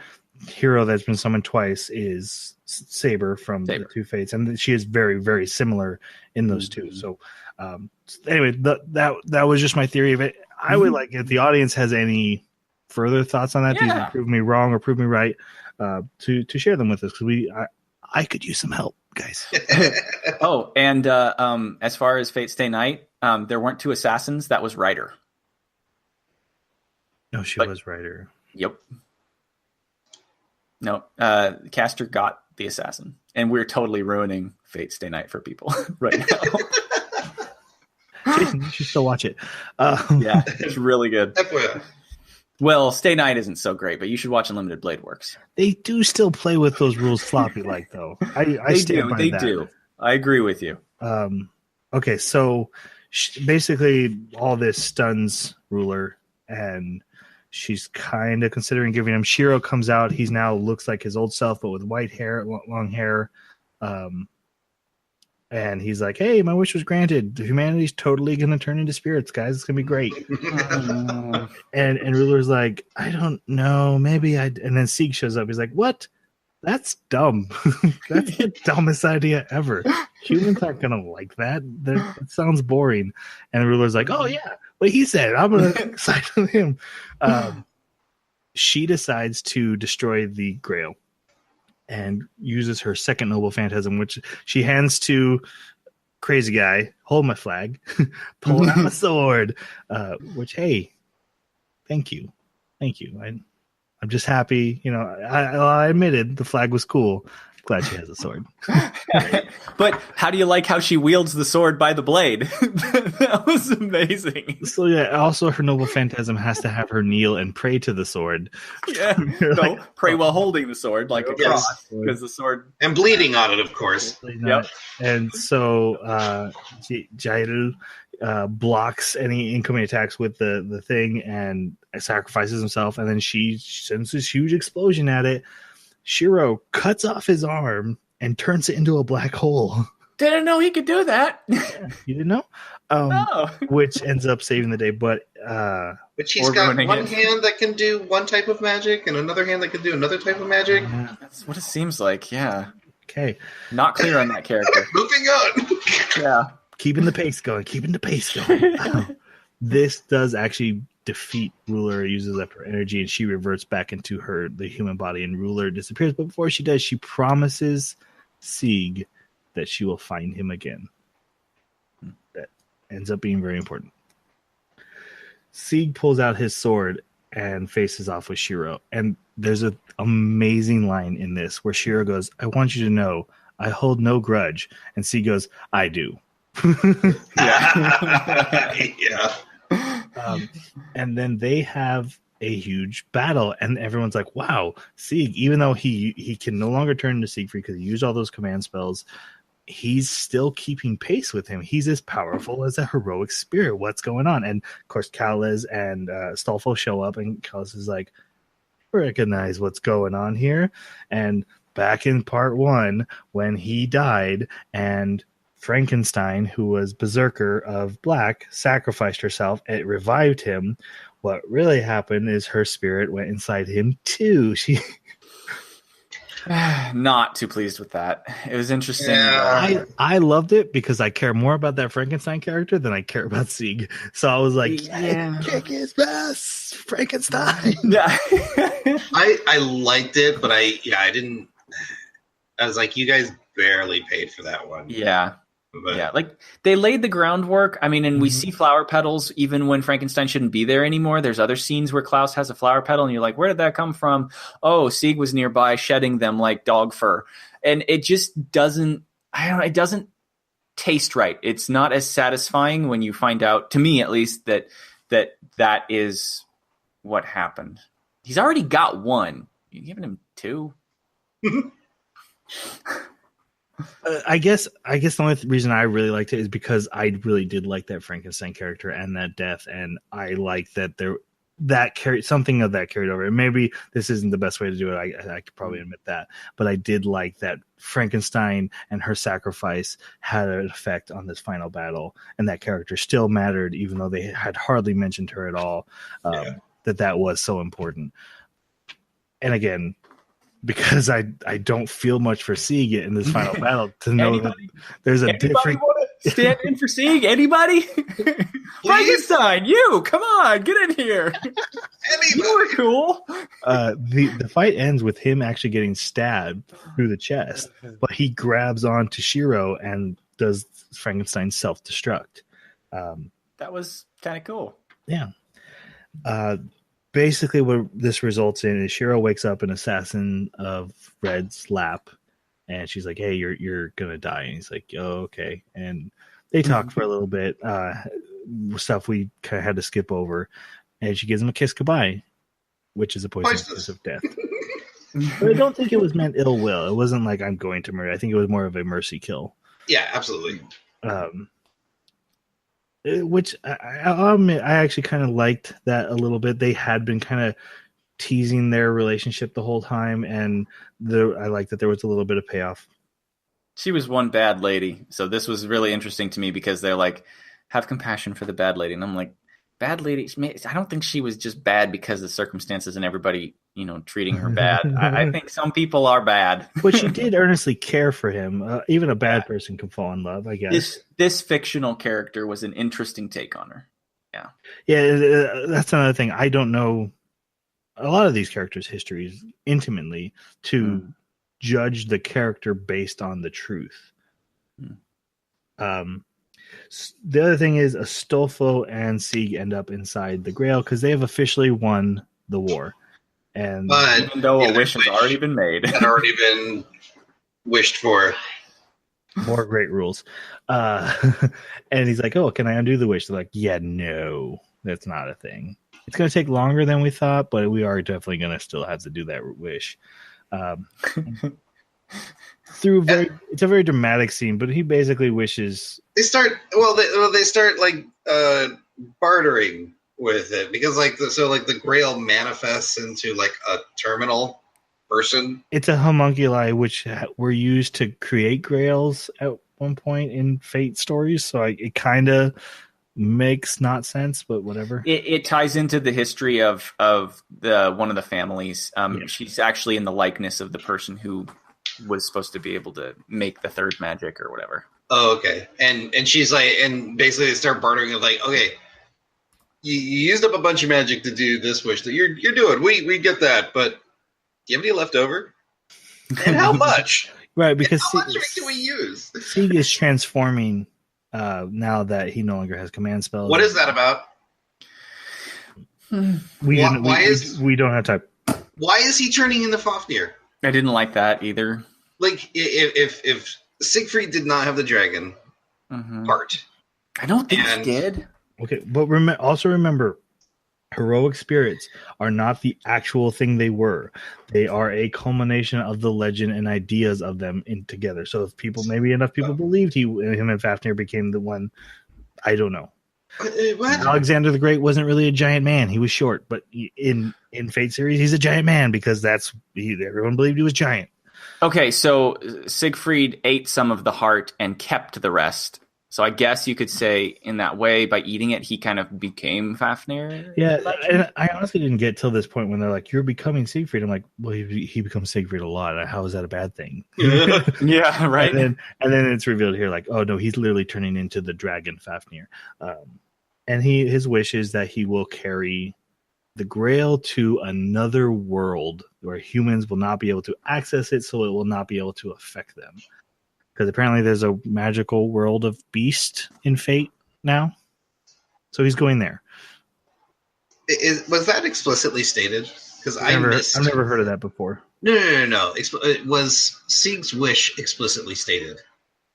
hero that's been summoned twice is Saber from the two Fates, and she is very, very similar in those two. So anyway, that was just my theory of it. I would like, if the audience has any further thoughts on that, these would prove me wrong or prove me right, to share them with us, because I could use some help, guys. Oh, and as far as Fate Stay Night, there weren't two assassins. That was Ryder. No, she was Ryder. Yep. No, Caster got the assassin, and we're totally ruining Fate Stay Night for people right now. Jason, you should still watch it. Yeah, it's really good. Well, Stay Night isn't so great, but you should watch Unlimited Blade Works. They do still play with those rules floppy like, though. I stand by that. They do. I agree with you. Okay, so basically all this stuns Ruler, and she's kind of considering giving him. Shiro comes out. He's now looks like his old self, but with white hair, long hair. And he's like, "Hey, my wish was granted. Humanity's totally going to turn into spirits, guys. It's going to be great." And Ruler's like, "I don't know. Maybe I..." And then Sieg shows up. He's like, "What? That's dumb. That's the dumbest idea ever. Humans aren't going to like that. That sounds boring." And Ruler's like, "Oh, yeah. What he said. I'm going to side with him." She decides to destroy the Grail and uses her second noble phantasm, which she hands to Crazy Guy. "Hold my flag." Pull out a sword. Which, hey, thank you. I'm just happy. I admitted the flag was cool. Glad she has a sword. But how do you like how she wields the sword by the blade? That was amazing. So yeah, also her noble phantasm has to have her kneel and pray to the sword. Yeah, pray while holding the sword like a cross, because the sword and bleeding on it, of course. Yep. And so Jairul blocks any incoming attacks with the thing and sacrifices himself, and then she sends this huge explosion at it. Shiro cuts off his arm and turns it into a black hole. Didn't know he could do that. You didn't know? No. Which ends up saving the day, but she's got one hand that can do one type of magic and another hand that can do another type of magic. That's what it seems like, yeah. Okay. Not clear on that character. Moving on. Yeah. Keeping the pace going. This does actually defeat Ruler, uses up her energy, and she reverts back into the human body, and Ruler disappears. But before she does, she promises Sieg that she will find him again. That ends up being very important. Sieg pulls out his sword and faces off with Shiro. And there's an amazing line in this where Shiro goes, "I want you to know, I hold no grudge." And Sieg goes, "I do." Yeah. And then they have a huge battle, and everyone's like, "Wow, Sieg!" Even though he can no longer turn into Siegfried because he used all those command spells, he's still keeping pace with him. He's as powerful as a heroic spirit. What's going on? And of course, Kales and Stolfo show up, and Kales is like, "Recognize what's going on here." And back in part 1, when he died, and Frankenstein, who was Berserker of Black, sacrificed herself. It revived him. What really happened is her spirit went inside him too. She not too pleased with that. It was interesting. Yeah. I loved it because I care more about that Frankenstein character than I care about Sieg. So I was like, yeah, kick his ass, Frankenstein. Yeah. I liked it, but I didn't. I was like, you guys barely paid for that one. Yeah. But, Yeah, like they laid the groundwork. I mean, and we see flower petals even when Frankenstein shouldn't be there anymore. There's other scenes where Klaus has a flower petal, and you're like, where did that come from? Oh, Sieg was nearby shedding them like dog fur. And it just doesn't, I don't know, it doesn't taste right. It's not as satisfying when you find out, to me at least, that is what happened. He's already got one. You're giving him two? I guess the only reason I really liked it is because I really did like that Frankenstein character and that death, and I like that carried something of that carried over. And maybe this isn't the best way to do it. I could probably admit that, but I did like that Frankenstein and her sacrifice had an effect on this final battle, and that character still mattered, even though they had hardly mentioned her at all. That was so important. And again, because I don't feel much for Sieg in this final battle, to know that there's a different stand in for Sieg. Anybody? Frankenstein, you come on, get in here. You were cool. The fight ends with him actually getting stabbed through the chest, but he grabs onto Shiro and does Frankenstein's self-destruct. That was kind of cool. Yeah. Basically, what this results in is Shiro wakes up an assassin of Red's lap, and she's like, "Hey, you're gonna die." And he's like, "Oh, okay." And they talk for a little bit, stuff we kind of had to skip over, and she gives him a kiss goodbye, which is a poisonous kiss of death. But I don't think it was meant ill will. It wasn't like I'm going to murder. I think it was more of a mercy kill. Yeah, absolutely. Which I'll admit, I actually kind of liked that a little bit. They had been kind of teasing their relationship the whole time, and I liked that there was a little bit of payoff. She was one bad lady, so this was really interesting to me because they're like, have compassion for the bad lady, and I'm like, bad lady? I don't think she was just bad because of circumstances and everybody, treating her bad. I think some people are bad. But she did earnestly care for him. Even a bad person can fall in love, I guess. This fictional character was an interesting take on her. Yeah. Yeah, that's another thing. I don't know a lot of these characters' histories intimately to judge the character based on the truth. The other thing is Astolfo and Sieg end up inside the Grail because they have officially won the war. And even though a wish has already been made, had already been wished for. More great rules. And he's like, "Oh, can I undo the wish?" They're like, "Yeah, no, that's not a thing. It's going to take longer than we thought, but we are definitely going to still have to do that wish." It's a very dramatic scene, but he basically wishes. They start like bartering with it because the Grail manifests into like a terminal person. It's a homunculi which were used to create Grails at one point in Fate stories, so it kind of makes not sense, but whatever. It ties into the history of one of the families. She's actually in the likeness of the person who was supposed to be able to make the third magic or whatever. Oh, okay. And she's like, and basically they start bartering of like, okay, you used up a bunch of magic to do this wish that you're doing. We get that, but do you have any left over? And how much? Right, because how much do we use? Sieg is transforming now that he no longer has command spells. What is that about? We don't have time. Why is he turning into Fafnir? I didn't like that either. Like, if Siegfried did not have the dragon part. I don't think he did. Okay, but also remember, heroic spirits are not the actual thing they were. They are a culmination of the legend and ideas of them together. So if maybe enough people believed him and Fafnir became the one, I don't know. What? Alexander the Great wasn't really a giant man. He was short, but in Fate series, he's a giant man because everyone believed he was giant. Okay, so Siegfried ate some of the heart and kept the rest. So I guess you could say in that way, by eating it, he kind of became Fafnir. Yeah, and I honestly didn't get till this point when they're like, "You're becoming Siegfried." I'm like, "Well, he becomes Siegfried a lot. How is that a bad thing?" Yeah, right. And then it's revealed here, like, "Oh no, he's literally turning into the dragon Fafnir." And his wish is that he will carry the Grail to another world where humans will not be able to access it, so it will not be able to affect them. because apparently there's a magical world of Beast in Fate now. So he's going there. Was that explicitly stated? Because I've never heard of that before. No. Was Sieg's wish explicitly stated?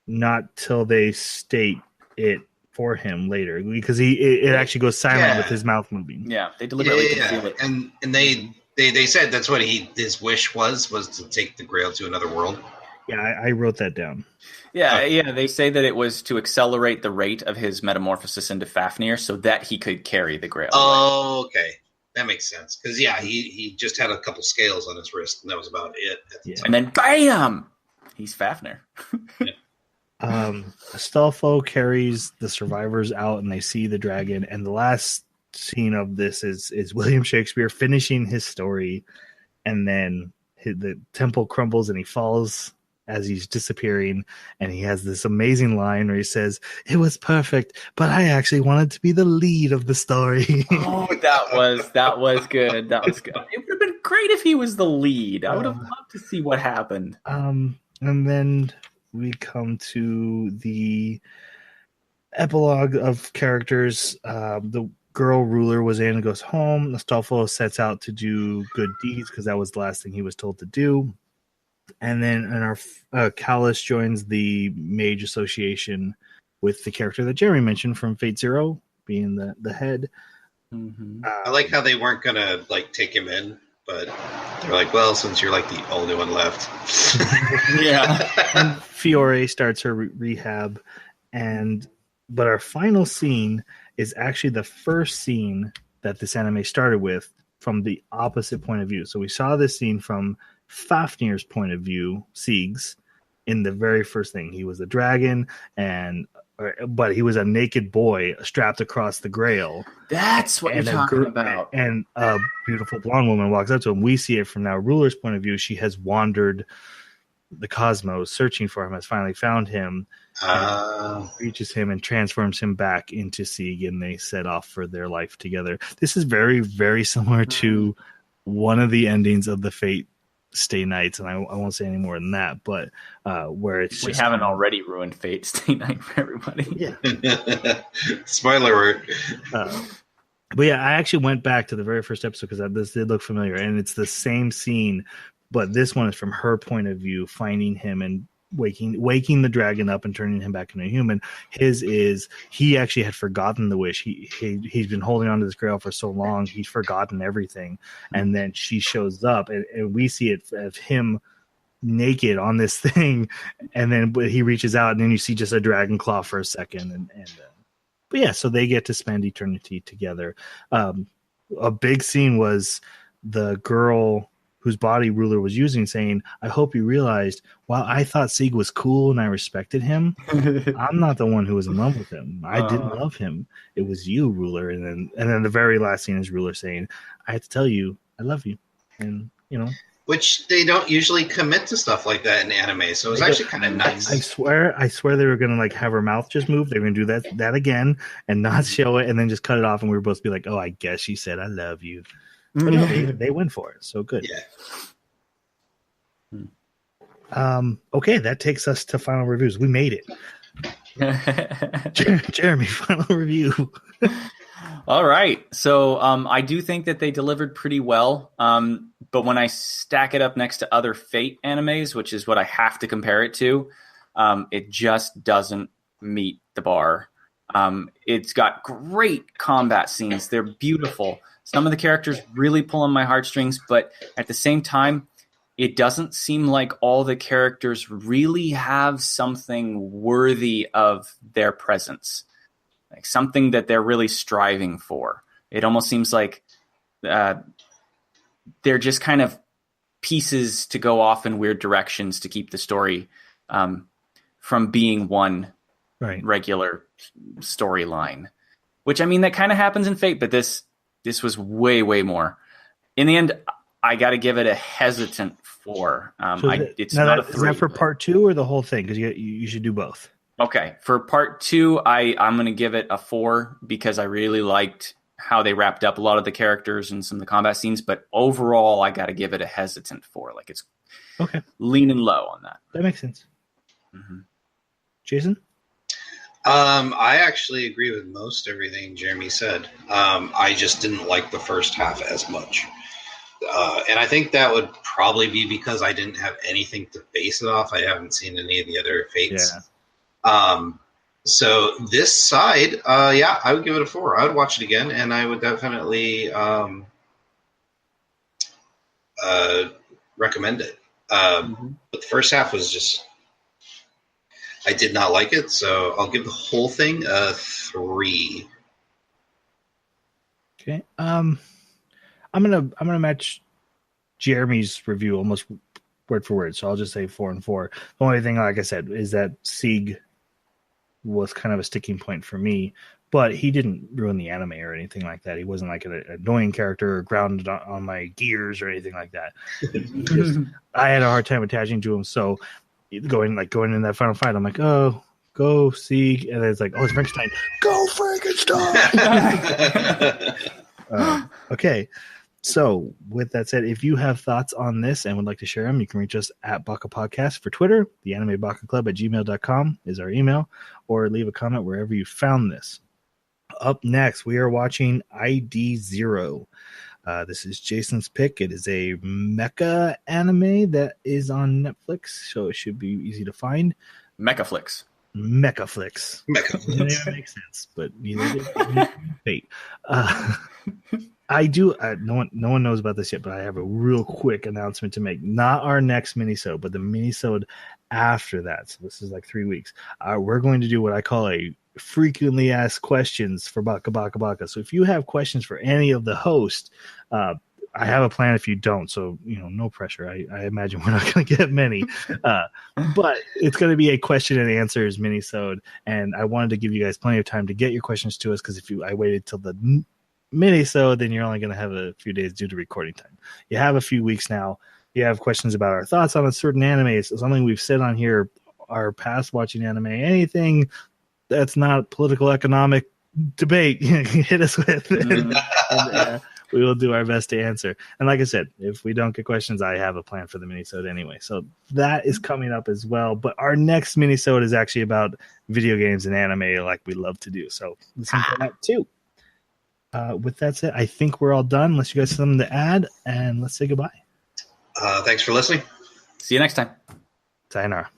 Not till they state it for him later, because it actually goes silent with his mouth moving. Yeah, they deliberately conceal it. And they said that's what his wish was to take the Grail to another world. Yeah, I wrote that down. Yeah, they say that it was to accelerate the rate of his metamorphosis into Fafnir so that he could carry the Grail. Oh, okay. That makes sense. Because, he just had a couple scales on his wrist, and that was about it. At the time. And then, bam! He's Fafnir. Astolfo carries the survivors out, and they see the dragon. And the last scene of this is William Shakespeare finishing his story, and then the temple crumbles, and he falls as he's disappearing, and he has this amazing line where he says, "It was perfect, but I actually wanted to be the lead of the story." Oh, that was good. That was good. It would have been great if he was the lead. I would have loved to see what happened. And then we come to the epilogue of characters. The girl ruler was in and goes home. Astolfo sets out to do good deeds because that was the last thing he was told to do. And then our Callus joins the Mage Association with the character that Jeremy mentioned from Fate Zero being the head. Mm-hmm. I like how they weren't gonna take him in, but they're like, well, since you're the only one left. Yeah. And Fiore starts her rehab, but our final scene is actually the first scene that this anime started with from the opposite point of view. So we saw this scene from Fafnir's point of view, Sieg's, in the very first thing. He was a dragon, but he was a naked boy strapped across the Grail. That's what you're talking about. And a beautiful blonde woman walks up to him. We see it from now Ruler's point of view. She has wandered the cosmos, searching for him, has finally found him, reaches him and transforms him back into Sieg, and they set off for their life together. This is very, very similar to one of the endings of the Fate Stay Nights, and I won't say any more than that, but where it's we haven't already ruined Fate Stay Night for everybody. Yeah. Spoiler alert. But yeah, I actually went back to the very first episode because this did look familiar, and it's the same scene, but this one is from her point of view, finding him and waking the dragon up and turning him back into a human. His is he actually had forgotten the wish. He's been holding on to this Grail for so long, he's forgotten everything. And then she shows up, and we see it of him naked on this thing, and then he reaches out, and then you see just a dragon claw for a second, but yeah, so they get to spend eternity together. A big scene was the girl whose body Ruler was using saying, "I hope you realized, while I thought Sieg was cool and I respected him, I'm not the one who was in love with him. I didn't love him. It was you, Ruler." And then the very last scene is Ruler saying, "I have to tell you, I love you." And, Which they don't usually commit to stuff like that in anime, so it was actually kind of nice. I swear they were going to have her mouth just move. They were going to do that again and not show it and then just cut it off, and we were both to be like, "Oh, I guess she said I love you." But no, they went for it. So good. Yeah. Okay, that takes us to final reviews. We made it. Jeremy, final review. All right. So I do think that they delivered pretty well. But when I stack it up next to other Fate animes, which is what I have to compare it to, it just doesn't meet the bar. It's got great combat scenes. They're beautiful. Some of the characters really pull on my heartstrings, but at the same time, it doesn't seem like all the characters really have something worthy of their presence, like something that they're really striving for. It almost seems like they're just kind of pieces to go off in weird directions to keep the story from being one regular storyline, which, I mean, that kind of happens in Fate, but this was way, way more. In the end, I got to give it a hesitant 4. It's not a 3. Is that for part 2 or the whole thing? Because you should do both. Okay. For part 2, I'm going to give it a 4 because I really liked how they wrapped up a lot of the characters and some of the combat scenes. But overall, I got to give it a hesitant 4. Like, it's leaning low on that. That makes sense. Mm-hmm. Jason? I actually agree with most everything Jeremy said. I just didn't like the first half as much. And I think that would probably be because I didn't have anything to base it off. I haven't seen any of the other Fates. Yeah. So this side, I would give it a 4. I would watch it again, and I would definitely recommend it. But the first half was just... I did not like it, so I'll give the whole thing a 3. Okay. I'm gonna match Jeremy's review almost word for word. So I'll just say 4 and 4. The only thing, like I said, is that Sieg was kind of a sticking point for me, but he didn't ruin the anime or anything like that. He wasn't like an annoying character or grounded on my gears or anything like that. I had a hard time attaching to him. So going in that final fight, I'm like, oh, go Sieg, and then it's like, oh, it's Frankenstein. Go Frankenstein. Okay. So with that said, if you have thoughts on this and would like to share them, you can reach us at Baka Podcast for Twitter. The Anime Baka Club at gmail.com is our email, or leave a comment wherever you found this. Up next, we are watching ID Zero. This is Jason's pick. It is a mecha anime that is on Netflix, so it should be easy to find. Mechaflix. Mechaflix. It didn't even make sense, but neither did Fate. I do. No one knows about this yet, but I have a real quick announcement to make. Not our next minisode, but the minisode after that. So this is like 3 weeks. We're going to do what I call a frequently asked questions for Baka Baka Baka. So if you have questions for any of the hosts, I have a plan if you don't. So, no pressure. I imagine we're not going to get many. But it's going to be a question and answers minisode. And I wanted to give you guys plenty of time to get your questions to us, because if I waited till the minisode, then you're only going to have a few days due to recording time. You have a few weeks now. You have questions about our thoughts on a certain anime. It's something we've said on here, our past watching anime, anything that's not political economic debate, hit us with. And we will do our best to answer. And like I said, if we don't get questions, I have a plan for the minisode anyway. So that is coming up as well. But our next minisode is actually about video games and anime, like we love to do. So listen to that too. With that said, I think we're all done, unless you guys have something to add, and let's say goodbye. Thanks for listening. See you next time. Sayonara.